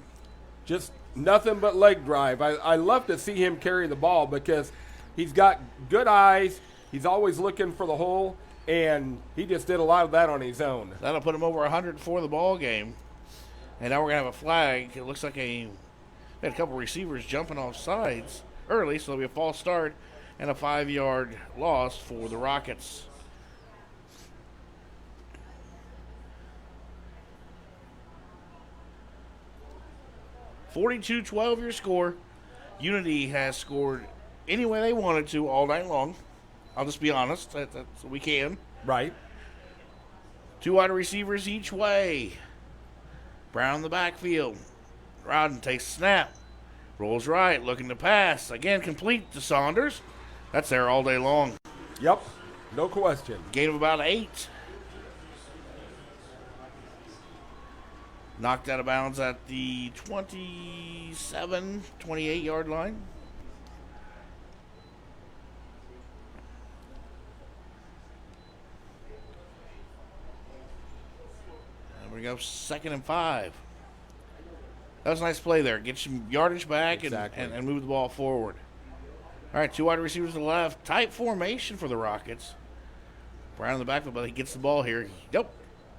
C: just nothing but leg drive. I love to see him carry the ball because he's got good eyes. He's always looking for the hole, and he just did a lot of that on his own.
B: That'll put him over 100 for the ball game. And now we're going to have a flag. It looks like they had a couple receivers jumping off sides early, so there'll be a false start and a 5-yard loss for the Rockets. (42-12) your score. Unity has scored any way they wanted to all night long. I'll just be honest. That's we can.
C: Right.
B: 2 wide receivers each way. Brown in the backfield. Rodden takes a snap. Rolls right, looking to pass. Again, complete to Saunders. That's there all day long.
C: Yep, no question.
B: Gain of about 8. Knocked out of bounds at the 27, 28-yard line. And we go 2nd and 5. That was a nice play there. Get some yardage back and move the ball forward. All right, 2 wide receivers to the left. Tight formation for the Rockets. Brown in the backfield, but he gets the ball here. Nope.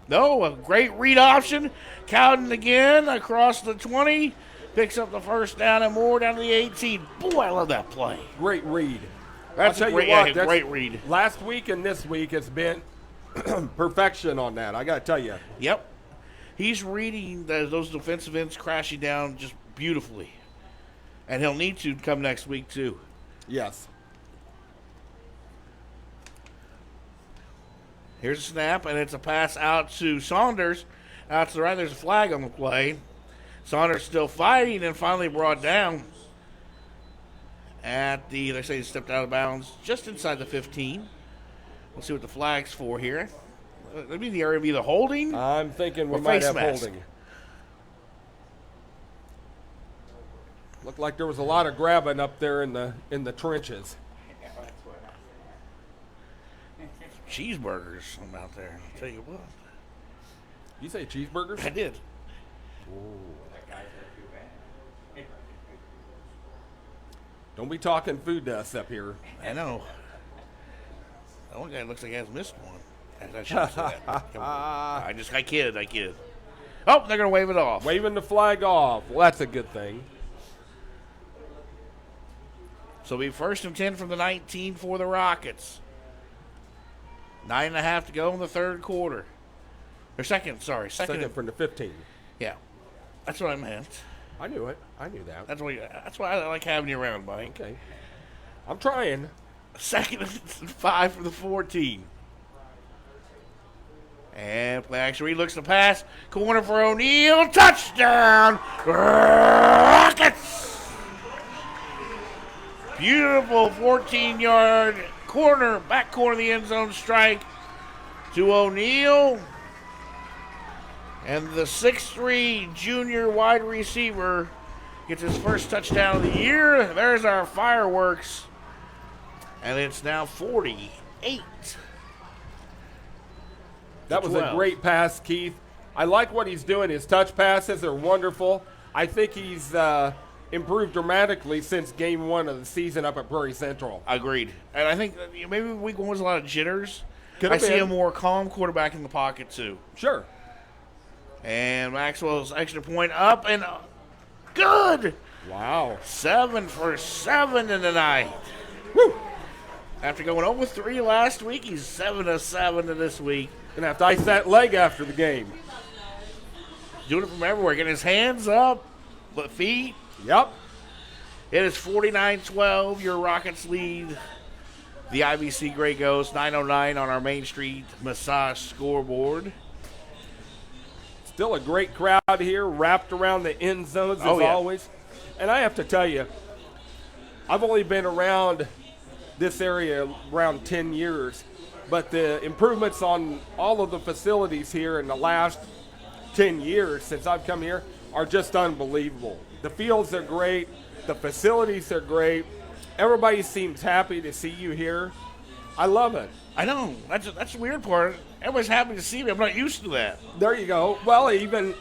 B: No, a great read option. Cowden again across the 20. Picks up the 1st down and more down to the 18. Boy, I love that play.
C: Great read.
B: That's a great read.
C: Last week and this week has been perfection on that, I got to tell you.
B: Yep. He's reading those defensive ends crashing down just beautifully. And he'll need to come next week, too.
C: Yes.
B: Here's a snap, and it's a pass out to Saunders. Out to the right, there's a flag on the play. Saunders still fighting and finally brought down at the, they say he stepped out of bounds just inside the 15. We'll see what the flag's for here. That'd be the area of either holding.
C: I'm thinking we
B: or
C: might
B: face
C: have
B: mask.
C: holding. Looked like there was a lot of grabbing up there in the trenches.
B: Cheeseburgers from out there, I'll tell you what.
C: You say cheeseburgers?
B: I did.
C: Don't be talking food to us up here.
B: I know. The one guy looks like he has missed one. I shouldn't say that. Come on. I kid. Oh, they're going to wave it off.
C: Waving the flag off. Well, that's a good thing.
B: So it'll be 1st and 10 from the 19 for the Rockets. 9.5 to go in the third quarter. Or second
C: from the 15.
B: Yeah. That's what I meant.
C: I knew it. I knew that.
B: That's why I like having you around, Mike.
C: Okay. I'm trying.
B: 2nd and 5 for the 14. And play action. He looks to pass. Corner for O'Neal. Touchdown. Rockets. Beautiful 14-yard corner, back corner of the end zone strike to O'Neal. And the 6'3 junior wide receiver gets his first touchdown of the year. There's our fireworks. And it's now 48.
C: That was a great pass, Keith. I like what he's doing. His touch passes are wonderful. I think he's improved dramatically since game 1 of the season up at Prairie Central.
B: Agreed. And I think maybe week 1 was a lot of jitters.
C: Could
B: I
C: have
B: see
C: been.
B: a more calm quarterback in the pocket, too.
C: Sure.
B: And Maxwell's extra point up and good.
C: Wow.
B: 7 for 7 in the night.
C: Woo.
B: After going 0 for 3 last week, he's 7 of 7 this week.
C: Gonna have to ice that leg after the game.
B: Doing it from everywhere. Getting his hands up, but feet.
C: Yep.
B: It is 49-12. Your Rockets lead the IVC Grey Ghost. 9:09 on our Main Street Massage scoreboard.
C: Still a great crowd here, wrapped around the end zones as always. And I have to tell you, I've only been around this area around 10 years, but the improvements on all of the facilities here in the last 10 years since I've come here are just unbelievable. The fields are great. The facilities are great. Everybody seems happy to see you here. I love it.
B: I know. That's the weird part. Everybody's happy to see me. I'm not used to that.
C: There you go. Well, even,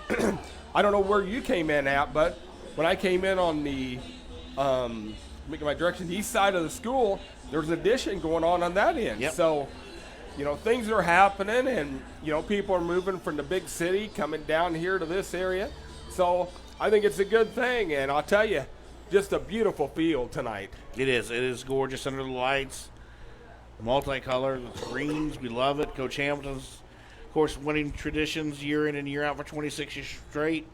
C: I don't know where you came in at, but when I came in on the, making my direction, the east side of the school, there's an addition going on that end.
B: Yep.
C: So, things are happening, and, people are moving from the big city, coming down here to this area. So I think it's a good thing, and I'll tell you, just a beautiful field tonight.
B: It is. It is gorgeous under the lights. The multicolor, the greens, we love it. Coach Hamilton's, of course, winning traditions year in and year out for 26 years straight.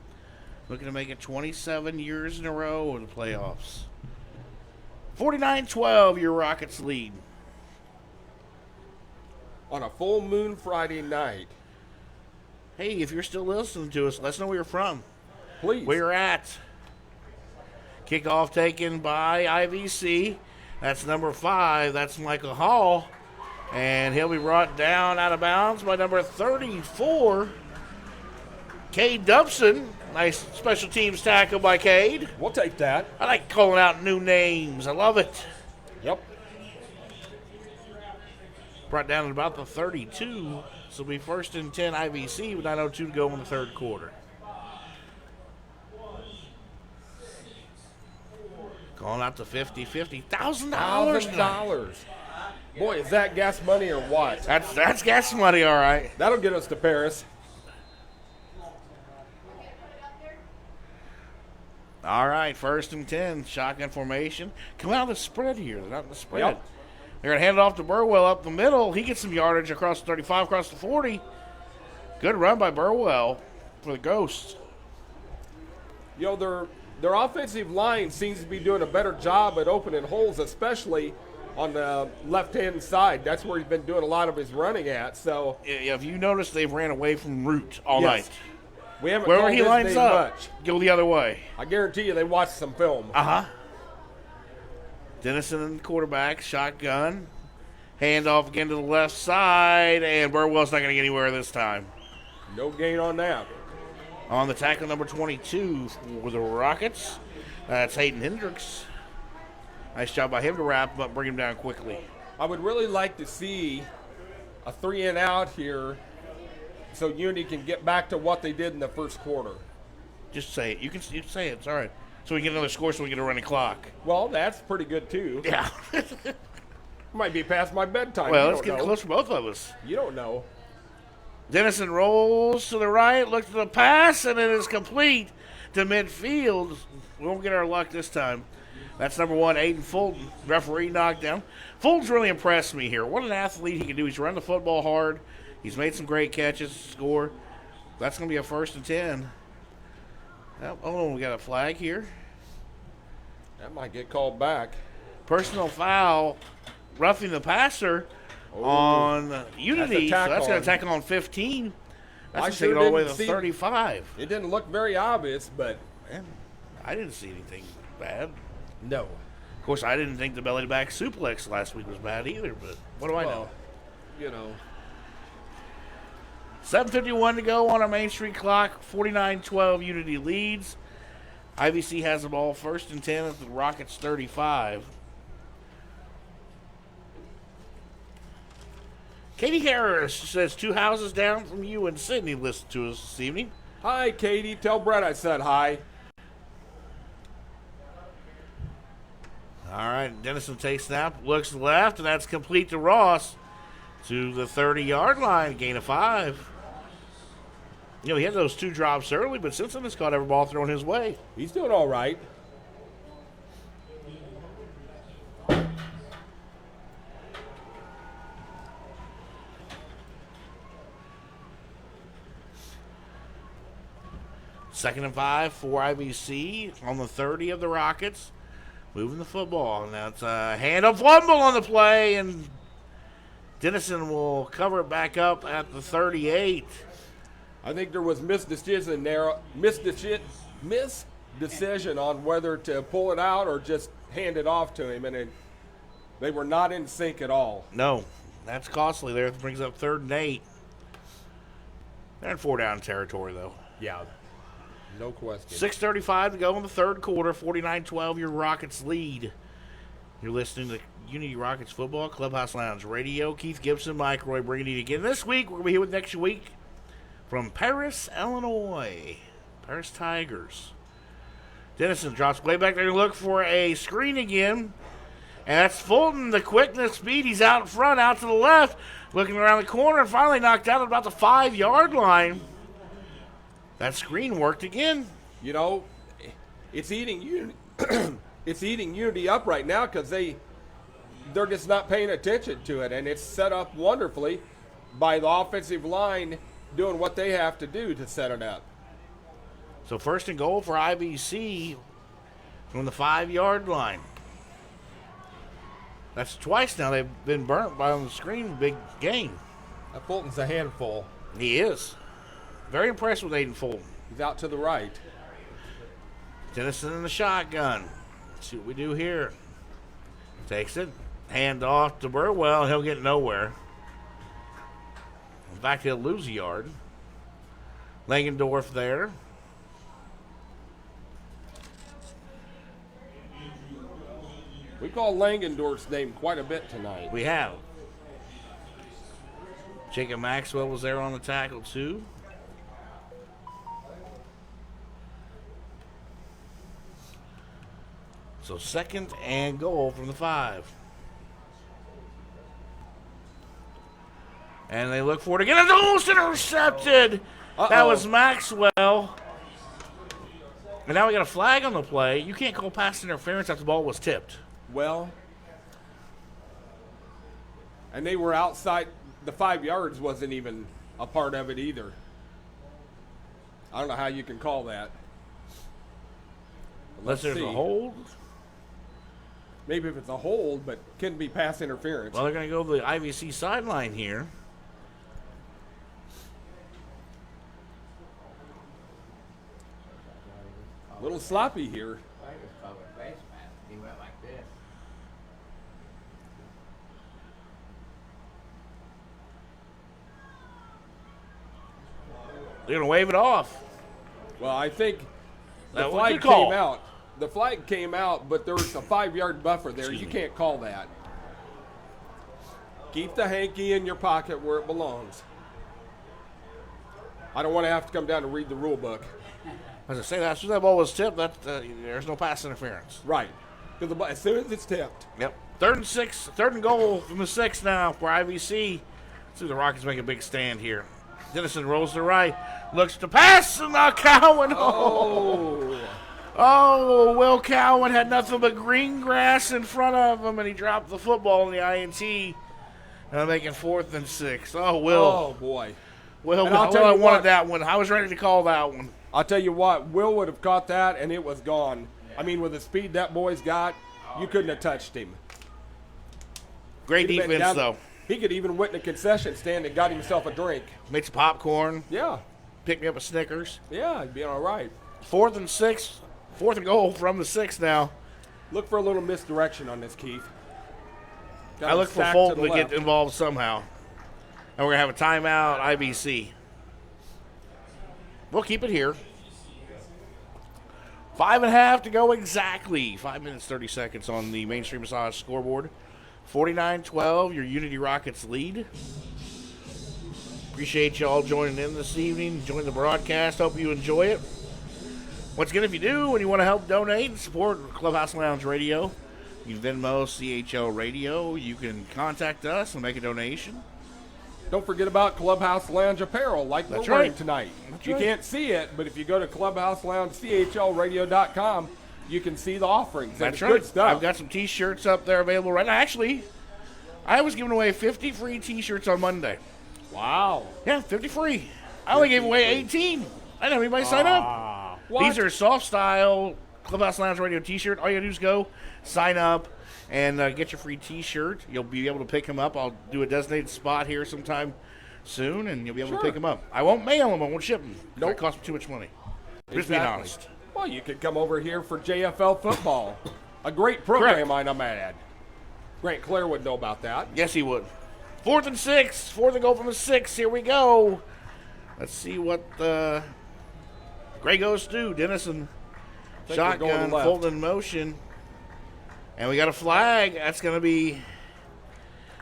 B: Looking to make it 27 years in a row in the playoffs. 49-12, your Rockets lead.
C: On a full moon Friday night.
B: Hey, if you're still listening to us, let us know where you're from.
C: Please.
B: Where you're at. Kickoff taken by IVC. That's number 5. That's Michael Hall. And he'll be brought down out of bounds by number 34, Cade Gibson. Nice special teams tackle by Cade.
C: We'll take that.
B: I like calling out new names. I love it.
C: Yep.
B: Brought down at about the 32. So it'll be 1st and 10 IVC with 9:02 to go in the third quarter. Calling out to 50, $1,000.
C: Boy, is that gas money or what?
B: That's gas money, all right.
C: That'll get us to Paris.
B: All right, 1st and 10, shotgun formation. Come out of the spread here. They're not in the spread.
C: Yep.
B: They're going to hand it off to Burwell up the middle. He gets some yardage across the 35, across the 40. Good run by Burwell for the Ghosts.
C: They're their offensive line seems to be doing a better job at opening holes, especially on the left-hand side. That's where he's been doing a lot of his running at. So,
B: yeah, if you notice, they've ran away from route all night.
C: We haven't
B: Wherever
C: called
B: he
C: his
B: lines
C: name
B: up,
C: much.
B: go the other way.
C: I guarantee you they watched some film.
B: Dennison, quarterback, shotgun. Handoff again to the left side, and Burwell's not going to get anywhere this time.
C: No gain on that.
B: On the tackle, number 22 for the Rockets. That's Hayden Hendricks. Nice job by him to wrap him up, bring him down quickly.
C: I would really like to see a 3-and-out here so Unity can get back to what they did in the first quarter.
B: Just say it. You can say it. It's all right. So we get another score so we get a running clock.
C: Well, that's pretty good, too.
B: Yeah.
C: Might be past my bedtime.
B: Well, it's getting close for both of us.
C: You don't know.
B: Dennison rolls to the right, looks to the pass, and it is complete to midfield. We won't get our luck this time. That's number 1, Aiden Fulton. Referee knockdown. Fulton's really impressed me here. What an athlete he can do. He's run the football hard. He's made some great catches, score. That's going to be a 1st and 10. Oh, we got a flag here.
C: That might get called back.
B: Personal foul, roughing the passer on Unity. So that's going to tackle on 15. That's going to take it all the way to 35.
C: It didn't look very obvious, but
B: man, I didn't see anything bad.
C: No.
B: Of course, I didn't think the belly-to-back suplex last week was bad either, but what do I know?
C: You know.
B: 7:51 to go on our Main Street clock. 49-12 Unity leads. IVC has the ball 1st and 10 at the Rockets 35. Katie Harris says 2 houses down from you and Sydney listened to us this evening.
C: Hi, Katie. Tell Brett I said hi.
B: All right, Dennison takes snap, looks left, and that's complete to Ross to the 30-yard line, gain of 5. You know, he had those 2 drops early, but Simpson has caught every ball thrown his way.
C: He's doing all right.
B: Second and 5 for IVC on the 30 of the Rockets. Moving the football, and that's a hand-up fumble on the play, and Dennison will cover it back up at the 38.
C: I think there was misdecision there, misdecision on whether to pull it out or just hand it off to him, and they were not in sync at all.
B: No, that's costly there. It brings up 3rd and 8. They're in 4-down territory, though.
C: Yeah, no question.
B: 6:35 to go in the 3rd quarter. 49-12, your Rockets lead. You're listening to Unity Rockets Football, Clubhouse Lounge Radio. Keith Gibson, Mike Roy bringing you again. This week, we're going to be here with next week from Paris, Illinois. Paris Tigers. Dennison drops way back there to look for a screen again. And that's Fulton, the quickness, speed. He's out in front, out to the left, looking around the corner, and finally knocked out at about the 5-yard line. That screen worked again.
C: You know, it's eating Unity up right now because they're just not paying attention to it, and it's set up wonderfully by the offensive line doing what they have to do to set it up.
B: So 1st and goal for IVC from the 5-yard line. That's twice now they've been burnt by on the screen. Big game.
C: Fulton's a handful.
B: He is. Very impressed with Aiden Fulton.
C: He's out to the right.
B: Dennison in the shotgun. Let's see what we do here. Takes it. Hand off to Burwell, and he'll get nowhere. In fact, he'll lose a yard. Langendorf there.
C: We call Langendorf's name quite a bit tonight.
B: We have. Jacob Maxwell was there on the tackle, too. So 2nd and goal from the 5. And they look for it again. It's almost intercepted. That was Maxwell. And now we got a flag on the play. You can't call pass interference after the ball was tipped.
C: Well, and they were outside. The 5 yards wasn't even a part of it either. I don't know how you can call that.
B: Unless there's a hold.
C: Maybe if it's a hold, but couldn't be pass interference.
B: Well, they're going to go to the IVC sideline here.
C: A little sloppy here.
B: They're going to wave it off.
C: Well, I think the
B: That was a
C: flag
B: good call.
C: came out. The flag came out, but there was a 5-yard buffer there. You can't call that. Keep the hanky in your pocket where it belongs. I don't want to have to come down and read the rule book.
B: As I say, as soon as that ball was tipped, there's no pass interference.
C: Right. Because as soon as it's tipped.
B: Yep. 3rd and 6, 3rd and goal from the 6 now for IVC. Let's see the Rockets make a big stand here. Dennison rolls to the right, looks to pass, and Cowan. Oh, Will Cowan had nothing but green grass in front of him, and he dropped the football in the INT. Making 4th and 6. Oh, Will.
C: Oh, boy.
B: Will,
C: I
B: wanted that one. I was ready to call that one.
C: I'll tell you what, Will would have caught that, and it was gone. I mean, with the speed that boy's got, you couldn't have touched him.
B: Great defense, though.
C: He could even went in a concession stand and got himself a drink.
B: Made some popcorn.
C: Yeah.
B: Picked me up a Snickers.
C: Yeah, he'd be all right.
B: 4th and 6. 4th and goal from the 6 now.
C: Look for a little misdirection on this, Keith.
B: I look for Fulton to get involved somehow. And we're going to have a timeout, IVC. We'll keep it here. 5.5 to go exactly. 5 minutes, 30 seconds on the Main Street Massage scoreboard. 49-12, your Unity Rockets lead. Appreciate you all joining in this evening, joining the broadcast. Hope you enjoy it. Once again, if you do and you want to help donate and support Clubhouse Lounge Radio, you can Venmo CHL Radio. You can contact us and make a donation.
C: Don't forget about Clubhouse Lounge apparel like we're wearing tonight. You can't see it, but if you go to clubhouseloungechlradio.com, you can see the offerings.
B: That's
C: right. Good stuff.
B: I've got some T-shirts up there available right now. Actually, I was giving away 50 free T-shirts on Monday.
C: Wow.
B: Yeah, 50 free. I only gave away 18. I didn't have anybody sign up.
C: What?
B: These are soft style Clubhouse Lounge Radio T-shirt. All you got to do is go sign up and get your free T-shirt. You'll be able to pick them up. I'll do a designated spot here sometime soon, and you'll be able to pick them up. I won't mail them. I won't ship them. Nope. It costs me too much money. Just being honest.
C: Well, you could come over here for JFL football. A great program, I might add. Grant Clare would know about that.
B: Yes, he would. 4th and 6. 4th and goal from the 6. Here we go. Let's see what Gray goes to do. Dennison, shotgun, Fulton in motion. And we got a flag. That's going to be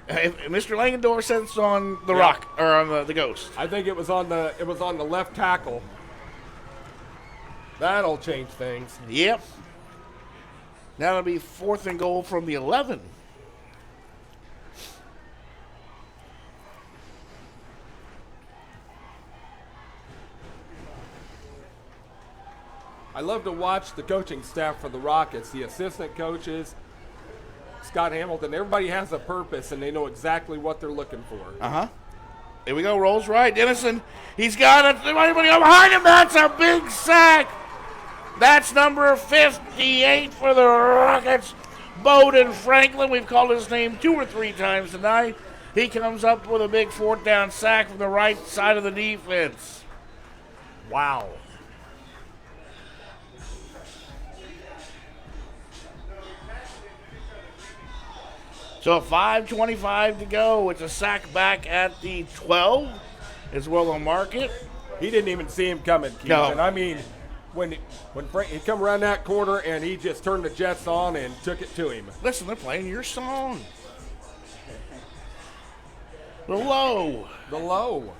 B: Mr. Langendorf sends on the rock or on the ghost.
C: I think it was on the left tackle. That'll change things.
B: Yep. Now it'll be 4th and goal from the 11.
C: I love to watch the coaching staff for the Rockets, the assistant coaches, Scott Hamilton. Everybody has a purpose, and they know exactly what they're looking for.
B: Uh-huh. Here we go. Rolls right. Dennison, he's got it. Anybody behind him? That's a big sack. That's number 58 for the Rockets. Bowden Franklin. We've called his name 2 or 3 times tonight. He comes up with a big 4th down sack from the right side of the defense. Wow. So 5:25 to go. It's a sack back at the 12 as well on market.
C: He didn't even see him coming, Keith.
B: No.
C: And I mean, when Frank, he come around that corner and he just turned the Jets on and took it to him.
B: Listen, they're playing your song. The low.
C: The low.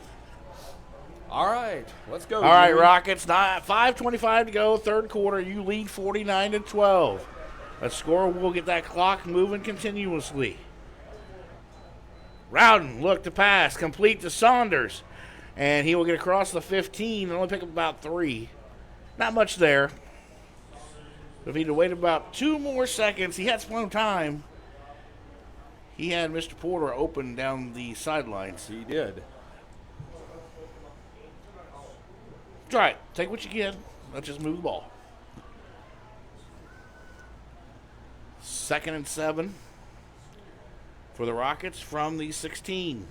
C: All right, let's go.
B: All right, Rockets. 5:25 to go, 3rd quarter. You lead 49-12. A score will get that clock moving continuously. Rowden look to pass, complete to Saunders. And he will get across the 15 and only pick up about 3. Not much there. But if he'd have waited about 2 more seconds, he had plenty of time. He had Mr. Porter open down the sidelines.
C: He did.
B: Try it. Take what you get. Let's just move the ball. 2nd and 7 for the Rockets from the 16.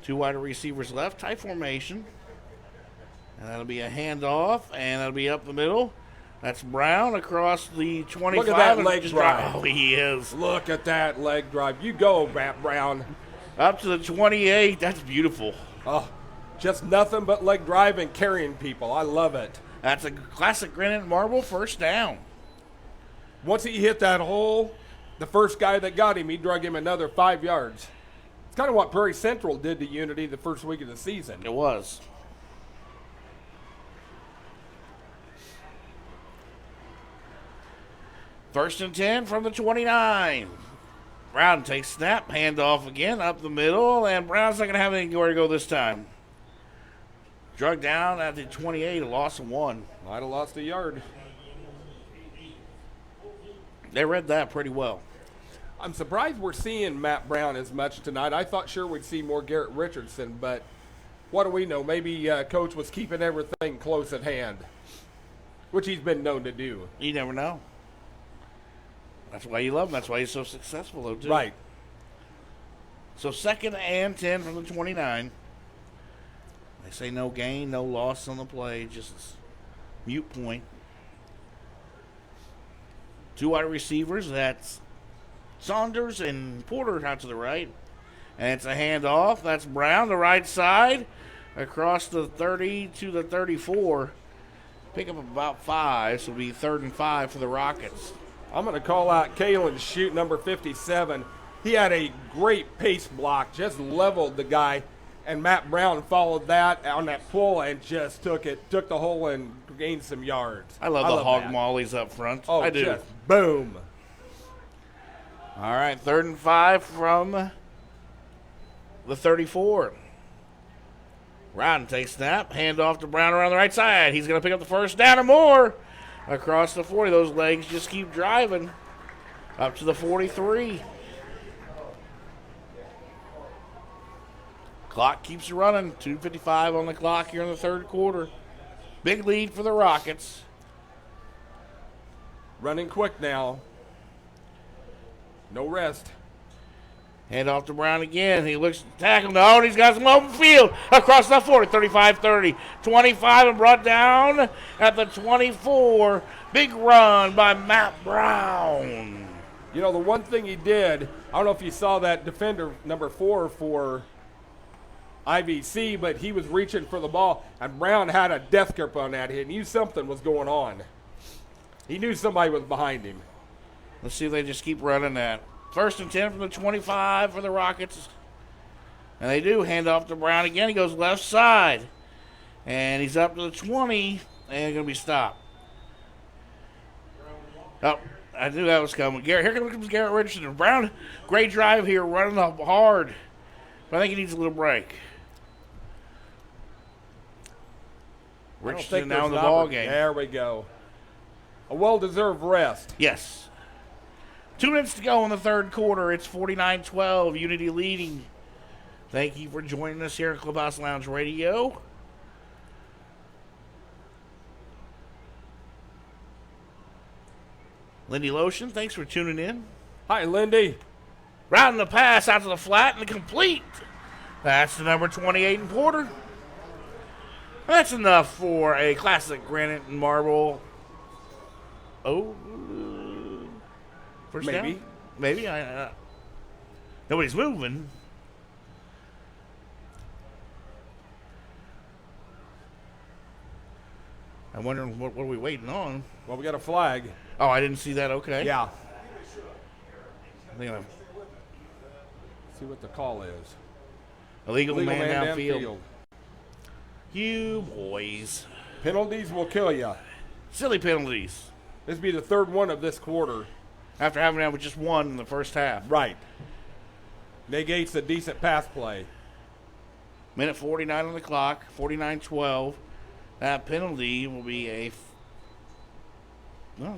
B: 2 wide receivers left, tight formation. And that'll be a handoff, and that'll be up the middle. That's Brown across the 25.
C: Look at that leg drive.
B: Oh, he is.
C: Look at that leg drive. You go, Matt Brown.
B: Up to the 28. That's beautiful.
C: Oh, just nothing but leg drive and carrying people. I love it.
B: That's a classic granite marble first down.
C: Once he hit that hole, the first guy that got him, he drug him another 5 yards. It's kind of what Prairie Central did to Unity the first week of the season.
B: It was. First and 10 from the 29. Brown takes snap, handoff again, up the middle, and Brown's not going to have anywhere to go this time. Drug down at the 28, a loss of 1.
C: Might have lost a yard.
B: They read that pretty well.
C: I'm surprised we're seeing Matt Brown as much tonight. I thought sure we'd see more Garrett Richardson, but what do we know? Maybe Coach was keeping everything close at hand, which he's been known to do.
B: You never know. That's why you love him. That's why he's so successful, though, too.
C: Right.
B: So 2nd and 10 from the 29. They say no gain, no loss on the play, just mute point. 2 wide receivers. That's Saunders and Porter out to the right. And it's a handoff. That's Brown, the right side, across the 30 to the 34. Pick up about 5, so it'll be 3rd and 5 for the Rockets.
C: I'm going to call out Kalen Shute, number 57. He had a great pace block, just leveled the guy, and Matt Brown followed that on that pull and just took the hole and gained some yards.
B: I love the hog
C: that.
B: mollies up front.
C: Oh,
B: I do.
C: Just boom.
B: All right, 3rd and 5 from the 34. Brown takes snap, hand off to Brown around the right side. He's going to pick up the first down or more. Across the 40, those legs just keep driving up to the 43. Clock keeps running. 2:55 on the clock here in the 3rd quarter. Big lead for the Rockets.
C: Running quick now. No rest.
B: Hand off to Brown again. He looks to tackle. No, and he's got some open field across the 40. 35-30. 25 and brought down at the 24. Big run by Matt Brown.
C: You know, the one thing he did, I don't know if you saw that defender, number 4 for IVC, but he was reaching for the ball, and Brown had a death grip on that. He knew something was going on. He knew somebody was behind him.
B: Let's see if they just keep running that. 1st and 10 from the 25 for the Rockets. And they do hand off to Brown again. He goes left side. And he's up to the 20 and going to be stopped. Oh, I knew that was coming. Here comes Garrett Richardson. Brown, great drive here, running up hard. But I think he needs a little break. Richardson now in the ball game.
C: There we go. A well-deserved rest.
B: Yes. 2 minutes to go in the 3rd quarter. It's 49-12, Unity leading. Thank you for joining us here at Clubhouse Lounge Radio. Lindy Lotion, thanks for tuning in.
C: Hi, Lindy.
B: Routing the pass out to the flat and complete. That's the number 28 in Porter. That's enough for a classic granite and marble. Oh, first
C: maybe.
B: down? Maybe. Nobody's moving. I'm wondering what are we waiting on?
C: Well, we got a flag.
B: Oh, I didn't see that. Okay.
C: Yeah.
B: I think
C: See what the call is.
B: Illegal man downfield. You boys.
C: Penalties will kill you.
B: Silly penalties.
C: This will be the 3rd one of this quarter.
B: After having out with just 1 in the first half.
C: Right. Negates a decent pass play.
B: Minute 49 on the clock. 49-12. That penalty will be a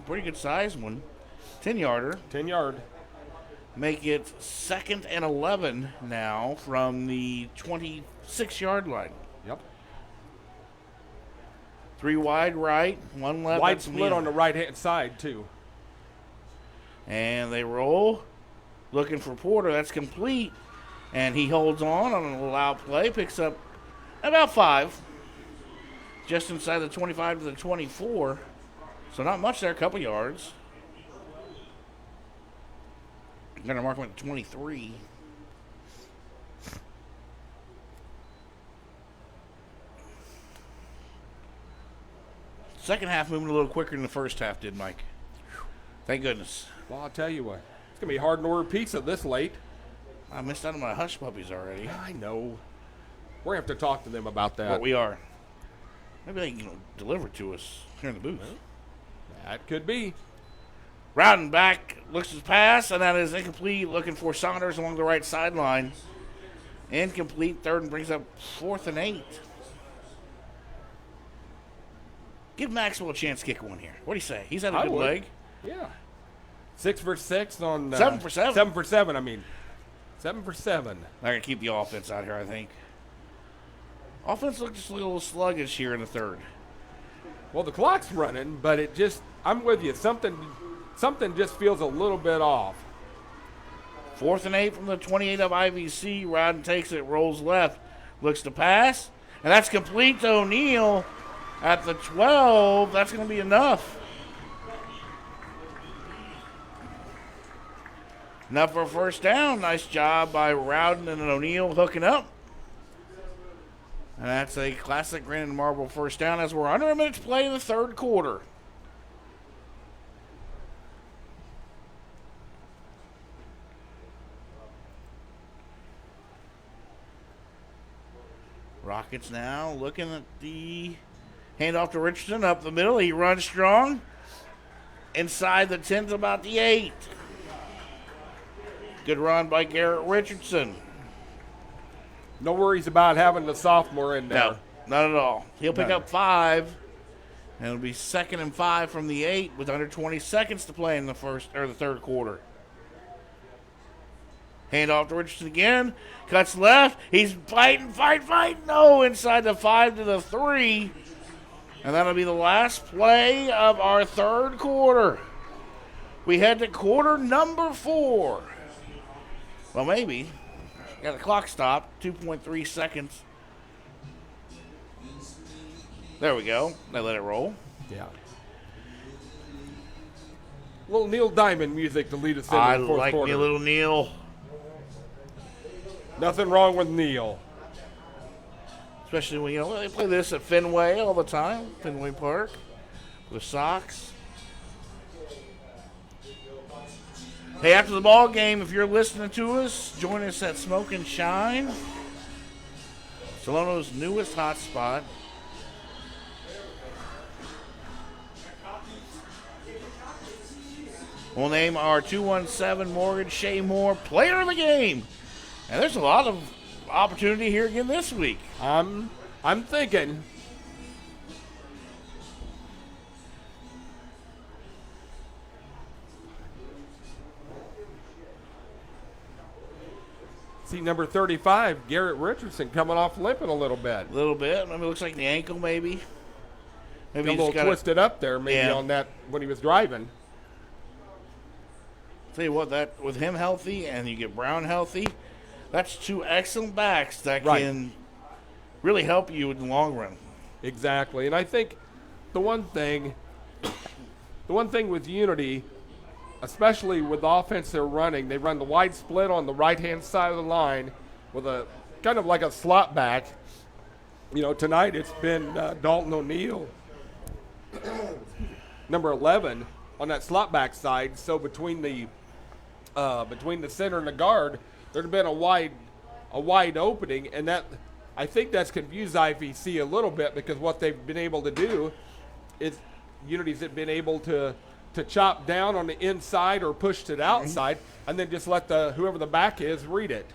B: pretty good size one. 10-yarder.
C: 10-yard.
B: Make it 2nd and 11 now from the 26-yard line.
C: Yep.
B: 3 wide right, 1 left.
C: Wide
B: That's
C: split
B: Neal.
C: on the right-hand side, too.
B: And they roll. Looking for Porter. That's complete. And he holds on a little out play. Picks up about 5. Just inside the 25 to the 24. So not much there, a couple yards. Going to mark him at 23. Second half moving a little quicker than the first half did, Mike. Thank goodness.
C: Well, I'll tell you what. It's going to be hard to order pizza this late.
B: I missed out on my hush puppies already.
C: I know. We're going to have to talk to them about that.
B: But we are. Maybe they can deliver to us here in the booth.
C: That could be.
B: Rowden back, looks his pass, and that is incomplete. Looking for Saunders along the right sideline. Incomplete. Third and brings up 4th and 8. Give Maxwell a chance to kick one here. What do you say? He's had a good leg.
C: Yeah. 6 for 6 on
B: 7 for 7.
C: 7 for 7. I mean, 7 for 7.
B: They're gonna keep the offense out here, I think. Offense looks just a little sluggish here in the third.
C: Well, the clock's running, but it just—I'm with you. Something just feels a little bit off.
B: 4th and 8 from the 28 of IVC. Rowden takes it, rolls left, looks to pass, and that's complete to O'Neal at the 12. That's going to be enough. Enough for a first down. Nice job by Rowden and O'Neal hooking up. And that's a classic Granite Marble first down as we're under a minute to play in the third quarter. Rockets now looking at the handoff to Richardson up the middle. He runs strong. Inside the 10 to about the 8. Good run by Garrett Richardson.
C: No worries about having the sophomore in there.
B: No, not at all. He'll pick up 5, and it'll be 2nd and 5 from the 8 with under 20 seconds to play in the third quarter. Handoff to Richardson again. Cuts left. He's fighting. No, inside the 5 to the 3. And that'll be the last play of our third quarter. We head to quarter number 4. Well, maybe. Got the clock stopped. 2.3 seconds. There we go. They let it roll.
C: Yeah. Little Neil Diamond music to lead us into
B: I
C: the fourth
B: like
C: quarter.
B: me a little Neil.
C: Nothing wrong with Neil.
B: Especially when, they play this at Fenway all the time. Fenway Park. With Sox. Hey, after the ball game, if you're listening to us, join us at Smoke and Shine, Salono's newest hot spot. We'll name our 217 Morgan Shea Moore Player of the Game. And there's a lot of opportunity here again this week.
C: I'm thinking. See, number 35, Garrett Richardson, coming off limping a little bit.
B: A little bit. I mean, it looks like the ankle, maybe. Maybe
C: a little twisted up there, maybe on that when he was driving.
B: Tell you what, that with him healthy and you get Brown healthy, that's 2 excellent backs that can really help you in the long run.
C: Exactly, and I think the one thing with Unity, especially with the offense they're running, they run the wide split on the right-hand side of the line with a kind of like a slot back. Tonight it's been Dalton O'Neal, number 11, on that slot back side. So between the center and the guard, there's been a wide opening, and that I think that's confused IVC a little bit, because what they've been able to do is Unity's been able to chop down on the inside or push to the outside, and then just let whoever the back is read it.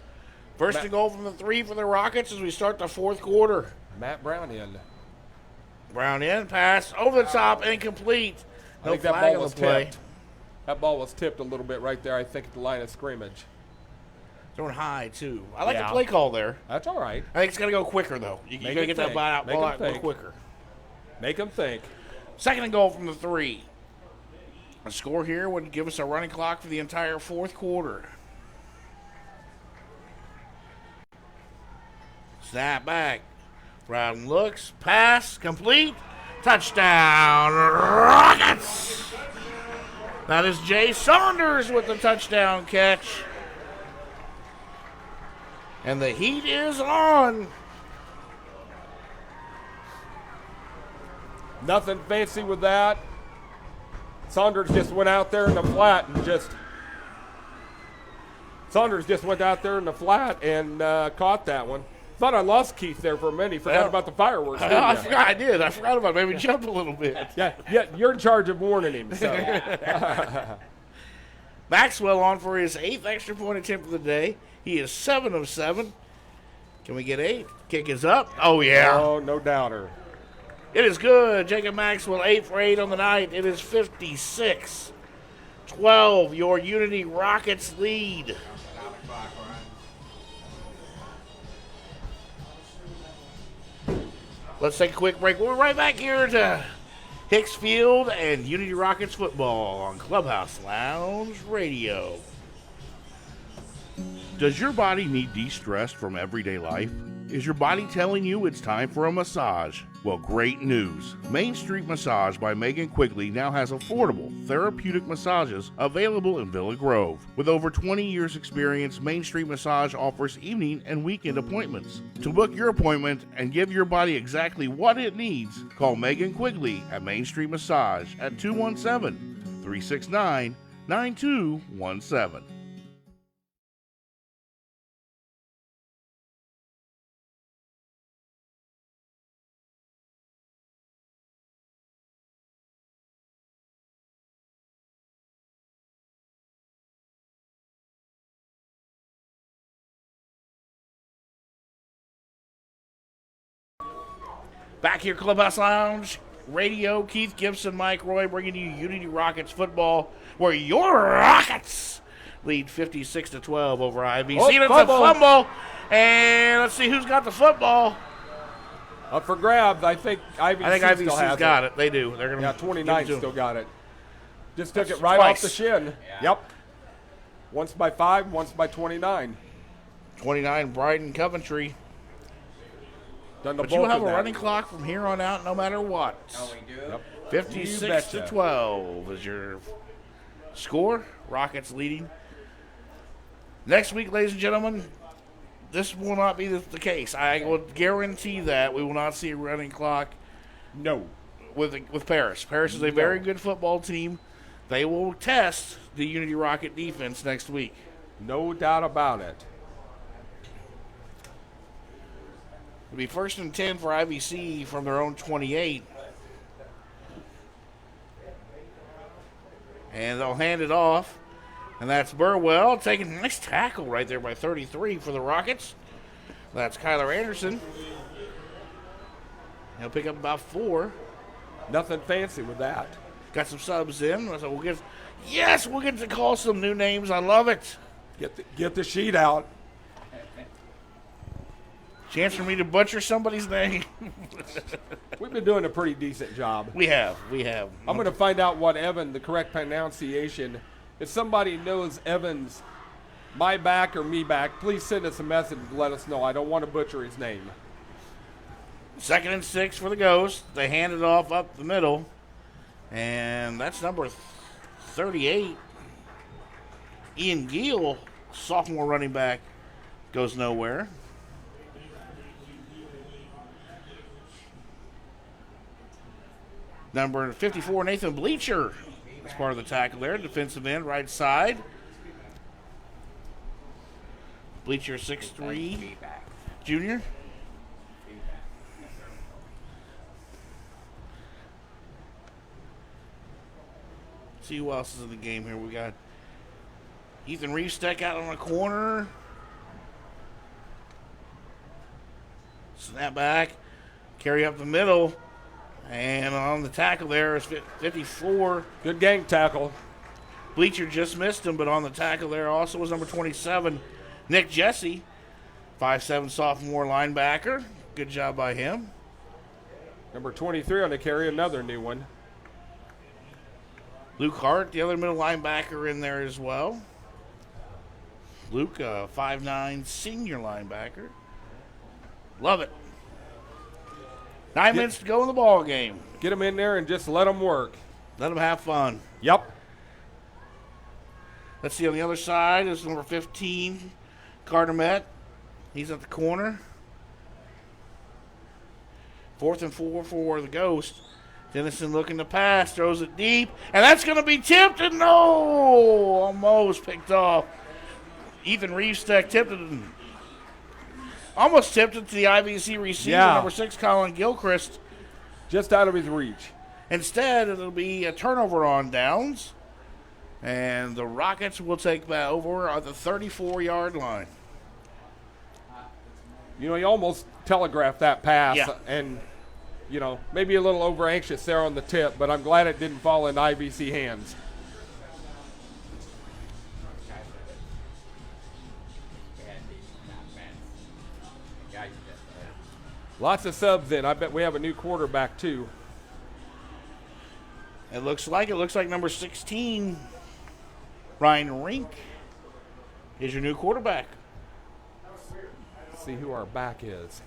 B: First and goal from the 3 for the Rockets as we start the fourth quarter.
C: Matt Brown in.
B: Brown in, pass over the top, incomplete.
C: I think that ball was tipped. That ball was tipped a little bit right there, I think, at the line of scrimmage.
B: Throwing high, too. I like the play call there.
C: That's all right.
B: I think it's got to go quicker, though. You got to get that ball out a little quicker.
C: Make them think.
B: Second and goal from the 3. A score here would give us a running clock for the entire fourth quarter. Snap back. Rowden looks. Pass. Complete. Touchdown. Rockets. That is Jay Saunders with the touchdown catch. And the heat is on.
C: Nothing fancy with that. Saunders just went out there in the flat and caught that one. Thought I lost Keith there for a minute. He forgot about the fireworks.
B: I forgot. I did. I forgot about it. Made me jump a little bit.
C: Yeah, you're in charge of warning him. So.
B: Maxwell on for his 8th extra point attempt of the day. He is 7 of 7. Can we get 8? Kick is up. Oh, yeah.
C: Oh, no doubter.
B: It is good. Jacob Maxwell, 8 for 8 on the night. It is 56-12. Your Unity Rockets lead. Let's take a quick break. We'll be right back here to Hicks Field and Unity Rockets football on Clubhouse Lounge Radio.
A: Does your body need de-stress from everyday life? Is your body telling you it's time for a massage? Well, great news. Main Street Massage by Megan Quigley now has affordable, therapeutic massages available in Villa Grove. With over 20 years experience, Main Street Massage offers evening and weekend appointments. To book your appointment and give your body exactly what it needs, call Megan Quigley at Main Street Massage at 217-369-9217.
B: Back here, Clubhouse Lounge Radio, Keith Gibson, Mike Roy, bringing you Unity Rockets football, where your Rockets lead 56-12 over IVC.
C: Oh,
B: It's a fumble, and let's see who's got the football.
C: Up for grabs. I think
B: IVC's got it. They do. They're gonna
C: 29 still got it. Just took it right
B: twice.
C: off the shin. Yep. Once by 5, once by 29.
B: 29, Brighton, Coventry. But you have a running clock from here on out no matter what.
C: Oh, we do? Yep.
B: 56-12 is your score. Rockets leading. Next week, ladies and gentlemen, this will not be the case. I will guarantee that we will not see a running clock.
C: No.
B: With Paris. Paris is a very good football team. They will test the Unity Rocket defense next week.
C: No doubt about it.
B: It'll be 1st and 10 for IVC from their own 28. And they'll hand it off. And that's Burwell taking a nice tackle right there by 33 for the Rockets. That's Kyler Anderson. He'll pick up about 4.
C: Nothing fancy with that.
B: Got some subs in. So we'll get to call some new names. I love it.
C: Get the sheet out.
B: Chance for me to butcher somebody's name.
C: We've been doing a pretty decent job.
B: We have.
C: I'm going to find out what Evan, the correct pronunciation. If somebody knows Evan's my back or me back, please send us a message and let us know. I don't want to butcher his name.
B: 2nd and 6 for the Ghost. They hand it off up the middle. And that's number 38. Ian Gill, sophomore running back, goes nowhere. Number 54, Nathan Bleacher, is part of the tackle there. Defensive end, right side. Bleacher, 6'3", junior. See who else is in the game here. We got Ethan Reevesteck out on the corner. Snap back. Carry up the middle. And on the tackle there is 54.
C: Good gang tackle.
B: Bleacher just missed him, but on the tackle there also was number 27, Nick Jesse, 5'7" sophomore linebacker. Good job by him.
C: Number 23 on the carry, another new one.
B: Luke Hart, the other middle linebacker, in there as well. Luke, 5'9" senior linebacker. Love it. 9 minutes to go in the ball game.
C: Get them in there and just let them work.
B: Let them have fun.
C: Yep.
B: Let's see, on the other side is number 15, Carter Met. He's at the corner. 4th and 4 for the Ghost. Dennison looking to pass, throws it deep, and that's going to be tipped, and no! Almost picked off. Ethan Reevesteck tipped it, and almost tipped it to the IVC receiver, number 6, Colin Gilchrist.
C: Just out of his reach.
B: Instead, it'll be a turnover on downs, and the Rockets will take back over on the 34-yard line.
C: You know, he almost telegraphed that pass,
B: Yeah.
C: and, you know, maybe a little over anxious there on the tip, but I'm glad it didn't fall in IVC hands. Lots of subs in. I bet we have a new quarterback, too.
B: It looks like number 16, Ryan Rink, is your new quarterback.
C: Let's see who our back is.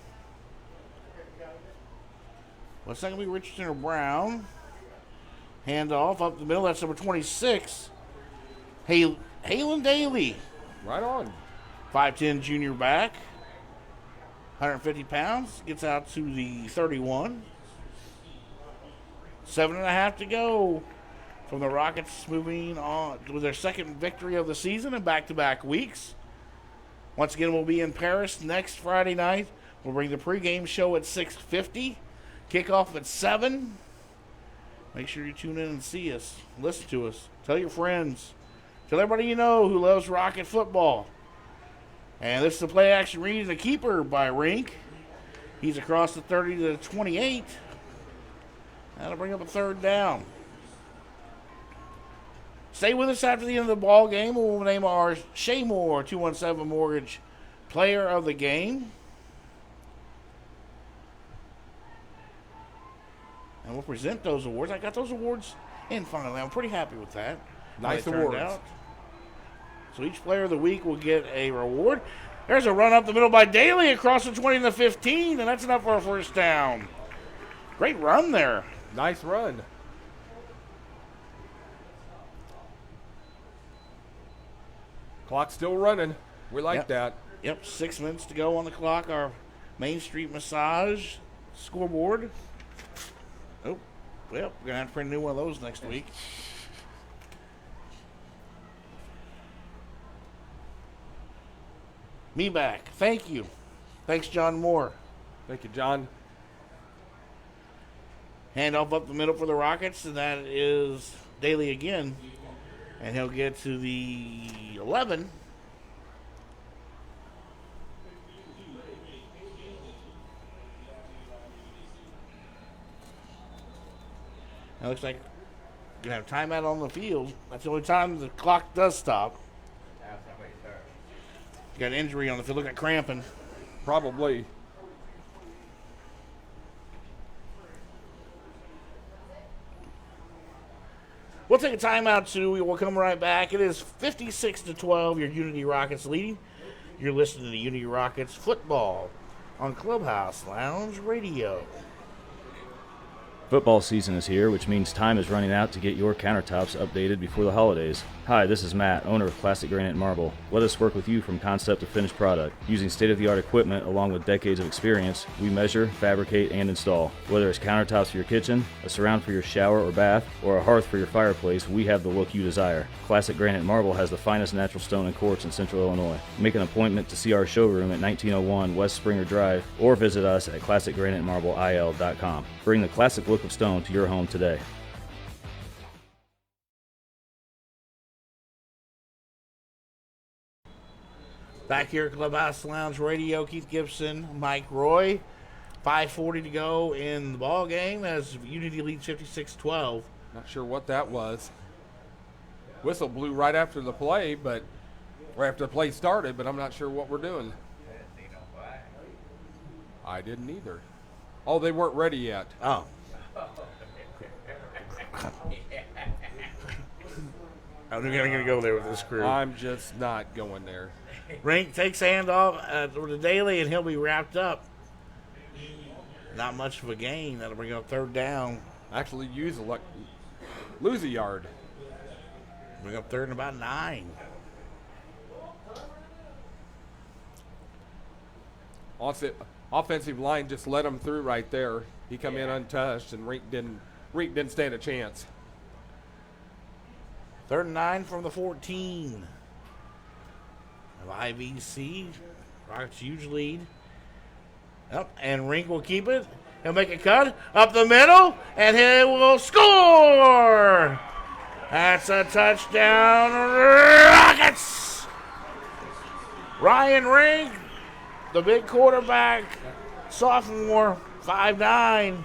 B: Well, it's not going to be Richardson or Brown. Handoff up the middle. That's number 26, Halen Daly.
C: Right on.
B: 5'10" junior back. 150 pounds. Gets out to the 31. 7.5 to go from the Rockets, moving on with their second victory of the season in back-to-back weeks. Once again, we'll be in Paris next Friday night. We'll bring the pregame show at 6:50. Kickoff at 7. Make sure you tune in and see us. Listen to us. Tell your friends. Tell everybody you know who loves Rocket football. And this is the play action read, the keeper by Rink. He's across the 30 to the 28. That'll bring up a third down. Stay with us after the end of the ball game. We'll name our Shea Moore 217 Mortgage Player of the Game. And we'll present those awards. I got those awards in finally. I'm pretty happy with that.
C: Nice
B: How they turned
C: awards.
B: out. So each player of the week will get a reward. There's a run up the middle by Daly across the 20 and the 15, and that's enough for a first down. Great run there.
C: Nice run. Clock's still running. We like that.
B: Yep, 6 minutes to go on the clock. Our Main Street Massage scoreboard. Oh, well, we're going to have to print a new one of those next week. Me back. Thank you. Thanks, John Moore.
C: Thank you, John.
B: Handoff up the middle for the Rockets, and that is Daly again. And he'll get to the 11. It looks like we're going to have timeout on the field. That's the only time the clock does stop. Got an injury on the field. Look at cramping.
C: Probably.
B: We'll take a timeout too. We will come right back. It is 56-12. Your Unity Rockets leading. You're listening to the Unity Rockets football on Clubhouse Lounge Radio.
L: Football season is here, which means time is running out to get your countertops updated before the holidays. Hi, this is Matt, owner of Classic Granite Marble. Let us work with you from concept to finished product. Using state-of-the-art equipment along with decades of experience, we measure, fabricate, and install. Whether it's countertops for your kitchen, a surround for your shower or bath, or a hearth for your fireplace, we have the look you desire. Classic Granite Marble has the finest natural stone and quartz in Central Illinois. Make an appointment to see our showroom at 1901 West Springer Drive or visit us at ClassicGraniteMarbleIL.com. Bring the classic look of stone to your home today.
B: Back here at Clubhouse Lounge Radio, Keith Gibson, Mike Roy. 5:40 to go in the ball game as Unity leads 56-12.
C: Not sure what that was. Whistle blew right after the play, but right after the play started, but I'm not sure what we're doing. I didn't either. Oh, they weren't ready yet.
B: Oh. I'm going to go there with this crew.
C: I'm just not going there.
B: Rink takes handoff to Daly, and he'll be wrapped up. Not much of a gain. That'll bring up third down.
C: Actually, lose a yard.
B: Bring up third and about 9.
C: Offensive line just let him through right there. He come in untouched, and Rink didn't stand a chance.
B: Third and 9 from the 14 of IVC. Rockets huge lead. Yep, and Rink will keep it. He'll make a cut up the middle, and he will score. That's a touchdown, Rockets. Ryan Rink, the big quarterback, sophomore, 5'9",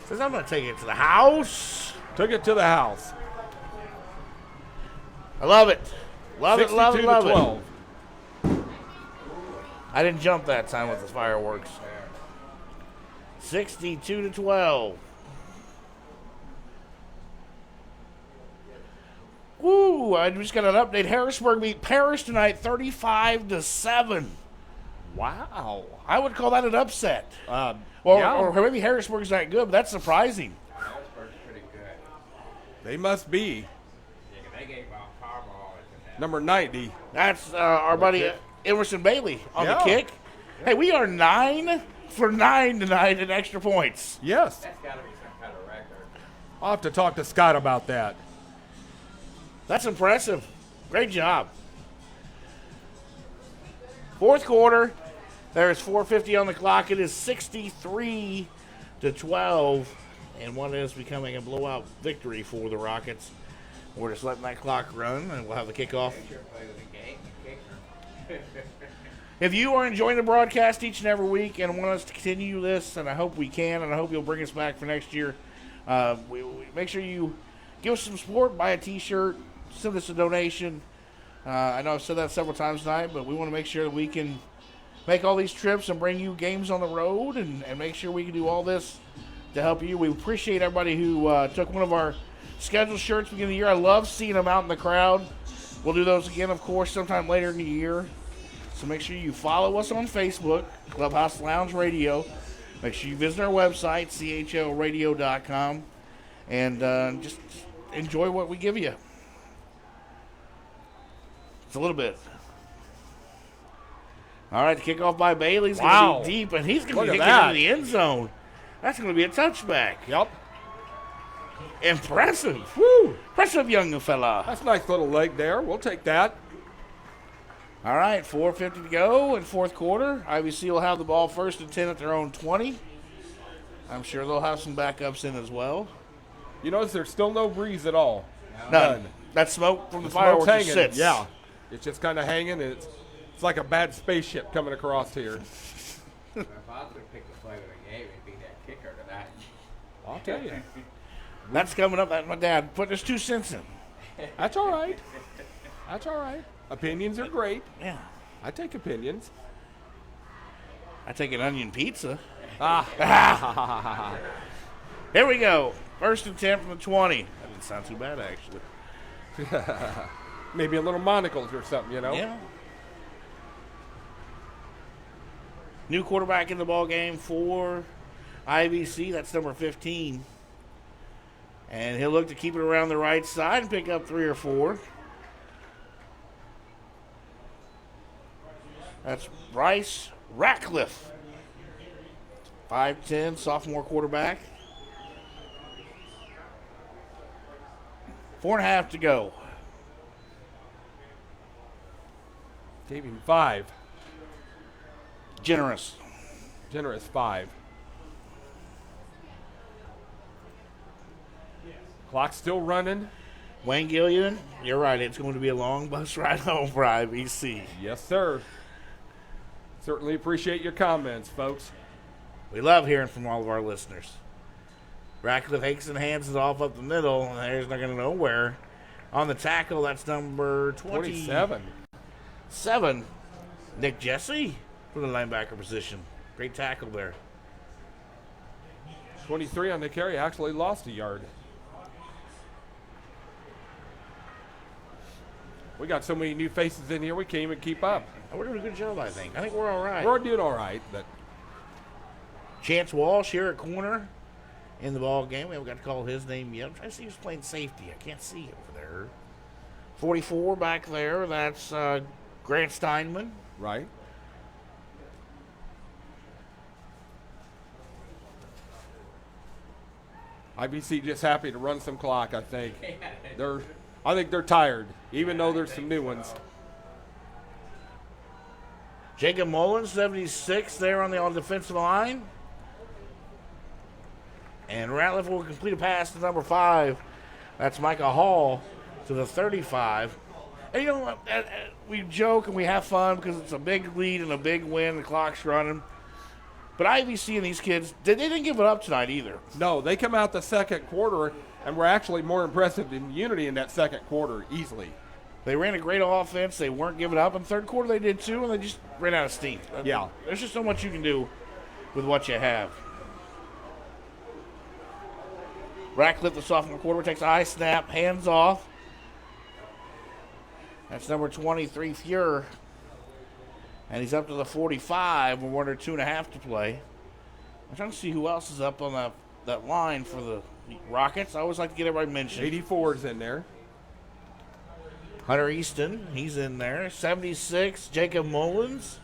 B: says, I'm going to take it to the house.
C: Took it to the house.
B: I love it. Love it, love it, love
C: 12.
B: it. I didn't jump that time with the fireworks. 62-12. Woo! I just got an update. Harrisburg beat Paris tonight, 35-7.
C: Wow.
B: I would call that an upset.
C: Yeah.
B: Or maybe Harrisburg's not good, but that's surprising.
N: Harrisburg's pretty good.
C: They must be.
N: Yeah, they gave out Powerball at the
C: Number 90.
B: That's our buddy Emerson Bailey on the
C: Yeah.
B: kick. Hey, we are 9 for 9 tonight in extra points.
C: Yes.
N: That's got to be some kind of record.
C: I'll have to talk to Scott about that.
B: That's impressive. Great job. Fourth quarter. There's 4:50 on the clock. It is 63-12, and one is becoming a blowout victory for the Rockets. We're just letting that clock run, and we'll have the kickoff. If you are enjoying the broadcast each and every week and want us to continue this, and I hope we can, and I hope you'll bring us back for next year, we make sure you give us some support, buy a T-shirt, send us a donation. I know I've said that several times tonight, but we want to make sure that we can make all these trips and bring you games on the road and make sure we can do all this to help you. We appreciate everybody who took one of our scheduled shirts at the beginning of the year. I love seeing them out in the crowd. We'll do those again, of course, sometime later in the year. So make sure you follow us on Facebook, Clubhouse Lounge Radio. Make sure you visit our website, chlradio.com, and just enjoy what we give you. It's a little bit. All right, the kickoff by Bailey's going to be deep, and he's going to be kicking into the end zone. That's going to be a touchback.
C: Yep.
B: Impressive. Woo. Impressive young fella.
C: That's a nice little leg there. We'll take that.
B: All right, 4:50 to go in fourth quarter. IVC will have the ball first and 10 at their own 20. I'm sure they'll have some backups in as well.
C: You notice there's still no breeze at all.
B: None. That smoke from the
C: smoke's
B: fireworks
C: hanging.
B: just sits.
C: Yeah. It's just kind of hanging, and it's like a bad spaceship coming across here.
N: If I was going to pick the play of the game, it'd be that kicker tonight.
C: I'll tell you.
B: That's coming up. That's my dad putting his 2 cents in.
C: That's all right. That's all right. Opinions are great.
B: Yeah.
C: I take opinions.
B: I take an onion pizza.
C: Ah.
B: Here we go. First and 10 from the 20. That didn't sound too bad, actually.
C: Maybe a little monocles or something, you know?
B: Yeah. New quarterback in the ball game for IVC. That's number 15. And he'll look to keep it around the right side and pick up 3 or 4. That's Bryce Ratcliffe. 5'10", sophomore quarterback. 4.5 to go.
C: Gave him 5.
B: Generous
C: 5. Clock's still running.
B: Wayne Gillian, you're right. It's going to be a long bus ride home for IVC.
C: Yes, sir. Certainly appreciate your comments, folks.
B: We love hearing from all of our listeners. Ratcliffe Hickson hands it off up the middle, and there's not going to nowhere. On the tackle, that's number
C: 27.
B: 7. Nick Jesse for the linebacker position. Great tackle there.
C: 23 on the carry, actually lost a yard. We got so many new faces in here, we can't even keep up.
B: We're doing a good job, I think. I think we're all right.
C: We're doing all right, but
B: Chance Walsh here at corner in the ball game. We haven't got to call his name yet. I'm trying to see who's playing safety. I can't see over there. 44 back there. That's Grant Steinman.
C: Right. IVC just happy to run some clock, I think. I think they're tired, even though there's some new ones.
B: Jacob Mullins, 76 there on the defensive line. And Ratliff will complete a pass to number 5. That's Micah Hall to the 35. And you know what? We joke and we have fun because it's a big lead and a big win. The clock's running. But IVC and these kids, they didn't give it up tonight either.
C: No, they come out the second quarter and were actually more impressive than Unity in that second quarter, easily.
B: They ran a great offense. They weren't giving up. In the third quarter, they did too, and they just ran out of steam.
C: Yeah.
B: There's just so much you can do with what you have. Ratcliffe, the sophomore quarterback, takes a high snap, hands off. That's number 23, Fuhr. And he's up to the 45 with 1 or 2.5 to play. I'm trying to see who else is up on that line for the Rockets. I always like to get everybody mentioned.
C: 84 is in there.
B: Hunter Easton, he's in there. 76, Jacob Mullins.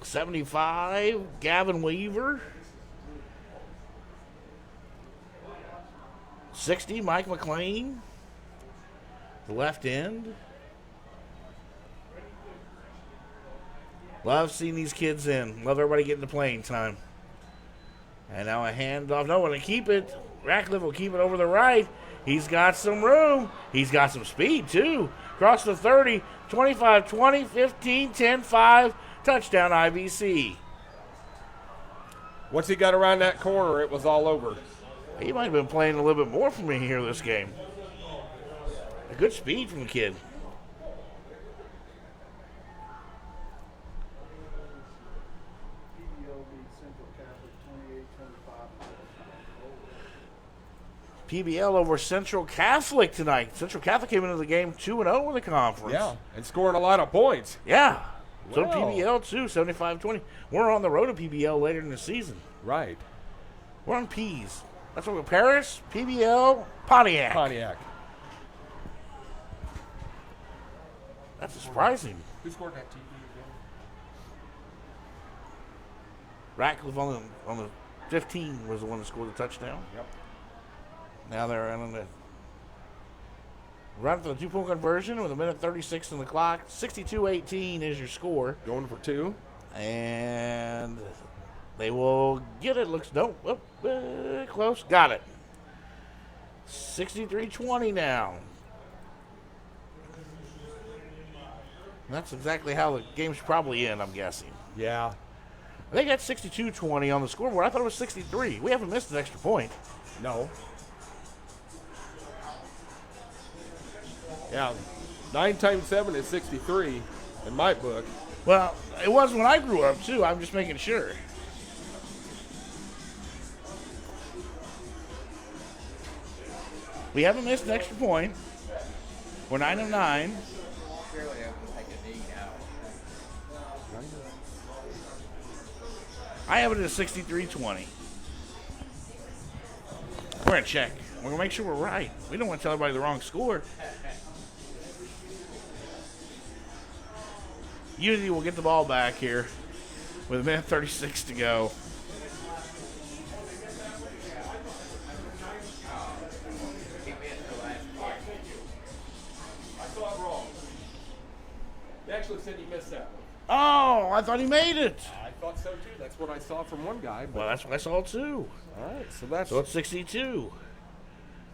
B: 75, Gavin Weaver. 60, Mike McLean. The left end. Love seeing these kids in. Love everybody getting to playing time. And now a handoff. No one to keep it. Ratcliffe will keep it over the right. He's got some room. He's got some speed, too. Across the 30, 25-20, 15, 10-5. Touchdown, IVC.
C: Once he got around that corner, it was all over.
B: He might have been playing a little bit more for me here this game. A good speed from the kid. PBL over Central Catholic tonight. Central Catholic came into the game 2-0 in the conference.
C: Yeah, and scoring a lot of points.
B: Yeah. So
C: Wow.
B: PBL too, 75-20. We're on the road to PBL later in the season.
C: Right.
B: We're on P's. That's what we're Paris, PBL, Pontiac.
C: Pontiac.
B: That's surprising.
C: Who scored that TV again?
B: Ratcliffe on the 15 was the one that scored the touchdown.
C: Yep.
B: Now they're on the run for the 2-point conversion with 1:36 on the clock. 62-18 is your score.
C: Going for 2.
B: And they will get it. Looks close. Got it. 63-20 now. That's exactly how the game's probably in, I'm guessing.
C: Yeah.
B: I think that's 62-20 on the scoreboard. I thought it was 63. We haven't missed an extra point.
C: No. Yeah. 9 times 7 is 63 in my book.
B: Well, it was when I grew up, too. I'm just making sure. We haven't missed an extra point. We're 9 of 9. I have it at 63-20. We're going to check. We're going to make sure we're right. We don't want to tell everybody the wrong score. Unity will get the ball back here with 1:36 to go.
C: I saw it wrong. They actually said he missed that one.
B: Oh, I thought he made it.
C: I thought so too. That's what I saw from one guy.
B: Well, that's what I saw too.
C: All right, so that's.
B: So it's 62.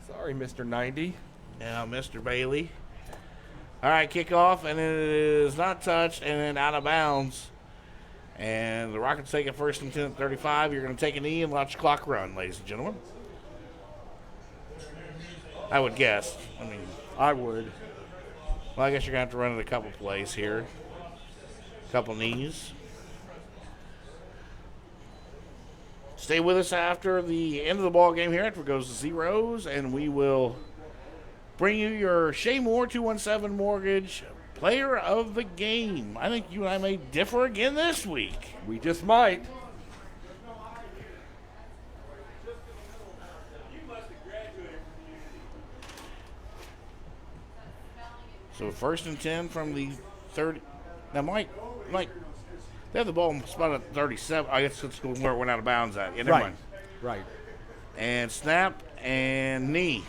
C: Sorry, Mr. 90.
B: Now, Mr. Bailey. All right, kickoff, and it is not touched, and then out of bounds. And the Rockets take it first and 10 at 35. You're going to take a knee and watch the clock run, ladies and gentlemen. I would guess. I mean,
C: I would.
B: Well, I guess you're going to have to run it a couple plays here. Couple knees. Stay with us after the end of the ball game here. After it goes to zeros, and we will bring you your Shea Moore 217 Mortgage Player of the Game. I think you and I may differ again this week.
C: We just might.
B: So 1st and 10 from the 30. Now, Mike, they have the ball spot at 37. I guess it's where it went out of bounds at. Yeah, never mind.
C: Right.
B: And snap and knee.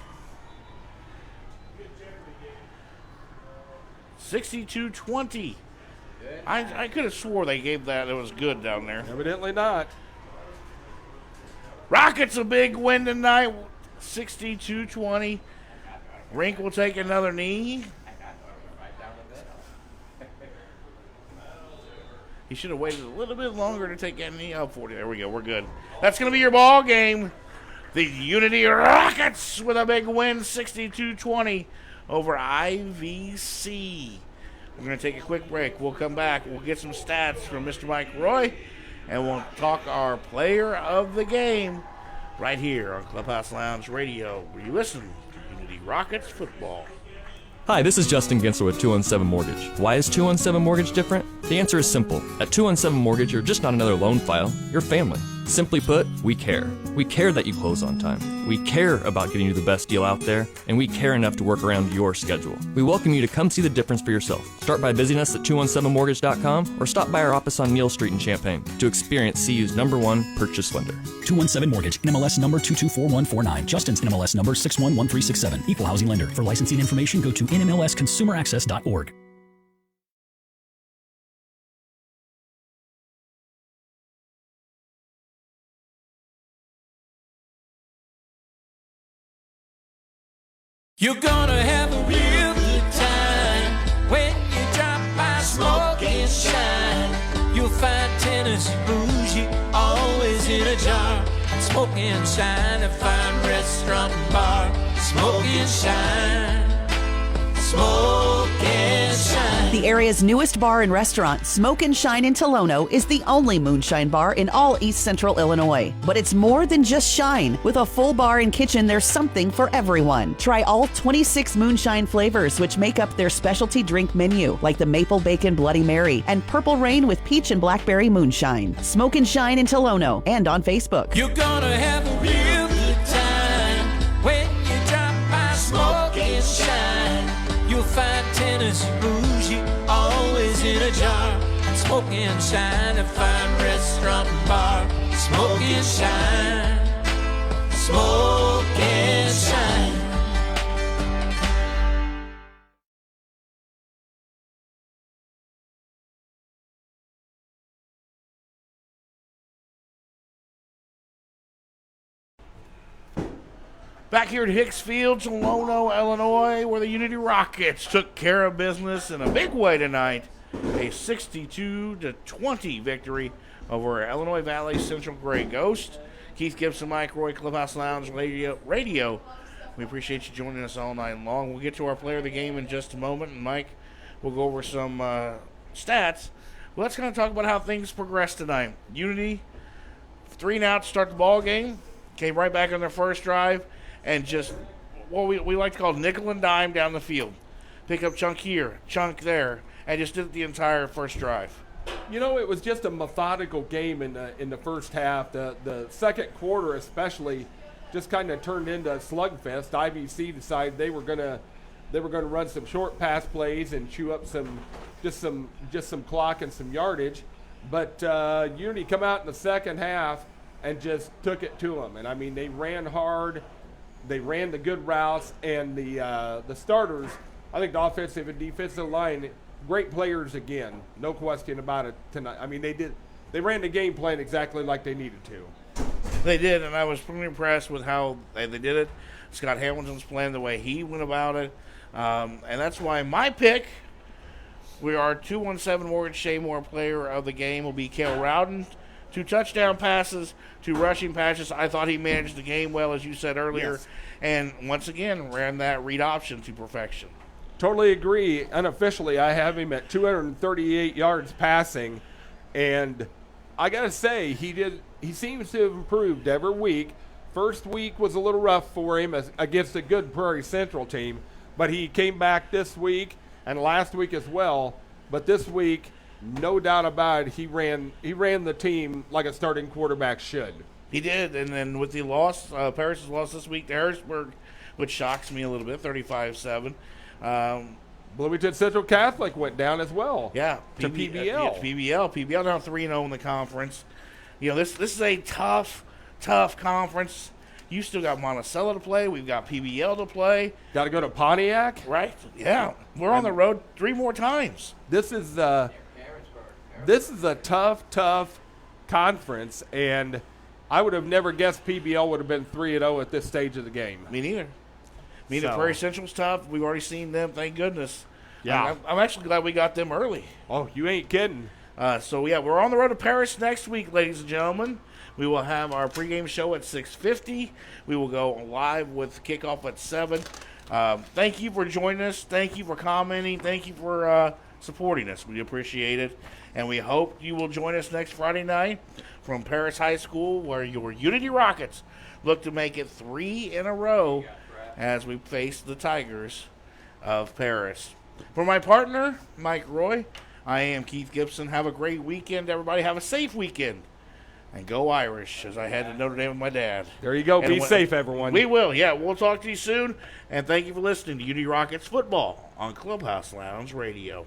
B: 62-20. I could have swore they gave that. It was good down there.
C: Evidently not.
B: Rockets a big win tonight. 62-20. Rink will take another knee. He should have waited a little bit longer to take that knee. Oh, 40. There we go. We're good. That's going to be your ball game. The Unity Rockets with a big win, 62-20 over IVC. We're going to take a quick break. We'll come back. We'll get some stats from Mr. Mike Roy, and we'll talk our player of the game right here on Clubhouse Lounge Radio, where you listen to Unity Rockets football.
D: Hi, this is Justin Gensler with 217 Mortgage. Why is 217 Mortgage different? The answer is simple. At 217 Mortgage, you're just not another loan file, you're family. Simply put, we care. We care that you close on time. We care about getting you the best deal out there, and we care enough to work around your schedule. We welcome you to come see the difference for yourself. Start by visiting us at 217mortgage.com or stop by our office on Neal Street in Champaign to experience CU's #1 purchase lender.
E: 217 Mortgage, NMLS number 224149. Justin's NMLS number 611367. Equal housing lender. For licensing information, go to nmlsconsumeraccess.org.
G: You're gonna have a real good time when you drop by Smoke and Shine. You'll find Tennessee bougie always in a jar. Smoke and Shine, a fine restaurant and bar. Smoke and Shine, Smoke and Shine.
H: The area's newest bar and restaurant, Smoke and Shine in Tolono, is the only moonshine bar in all East Central Illinois. But it's more than just shine. With a full bar and kitchen, there's something for everyone. Try all 26 moonshine flavors, which make up their specialty drink menu, like the Maple Bacon Bloody Mary and Purple Rain with Peach and Blackberry Moonshine. Smoke and Shine in Tolono and on Facebook.
G: You're gonna have a real good time when you drop by Smoke and Shine. You'll find Tennessee bougie always in a jar. Smoke and Shine, a fine restaurant and bar. Smoke and Shine, Smoke and Shine.
B: Back here at Hicks Field, Tolono, Illinois, where the Unity Rockets took care of business in a big way tonight. A 62-20 victory over Illinois Valley Central Gray Ghost. Keith Gibson, Mike Roy, Clubhouse Lounge Radio. We appreciate you joining us all night long. We'll get to our player of the game in just a moment, and Mike, we'll go over some stats. Well, let's kind of talk about how things progressed tonight. Unity, 3 and out to start the ball game. Came right back on their first drive. And just what we like to call nickel and dime down the field. Pick up chunk here, chunk there, and just did it the entire first drive.
C: You know, it was just a methodical game in the first half. The second quarter especially just kind of turned into a slugfest. IVC decided they were gonna run some short pass plays and chew up some clock and some yardage. But Unity come out in the second half and just took it to them. And I mean, they ran hard. They ran the good routes, and the starters, I think the offensive and defensive line, great players again, no question about it tonight. I mean, they ran the game plan exactly like they needed to.
B: They did, and I was pretty impressed with how they did it. Scott Hamilton's playing the way he went about it, and that's why my pick, we are 217 Mortgage Shea Moore player of the game, will be Cale Rowden. 2 touchdown passes, 2 rushing passes. I thought he managed the game well, as you said earlier. Yes. And once again, ran that read option to perfection.
C: Totally agree. Unofficially, I have him at 238 yards passing. And I got to say, he seems to have improved every week. First week was a little rough for him against a good Prairie Central team, but he came back this week and last week as well. But this week, no doubt about it, he ran the team like a starting quarterback should.
B: He did, and then with the loss, Paris' loss this week to Harrisburg, which shocks me a little bit, 35-7.
C: Bloomington Central Catholic went down as well.
B: Yeah,
C: to PBL.
B: PBL now 3-0 in the conference. You know, this is a tough conference. You still got Monticello to play. We've got PBL to play.
C: Got to go to Pontiac.
B: Right. Yeah, we're on the road 3 more times.
C: This is a tough conference, and I would have never guessed PBL would have been 3-0 at this stage of the game.
B: Me neither. The Prairie Central's tough. We've already seen them, thank goodness.
C: Yeah.
B: I'm actually glad we got them early.
C: Oh, you ain't kidding.
B: We're on the road to Paris next week, ladies and gentlemen. We will have our pregame show at 6:50. We will go live with kickoff at 7. Thank you for joining us. Thank you for commenting. Thank you for supporting us. We appreciate it. And we hope you will join us next Friday night from Paris High School, where your Unity Rockets look to make it 3 in a row as we face the Tigers of Paris. For my partner, Mike Roy, I am Keith Gibson. Have a great weekend, everybody. Have a safe weekend. And go Irish, as I had to Notre Dame with my dad.
C: There you go. Be safe, everyone.
B: We will. Yeah, we'll talk to you soon. And thank you for listening to Unity Rockets Football on Clubhouse Lounge Radio.